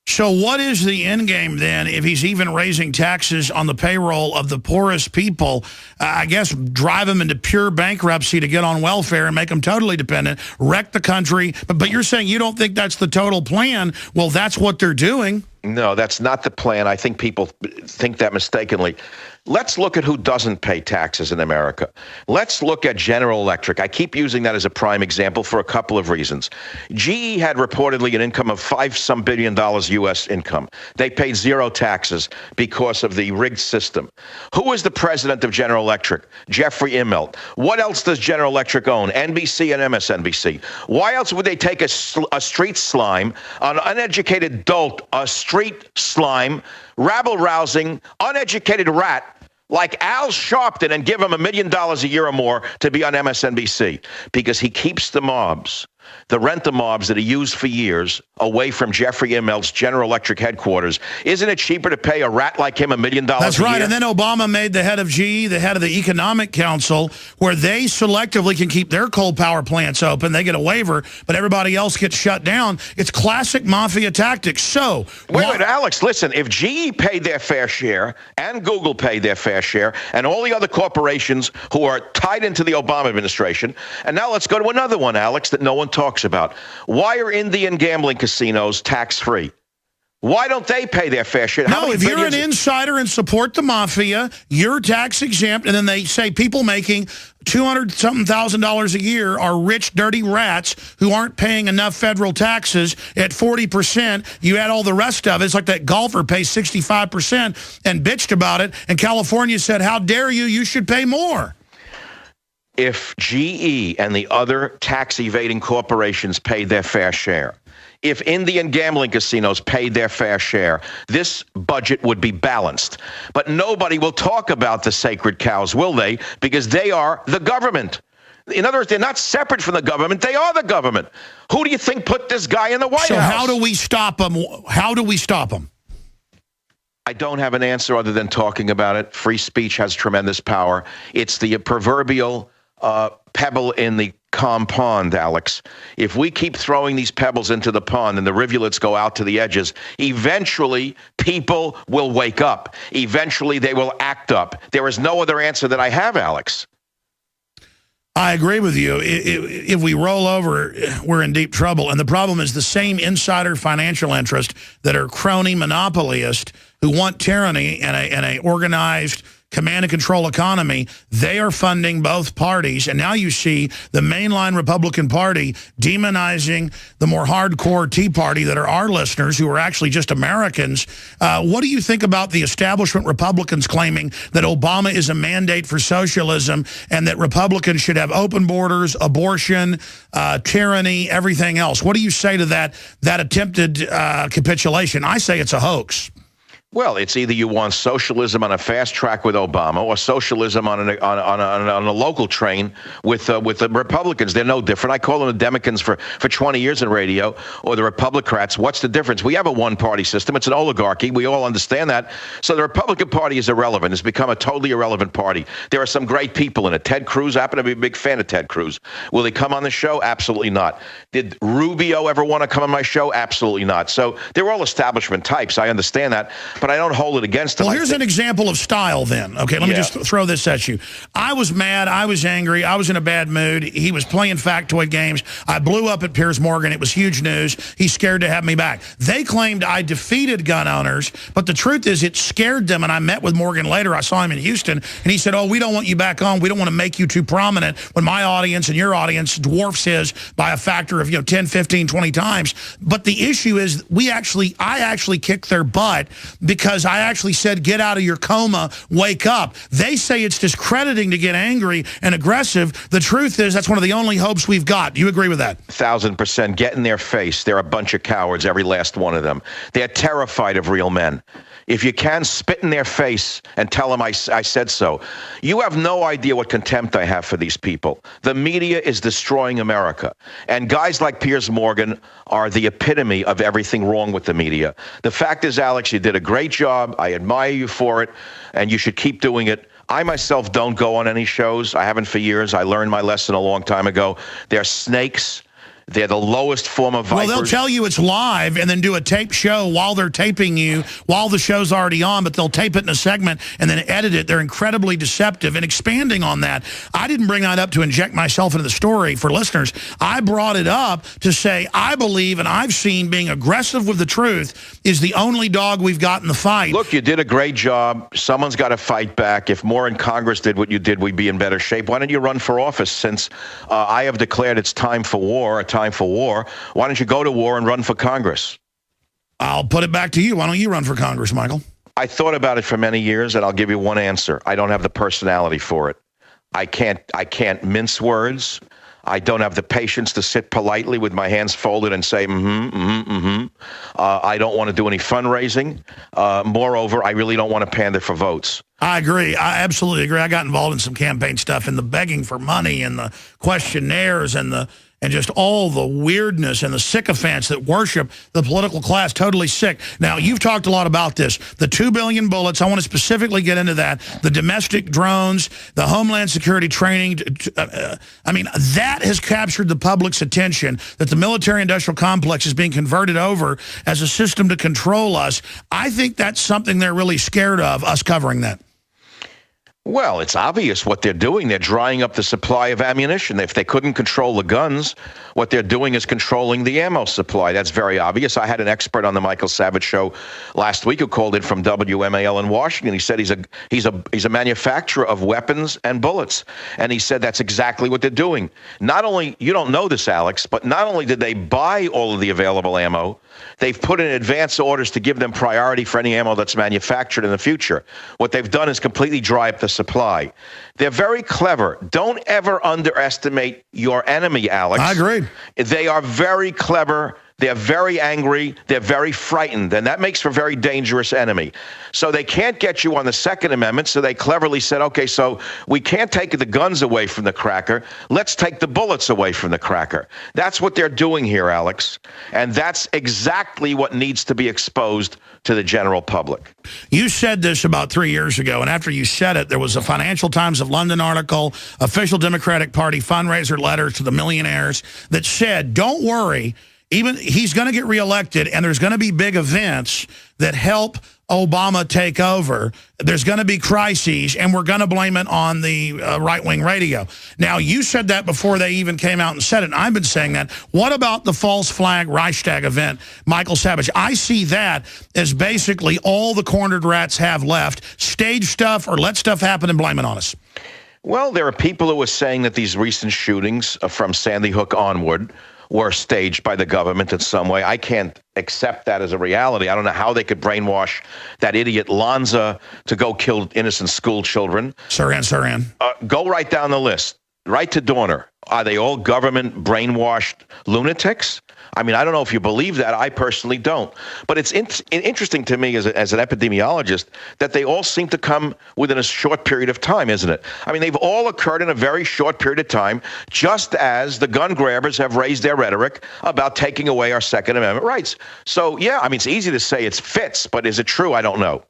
So what is the end game then if he's even raising taxes on the payroll of the poorest people? I guess drive them into pure bankruptcy to get on welfare and make them totally dependent, wreck the country. But you're saying you don't think that's the total plan. Well, that's what they're doing. No, that's not the plan. I think people think that mistakenly. Let's look at who doesn't pay taxes in America. Let's look at General Electric. I keep using that as a prime example for a couple of reasons. GE had reportedly an income of $5 billion U.S. income. They paid zero taxes because of the rigged system. Who is the president of General Electric? Jeffrey Immelt. What else does General Electric own? NBC and MSNBC. Why else would they take a street slime, an uneducated dolt, a street slime, rabble-rousing, uneducated rat like Al Sharpton and give him $1 million a year or more to be on MSNBC? Because he keeps the mobs, the rent-a-mobs that he used for years, away from Jeffrey Immelt's General Electric headquarters. Isn't it cheaper to pay a rat like him $1 million a year? That's right, and then Obama made the head of GE the head of the Economic Council, where they selectively can keep their coal power plants open. They get a waiver, but everybody else gets shut down. It's classic mafia tactics. So, wait, Alex, listen, if GE paid their fair share and Google paid their fair share and all the other corporations who are tied into the Obama administration, and now let's go to another one, Alex, that no one talks about. Why are Indian gambling casinos tax-free? Why don't they pay their fair share? No, if you're an insider and support the mafia, you're tax exempt, and then they say people making $200-something a year are rich, dirty rats who aren't paying enough federal taxes at 40%. You add all the rest of it. It's like that golfer pays 65% and bitched about it, and California said, how dare you, you should pay more. If GE and the other tax-evading corporations paid their fair share, if Indian gambling casinos paid their fair share, this budget would be balanced. But nobody will talk about the sacred cows, will they? Because they are the government. In other words, they're not separate from the government. They are the government. Who do you think put this guy in the White House? So how do we stop them? How do we stop them? I don't have an answer other than talking about it. Free speech has tremendous power. It's the proverbial pebble in the calm pond, Alex. If we keep throwing these pebbles into the pond and the rivulets go out to the edges, eventually people will wake up. Eventually they will act up. There is no other answer that I have, Alex. I agree with you. If we roll over, we're in deep trouble. And the problem is the same insider financial interest that are crony monopolists who want tyranny and a organized command and control economy, they are funding both parties. And now you see the mainline Republican Party demonizing the more hardcore Tea Party that are our listeners, who are actually just Americans. What do you think about the establishment Republicans claiming that Obama is a mandate for socialism and that Republicans should have open borders, abortion, tyranny, everything else? What do you say to that attempted capitulation? I say it's a hoax. Well, it's either you want socialism on a fast track with Obama or socialism on a local train with the Republicans. They're no different. I call them the Democrats for 20 years in radio, or the Republicrats. What's the difference? We have a one-party system. It's an oligarchy. We all understand that. So the Republican Party is irrelevant. It's become a totally irrelevant party. There are some great people in it. Ted Cruz, I happen to be a big fan of Ted Cruz. Will he come on the show? Absolutely not. Did Rubio ever want to come on my show? Absolutely not. So they're all establishment types. I understand that. But I don't hold it against them. Well, here's an example of style then. Okay, let me just throw this at you. I was mad. I was angry. I was in a bad mood. He was playing factoid games. I blew up at Piers Morgan. It was huge news. He's scared to have me back. They claimed I defeated gun owners, but the truth is it scared them, and I met with Morgan later. I saw him in Houston, and he said, oh, we don't want you back on. We don't want to make you too prominent when my audience and your audience dwarfs his by a factor of 10, 15, 20 times. But the issue is I actually kicked their butt because I actually said, get out of your coma, wake up. They say it's discrediting to get angry and aggressive. The truth is that's one of the only hopes we've got. Do you agree with that? 1,000%. Get in their face. They're a bunch of cowards, every last one of them. They're terrified of real men. If you can, spit in their face and tell them I said so. You have no idea what contempt I have for these people. The media is destroying America. And guys like Piers Morgan are the epitome of everything wrong with the media. The fact is, Alex, you did a great job. I admire you for it, and you should keep doing it. I myself don't go on any shows. I haven't for years. I learned my lesson a long time ago. They're snakes. They're the lowest form of vipers. Well, they'll tell you it's live and then do a tape show while they're taping you, while the show's already on, but they'll tape it in a segment and then edit it. They're incredibly deceptive. And expanding on that, I didn't bring that up to inject myself into the story for listeners. I brought it up to say I believe and I've seen being aggressive with the truth is the only dog we've got in the fight. Look, you did a great job. Someone's got to fight back. If more in Congress did what you did, we'd be in better shape. Why don't you run for office since I have declared it's time for war, Why don't you go to war and run for Congress? I'll put it back to you. Why don't you run for Congress, Michael? I thought about it for many years, and I'll give you one answer. I don't have the personality for it. I can't mince words. I don't have the patience to sit politely with my hands folded and say, I don't want to do any fundraising. Moreover, I really don't want to pander for votes. I agree. I absolutely agree. I got involved in some campaign stuff and the begging for money and the questionnaires and just all the weirdness and the sycophants that worship the political class. Totally sick. Now, you've talked a lot about this. The 2 billion bullets, I want to specifically get into that. The domestic drones, the Homeland Security training. I mean, that has captured the public's attention, that the military-industrial complex is being converted over as a system to control us. I think that's something they're really scared of, us covering that. Well, it's obvious what they're doing. They're drying up the supply of ammunition. If they couldn't control the guns, what they're doing is controlling the ammo supply. That's very obvious. I had an expert on the Michael Savage show last week who called in from WMAL in Washington. He said he's a manufacturer of weapons and bullets, and he said that's exactly what they're doing. Not only, you don't know this, Alex, but not only did they buy all of the available ammo, they've put in advance orders to give them priority for any ammo that's manufactured in the future. What they've done is completely dry up the supply. They're very clever. Don't ever underestimate your enemy, Alex. I agree. They are very clever. They're very angry. They're very frightened. And that makes for a very dangerous enemy. So they can't get you on the Second Amendment. So they cleverly said, okay, so we can't take the guns away from the cracker. Let's take the bullets away from the cracker. That's what they're doing here, Alex. And that's exactly what needs to be exposed to the general public. You said this about 3 years ago, and after you said it, there was a Financial Times of London article, official Democratic Party fundraiser letters to the millionaires that said, don't worry, even he's going to get reelected, and there's going to be big events that help Obama take over. There's going to be crises, and we're going to blame it on the right-wing radio. Now, you said that before they even came out and said it, and I've been saying that. What about the false flag Reichstag event, Michael Savage? I see that as basically all the cornered rats have left. Stage stuff or let stuff happen and blame it on us. Well, there are people who are saying that these recent shootings from Sandy Hook onward were staged by the government in some way. I can't accept that as a reality. I don't know how they could brainwash that idiot Lanza to go kill innocent school children. Sirhan. Go right down the list. Right to Dorner. Are they all government brainwashed lunatics? I mean, I don't know if you believe that. I personally don't. But it's interesting to me as an epidemiologist that they all seem to come within a short period of time, isn't it? I mean, they've all occurred in a very short period of time, just as the gun grabbers have raised their rhetoric about taking away our Second Amendment rights. So, yeah, I mean, it's easy to say it fits, but is it true? I don't know.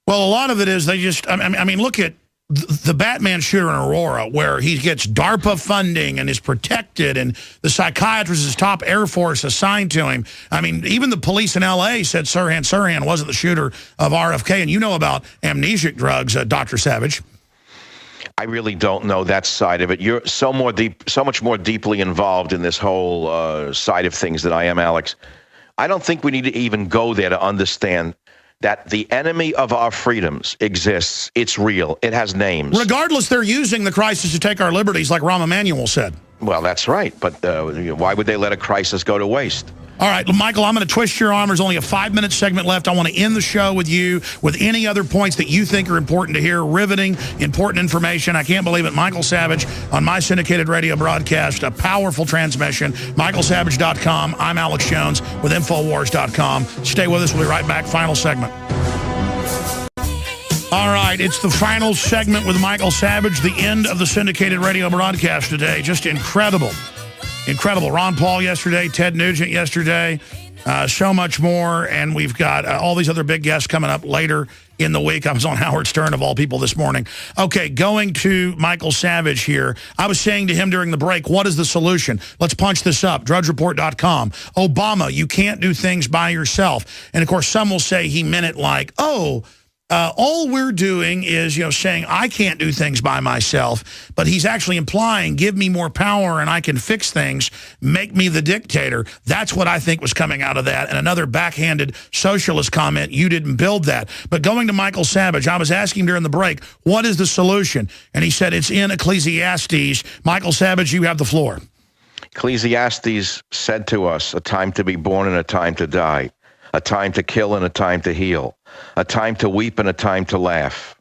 Well, a lot of it is they just, I mean, look at the Batman shooter in Aurora, where he gets DARPA funding and is protected, and the psychiatrist is top Air Force assigned to him. I mean, even the police in L.A. said Sirhan wasn't the shooter of RFK, and you know about amnesic drugs, Dr. Savage. I really don't know that side of it. You're so much more deeply involved in this whole side of things than I am, Alex. I don't think we need to even go there to understand that the enemy of our freedoms exists. It's real. It has names. Regardless, they're using the crisis to take our liberties, like Rahm Emanuel said. Well, that's right. But why would they let a crisis go to waste? All right, Michael, I'm going to twist your arm. There's only a 5-minute segment left. I want to end the show with you with any other points that you think are important to hear. Riveting, important information. I can't believe it. Michael Savage on my syndicated radio broadcast, a powerful transmission. MichaelSavage.com. I'm Alex Jones with Infowars.com. Stay with us. We'll be right back. Final segment. All right, it's the final segment with Michael Savage, the end of the syndicated radio broadcast today. Just incredible. Incredible. Ron Paul yesterday, Ted Nugent yesterday. So much more, and we've got all these other big guests coming up later in the week. I was on Howard Stern, of all people, this morning. Okay, going to Michael Savage here. I was saying to him during the break, what is the solution? Let's punch this up, drudgereport.com. Obama, you can't do things by yourself. And, of course, some will say he meant it like, all we're doing is, saying I can't do things by myself, but he's actually implying give me more power and I can fix things, make me the dictator. That's what I think was coming out of that. And another backhanded socialist comment, you didn't build that. But going to Michael Savage, I was asking during the break, what is the solution? And he said it's in Ecclesiastes. Michael Savage, you have the floor. Ecclesiastes said to us, a time to be born and a time to die, a time to kill and a time to heal, a time to weep and a time to laugh,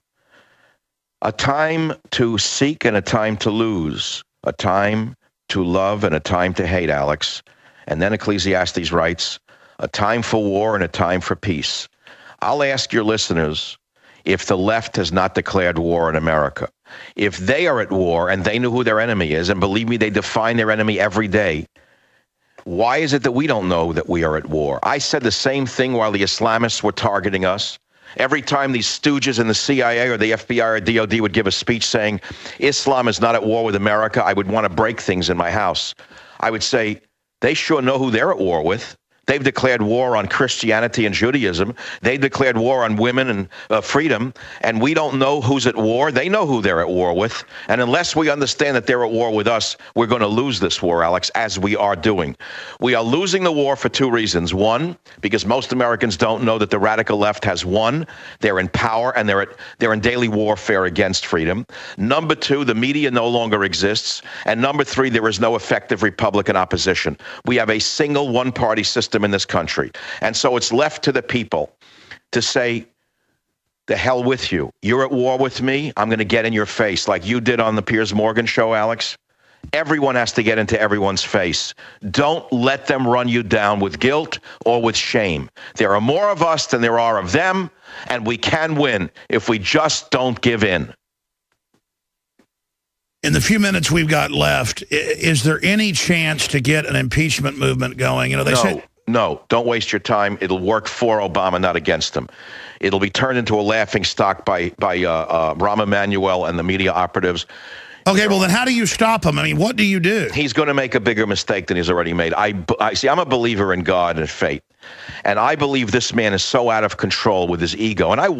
a time to seek and a time to lose, a time to love and a time to hate, Alex. And then Ecclesiastes writes, a time for war and a time for peace. I'll ask your listeners if the left has not declared war in America. If they are at war and they know who their enemy is, and believe me, they define their enemy every day, why is it that we don't know that we are at war? I said the same thing while the Islamists were targeting us. Every time these stooges in the CIA or the FBI or DOD would give a speech saying, Islam is not at war with America, I would want to break things in my house. I would say, they sure know who they're at war with. They've declared war on Christianity and Judaism. They declared war on women and freedom. And we don't know who's at war. They know who they're at war with. And unless we understand that they're at war with us, we're going to lose this war, Alex, as we are doing. We are losing the war for two reasons. One, because most Americans don't know that the radical left has won. They're in power and they're in daily warfare against freedom. Number two, the media no longer exists. And number three, there is no effective Republican opposition. We have a single one-party system in this country. And so it's left to the people to say, the hell with you. You're at war with me. I'm going to get in your face like you did on the Piers Morgan show, Alex. Everyone has to get into everyone's face. Don't let them run you down with guilt or with shame. There are more of us than there are of them, and we can win if we just don't give in. In the few minutes we've got left, is there any chance to get an impeachment movement going? They say... No, don't waste your time. It'll work for Obama, not against him. It'll be turned into a laughing stock by Rahm Emanuel and the media operatives. Okay, well, then how do you stop him? I mean, what do you do? He's going to make a bigger mistake than he's already made. I see, I'm a believer in God and fate. And I believe this man is so out of control with his ego. And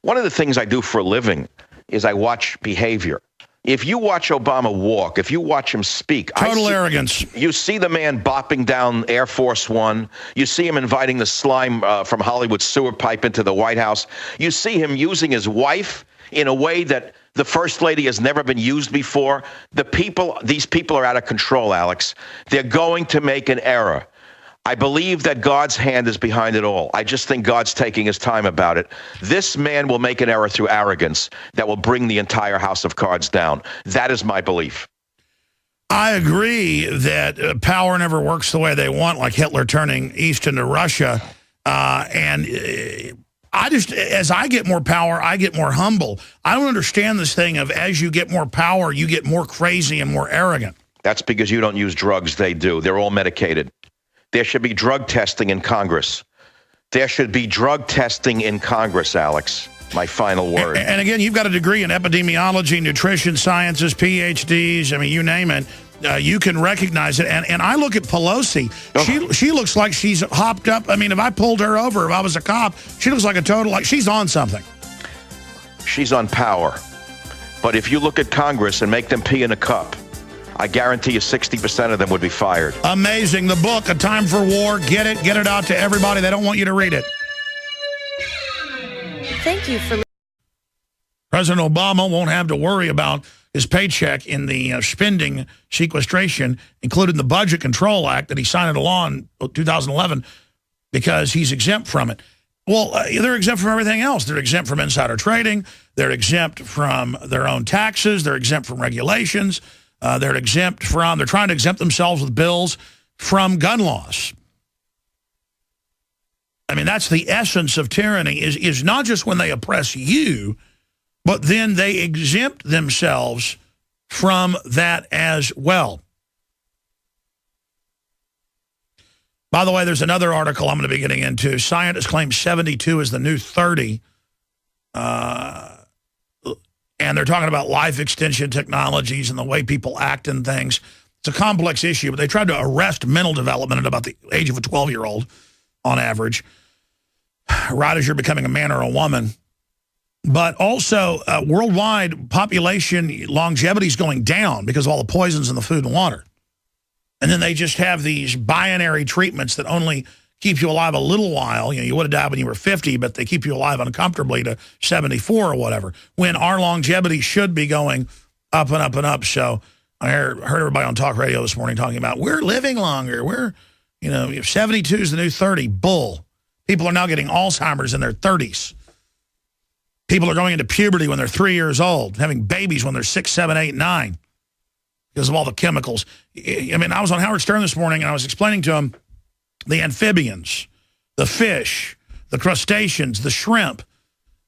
one of the things I do for a living is I watch behavior. If you watch Obama walk, if you watch him speak... Total arrogance. You see the man bopping down Air Force One. You see him inviting the slime from Hollywood sewer pipe into the White House. You see him using his wife in a way that the First Lady has never been used before. These people are out of control, Alex. They're going to make an error. I believe that God's hand is behind it all. I just think God's taking his time about it. This man will make an error through arrogance that will bring the entire house of cards down. That is my belief. I agree that power never works the way they want, like Hitler turning east into Russia. As I get more power, I get more humble. I don't understand this thing of as you get more power, you get more crazy and more arrogant. That's because you don't use drugs. They do. They're all medicated. There should be drug testing in Congress. There should be drug testing in Congress, Alex. My final word. And again, you've got a degree in epidemiology, nutrition sciences, PhDs. I mean, you name it. You can recognize it. And I look at Pelosi. She looks like she's hopped up. I mean, if I pulled her over, if I was a cop, she looks like she's on something. She's on power. But if you look at Congress and make them pee in a cup, I guarantee you 60% of them would be fired. Amazing. The book, A Time for War. Get it out to everybody. They don't want you to read it. Thank you for... President Obama won't have to worry about his paycheck in the spending sequestration, including the Budget Control Act that he signed into law in 2011, because he's exempt from it. Well, they're exempt from everything else. They're exempt from insider trading. They're exempt from their own taxes. They're exempt from regulations. They're trying to exempt themselves with bills from gun laws. I mean, that's the essence of tyranny, is not just when they oppress you, but then they exempt themselves from that as well. By the way, there's another article I'm going to be getting into. Scientists claim 72 is the new 30. And they're talking about life extension technologies and the way people act and things. It's a complex issue, but they tried to arrest mental development at about the age of a 12-year-old on average, right as you're becoming a man or a woman. But also, worldwide population longevity is going down because of all the poisons in the food and water. And then they just have these binary treatments that only keep you alive a little while. You know, you would have died when you were 50, but they keep you alive uncomfortably to 74 or whatever, when our longevity should be going up and up and up. So I heard everybody on talk radio this morning talking about we're living longer. We're, 72 is the new 30. Bull. People are now getting Alzheimer's in their 30s. People are going into puberty when they're 3 years old, having babies when they're 6, 7, 8, 9 because of all the chemicals. I mean, I was on Howard Stern this morning, and I was explaining to him the amphibians, the fish, the crustaceans, the shrimp.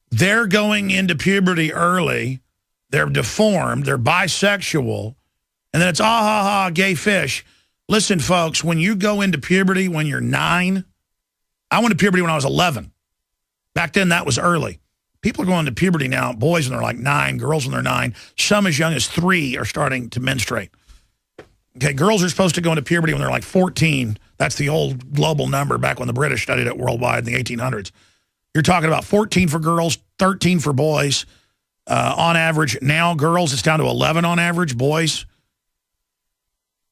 They're going into puberty early. They're deformed. They're bisexual. And then it's, gay fish. Listen, folks, when you go into puberty when you're 9, I went to puberty when I was 11. Back then, that was early. People are going to puberty now, boys when they're like 9, girls when they're 9. Some as young as 3 are starting to menstruate. Okay, girls are supposed to go into puberty when they're like 14. That's the old global number back when the British studied it worldwide in the 1800s. You're talking about 14 for girls, 13 for boys on average. Now, girls, it's down to 11 on average. Boys,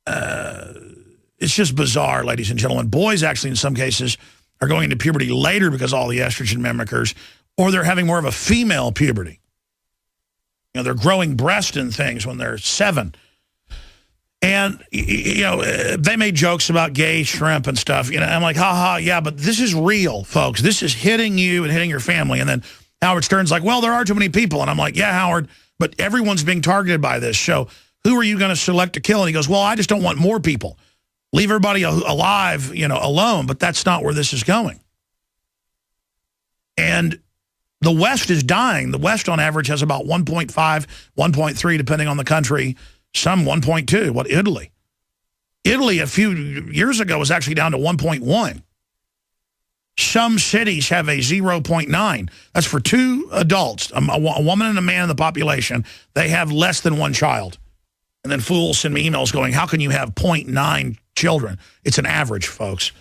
it's just bizarre, ladies and gentlemen. Boys, actually, in some cases, are going into puberty later because of all the estrogen mimickers, or they're having more of a female puberty. They're growing breast and things when they're 7. And, they made jokes about gay shrimp and stuff. I'm like, yeah, but this is real, folks. This is hitting you and hitting your family. And then Howard Stern's like, well, there are too many people. And I'm like, yeah, Howard, but everyone's being targeted by this. So who are you going to select to kill? And he goes, well, I just don't want more people. Leave everybody alive, alone. But that's not where this is going. And the West is dying. The West, on average, has about 1.5, 1.3, depending on the country. Some 1.2. What, Italy? Italy, a few years ago, was actually down to 1.1. Some cities have a 0.9. That's for 2 adults, a woman and a man in the population. They have less than 1 child. And then fools send me emails going, how can you have 0.9 children? It's an average, folks.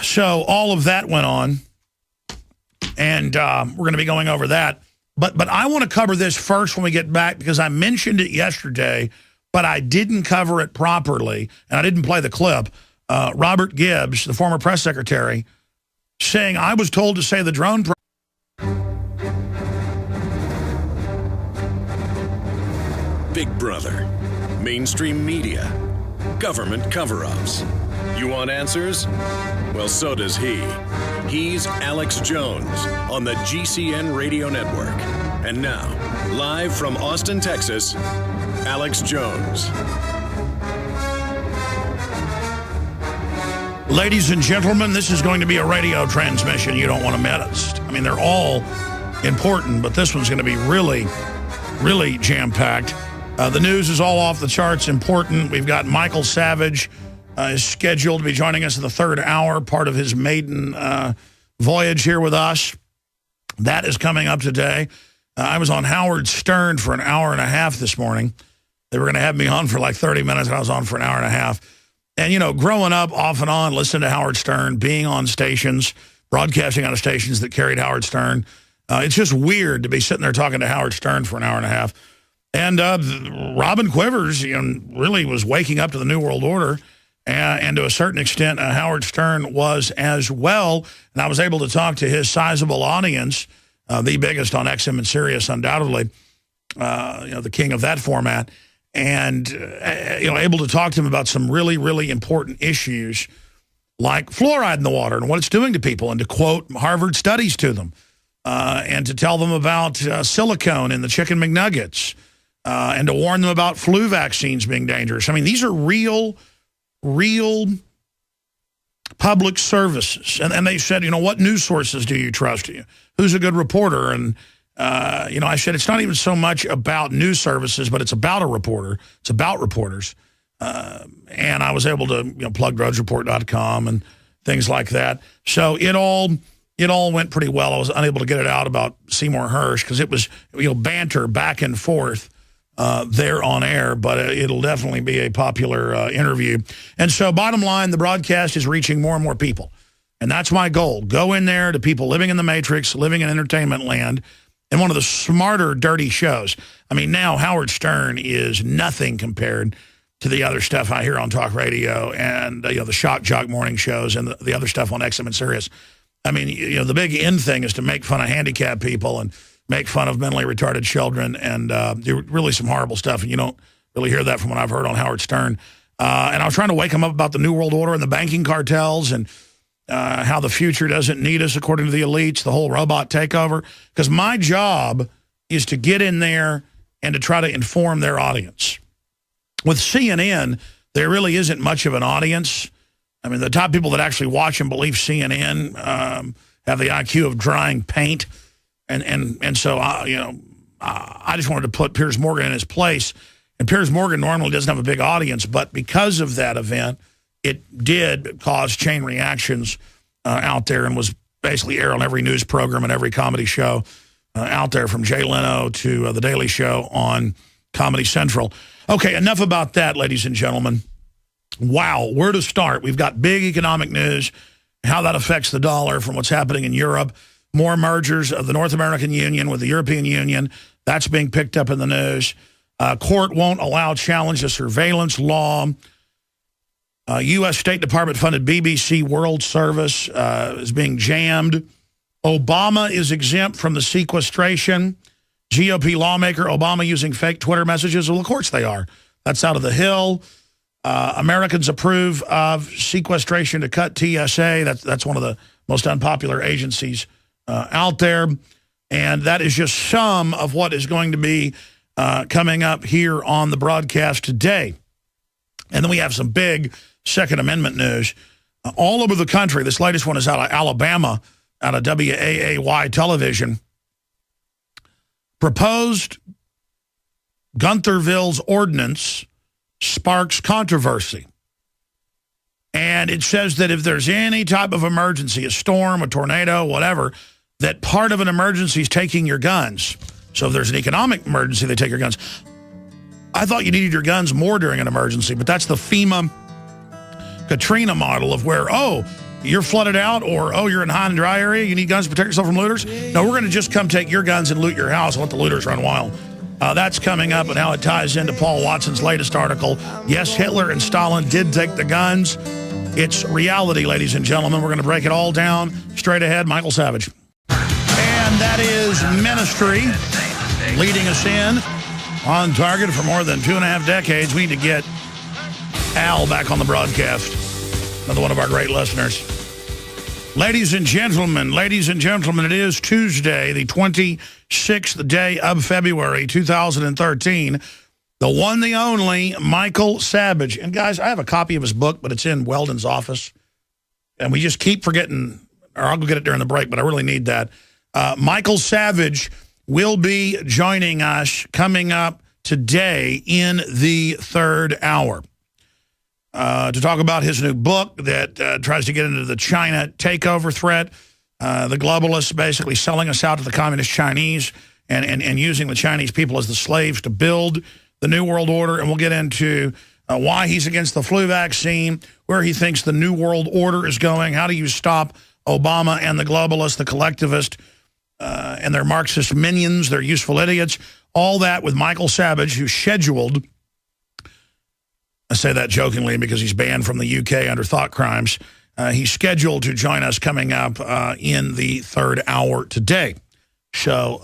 So all of that went on. And we're going to be going over that. But I want to cover this first when we get back because I mentioned it yesterday, but I didn't cover it properly, and I didn't play the clip. Robert Gibbs, the former press secretary, saying, I was told to say the drone... Big Brother, mainstream media, government cover-ups. You want answers? Well, so does he. He's Alex Jones on the GCN Radio Network. And now, live from Austin, Texas, Alex Jones. Ladies and gentlemen, this is going to be a radio transmission you don't want to miss. I mean, they're all important, but this one's going to be really, really jam-packed. The news is all off the charts important. We've got Michael Savage is scheduled to be joining us in the 3rd hour, part of his maiden voyage here with us. That is coming up today. I was on Howard Stern for an hour and a half this morning. They were going to have me on for like 30 minutes, and I was on for an hour and a half. And, growing up off and on, listening to Howard Stern, being on stations, broadcasting on stations that carried Howard Stern, it's just weird to be sitting there talking to Howard Stern for an hour and a half. And Robin Quivers, really was waking up to the New World Order. And to a certain extent, Howard Stern was as well. And I was able to talk to his sizable audience, the biggest on XM and Sirius, undoubtedly, the king of that format. And, able to talk to him about some really, really important issues like fluoride in the water and what it's doing to people, and to quote Harvard studies to them, and to tell them about silicone in the chicken McNuggets, and to warn them about flu vaccines being dangerous. I mean, these are real public services. And they said, what news sources do you trust? Who's a good reporter? And, I said, it's not even so much about news services, but it's about a reporter. It's about reporters. And I was able to plug drudgereport.com and things like that. So it all went pretty well. I was unable to get it out about Seymour Hersh because it was banter back and forth there on air, but it'll definitely be a popular interview. And so bottom line, the broadcast is reaching more and more people. And that's my goal. Go in there to people living in the Matrix, living in entertainment land, and one of the smarter, dirty shows. I mean, now Howard Stern is nothing compared to the other stuff I hear on talk radio and the shock jock morning shows and the other stuff on XM and Sirius. I mean, the big end thing is to make fun of handicapped people and make fun of mentally retarded children and do really some horrible stuff. And you don't really hear that from what I've heard on Howard Stern. And I was trying to wake him up about the New World Order and the banking cartels and how the future doesn't need us according to the elites, the whole robot takeover. Because my job is to get in there and to try to inform their audience. With CNN, there really isn't much of an audience. I mean, the top people that actually watch and believe CNN have the IQ of drying paint. And so, I just wanted to put Piers Morgan in his place. And Piers Morgan normally doesn't have a big audience, but because of that event, it did cause chain reactions out there and was basically aired on every news program and every comedy show out there, from Jay Leno to The Daily Show on Comedy Central. Okay, enough about that, ladies and gentlemen. Wow, where to start? We've got big economic news, how that affects the dollar from what's happening in Europe, more mergers of the North American Union with the European Union. That's being picked up in the news. Court won't allow challenge to surveillance law. U.S. State Department-funded BBC World Service is being jammed. Obama is exempt from the sequestration. GOP lawmaker Obama using fake Twitter messages. Well, of course they are. That's out of the Hill. Americans approve of sequestration to cut TSA. That's one of the most unpopular agencies out there. And that is just some of what is going to be coming up here on the broadcast today. And then we have some big Second Amendment news all over the country. This latest one is out of Alabama, out of WAAY television. Proposed Guntherville's ordinance sparks controversy. And it says that if there's any type of emergency, a storm, a tornado, whatever, that part of an emergency is taking your guns. So if there's an economic emergency, they take your guns. I thought you needed your guns more during an emergency, but that's the FEMA Katrina model of where, you're flooded out, or, you're in a high and dry area, you need guns to protect yourself from looters. No, we're going to just come take your guns and loot your house and let the looters run wild. That's coming up, and how it ties into Paul Watson's latest article. Yes, Hitler and Stalin did take the guns. It's reality, ladies and gentlemen. We're going to break it all down. Straight ahead, Michael Savage. And that is Ministry leading us in on target for more than 2.5 decades. We need to get Al back on the broadcast. Another one of our great listeners. Ladies and gentlemen, it is Tuesday, the 26th day of February, 2013. The one, the only, Michael Savage. And guys, I have a copy of his book, but it's in Weldon's office. And we just keep forgetting, or I'll go get it during the break, but I really need that. Michael Savage will be joining us coming up today in the third hour. To talk about his new book that tries to get into the China takeover threat, the globalists basically selling us out to the communist Chinese and using the Chinese people as the slaves to build the New World Order. And we'll get into why he's against the flu vaccine, where he thinks the New World Order is going, how do you stop Obama and the globalists, the collectivists, and their Marxist minions, their useful idiots, all that with Michael Savage, who's scheduled, I say that jokingly because he's banned from the UK under thought crimes. He's scheduled to join us coming up in the third hour today. So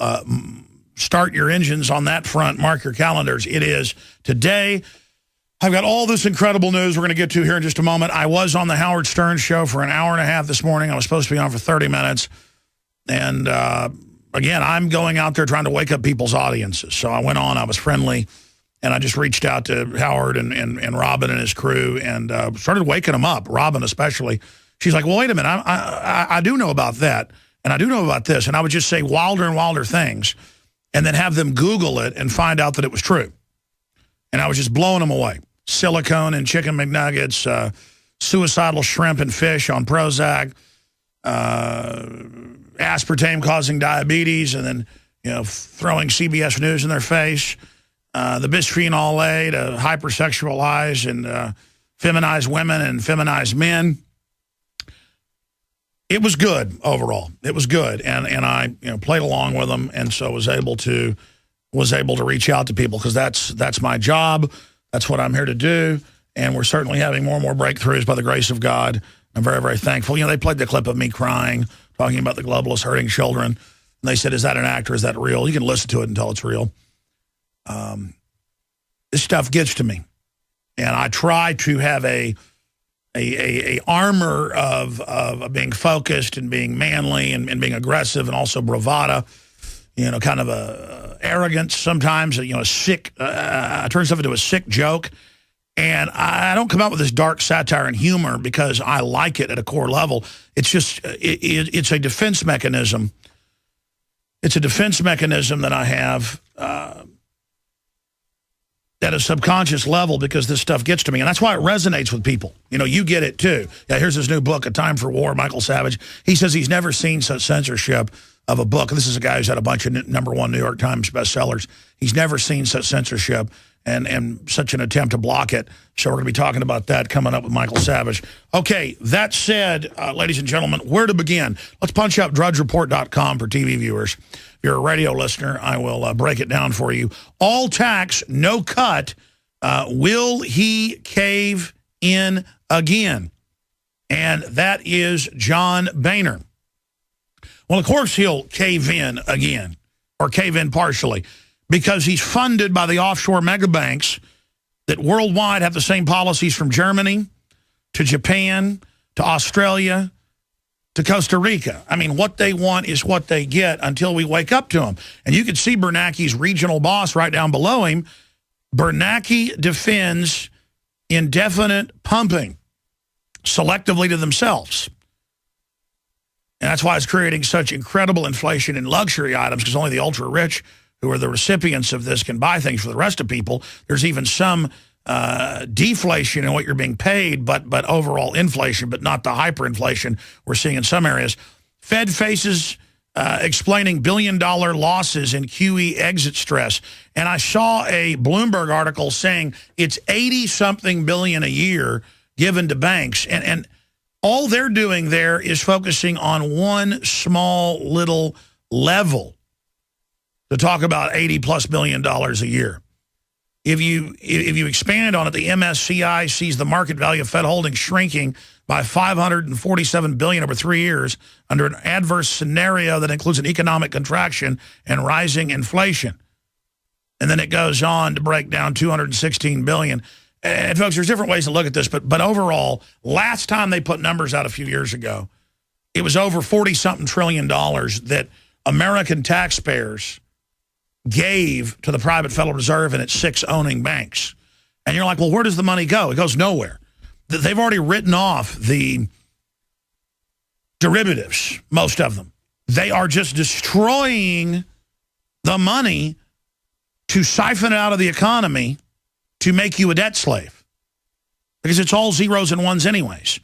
start your engines on that front. Mark your calendars. It is today. I've got all this incredible news we're going to get to here in just a moment. I was on the Howard Stern show for an hour and a half this morning. I was supposed to be on for 30 minutes. And again, I'm going out there trying to wake up people's audiences. So I went on. I was friendly. And I just reached out to Howard and Robin and his crew and started waking them up, Robin especially. She's like, well, wait a minute, I do know about that, and I do know about this. And I would just say wilder and wilder things and then have them Google it and find out that it was true. And I was just blowing them away. silicone in chicken McNuggets, suicidal shrimp and fish on Prozac, aspartame causing diabetes, and then throwing CBS News in their face, the bisphenol A to hypersexualize and feminize women and feminize men. It was good overall. It was good, and I played along with them, and so was able to reach out to people because that's my job. That's what I'm here to do, and we're certainly having more and more breakthroughs by the grace of God. I'm very, very thankful. They played the clip of me crying, talking about the globalists hurting children, and they said, "Is that an act or is that real?" You can listen to it until it's real. This stuff gets to me, and I try to have a armor of being focused and being manly and being aggressive and also bravado, kind of a arrogance sometimes, a sick, I turn stuff into a sick joke. And I don't come out with this dark satire and humor because I like it at a core level. It's just, it's a defense mechanism. It's a defense mechanism that I have at a subconscious level because this stuff gets to me. And that's why it resonates with people. You get it too. Yeah, here's his new book, A Time for War, Michael Savage. He says he's never seen such censorship of a book. This is a guy who's had a bunch of #1 New York Times bestsellers. He's never seen such censorship and such an attempt to block it. So we're going to be talking about that coming up with Michael Savage. Okay, that said, ladies and gentlemen, where to begin? Let's punch up drudgereport.com for TV viewers. If you're a radio listener, I will break it down for you. All tax, no cut. Will he cave in again? And that is John Boehner. Well, of course he'll cave in again, or cave in partially, because he's funded by the offshore megabanks that worldwide have the same policies from Germany to Japan to Australia to Costa Rica. I mean, what they want is what they get until we wake up to them. And you can see Bernanke's regional boss right down below him. Bernanke defends indefinite pumping selectively to themselves. And that's why it's creating such incredible inflation in luxury items, because only the ultra-rich who are the recipients of this can buy things for the rest of people. There's even some deflation in what you're being paid, but overall inflation, but not the hyperinflation we're seeing in some areas. Fed faces explaining billion-dollar losses in QE exit stress. And I saw a Bloomberg article saying it's 80-something billion a year given to banks. And all they're doing there is focusing on one small little level to talk about $80+ billion a year. If you expand on it, the MSCI sees the market value of Fed holdings shrinking by $547 billion over 3 years under an adverse scenario that includes an economic contraction and rising inflation. And then it goes on to break down $216 billion. And folks, there's different ways to look at this, but overall, last time they put numbers out a few years ago, it was over 40-something trillion dollars that American taxpayers gave to the private Federal Reserve and its 6 owning banks. And you're like, well, where does the money go? It goes nowhere. They've already written off the derivatives, most of them. They are just destroying the money to siphon it out of the economy to make you a debt slave. Because it's all zeros and ones anyways.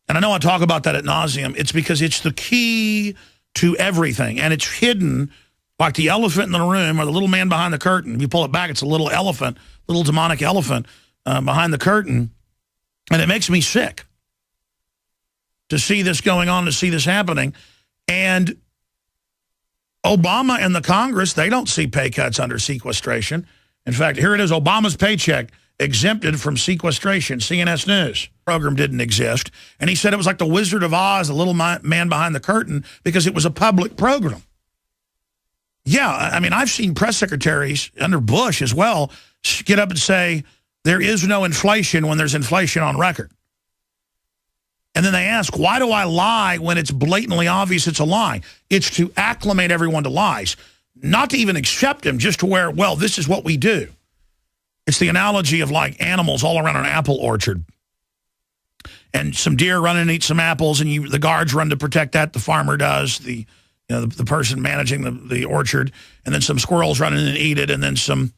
And I know I talk about that ad nauseum. It's because it's the key to everything. And it's hidden like the elephant in the room or the little man behind the curtain. If you pull it back, it's a little elephant, little demonic elephant behind the curtain. And it makes me sick to see this going on, to see this happening. And Obama and the Congress, they don't see pay cuts under sequestration. In fact, here it is, Obama's paycheck exempted from sequestration, CNS News. The program didn't exist. And he said it was like the Wizard of Oz, the little man behind the curtain, because it was a public program. Yeah, I mean, I've seen press secretaries under Bush as well get up and say, there is no inflation when there's inflation on record. And then they ask, why do I lie when it's blatantly obvious it's a lie? It's to acclimate everyone to lies, not to even accept them, just to where, well, this is what we do. It's the analogy of like animals all around an apple orchard. And some deer run and eat some apples, and the guards run to protect that. The farmer does, the person managing the orchard, and then some squirrels run in and eat it, and then some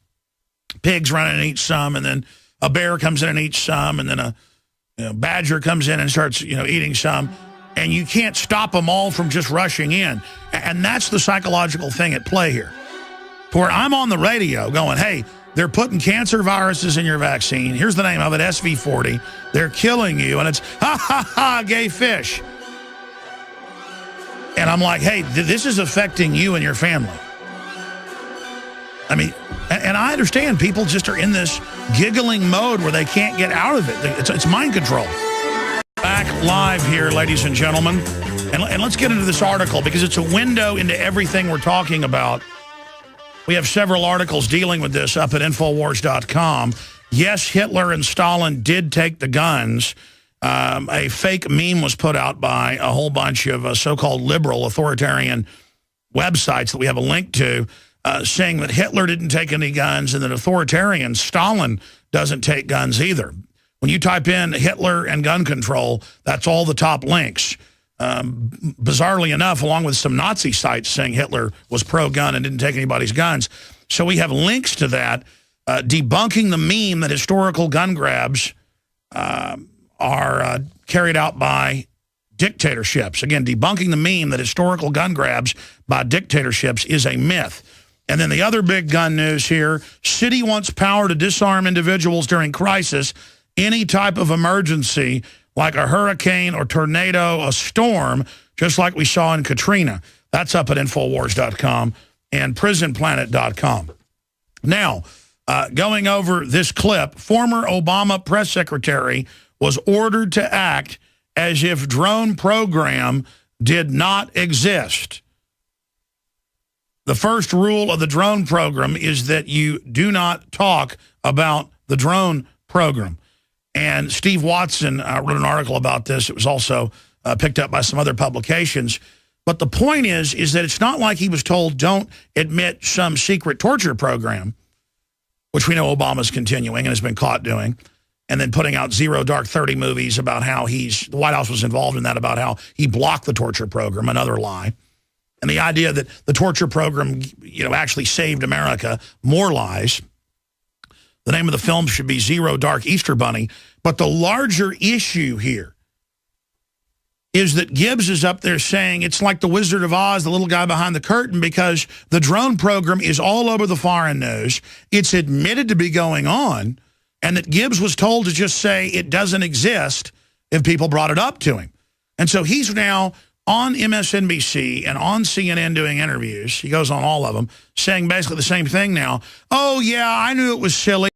pigs run in and eat some, and then a bear comes in and eats some, and then a badger comes in and starts eating some, and you can't stop them all from just rushing in. And that's the psychological thing at play here. Where I'm on the radio going, hey, they're putting cancer viruses in your vaccine. Here's the name of it, SV40. They're killing you, and it's ha ha ha, gay fish. And I'm like, hey, this is affecting you and your family. I mean, and I understand people just are in this giggling mode where they can't get out of it. It's mind control. Back live here, ladies and gentlemen. And let's get into this article because it's a window into everything we're talking about. We have several articles dealing with this up at Infowars.com. Yes, Hitler and Stalin did take the guns. A fake meme was put out by a whole bunch of so-called liberal authoritarian websites that we have a link to, saying that Hitler didn't take any guns and that authoritarian Stalin doesn't take guns either. When you type in Hitler and gun control, that's all the top links. Bizarrely enough, along with some Nazi sites saying Hitler was pro-gun and didn't take anybody's guns. So we have links to that, debunking the meme that historical gun grabs are carried out by dictatorships. Again, debunking the meme that historical gun grabs by dictatorships is a myth. And then the other big gun news here, city wants power to disarm individuals during crisis, any type of emergency, like a hurricane or tornado, a storm, just like we saw in Katrina. That's up at Infowars.com and Prisonplanet.com. Now, going over this clip, former Obama press secretary was ordered to act as if drone program did not exist. The first rule of the drone program is that you do not talk about the drone program. And Steve Watson wrote an article about this. It was also picked up by some other publications. But the point is that it's not like he was told don't admit some secret torture program, which we know Obama's continuing and has been caught doing, and then putting out Zero Dark 30 movies about how the White House was involved in that, about how he blocked the torture program, another lie. And the idea that the torture program, actually saved America, more lies. The name of the film should be Zero Dark Easter Bunny. But the larger issue here is that Gibbs is up there saying it's like the Wizard of Oz, the little guy behind the curtain, because the drone program is all over the foreign news. It's admitted to be going on, and that Gibbs was told to just say it doesn't exist if people brought it up to him. And so he's now on MSNBC and on CNN doing interviews. He goes on all of them, saying basically the same thing now. Oh, yeah, I knew it was silly.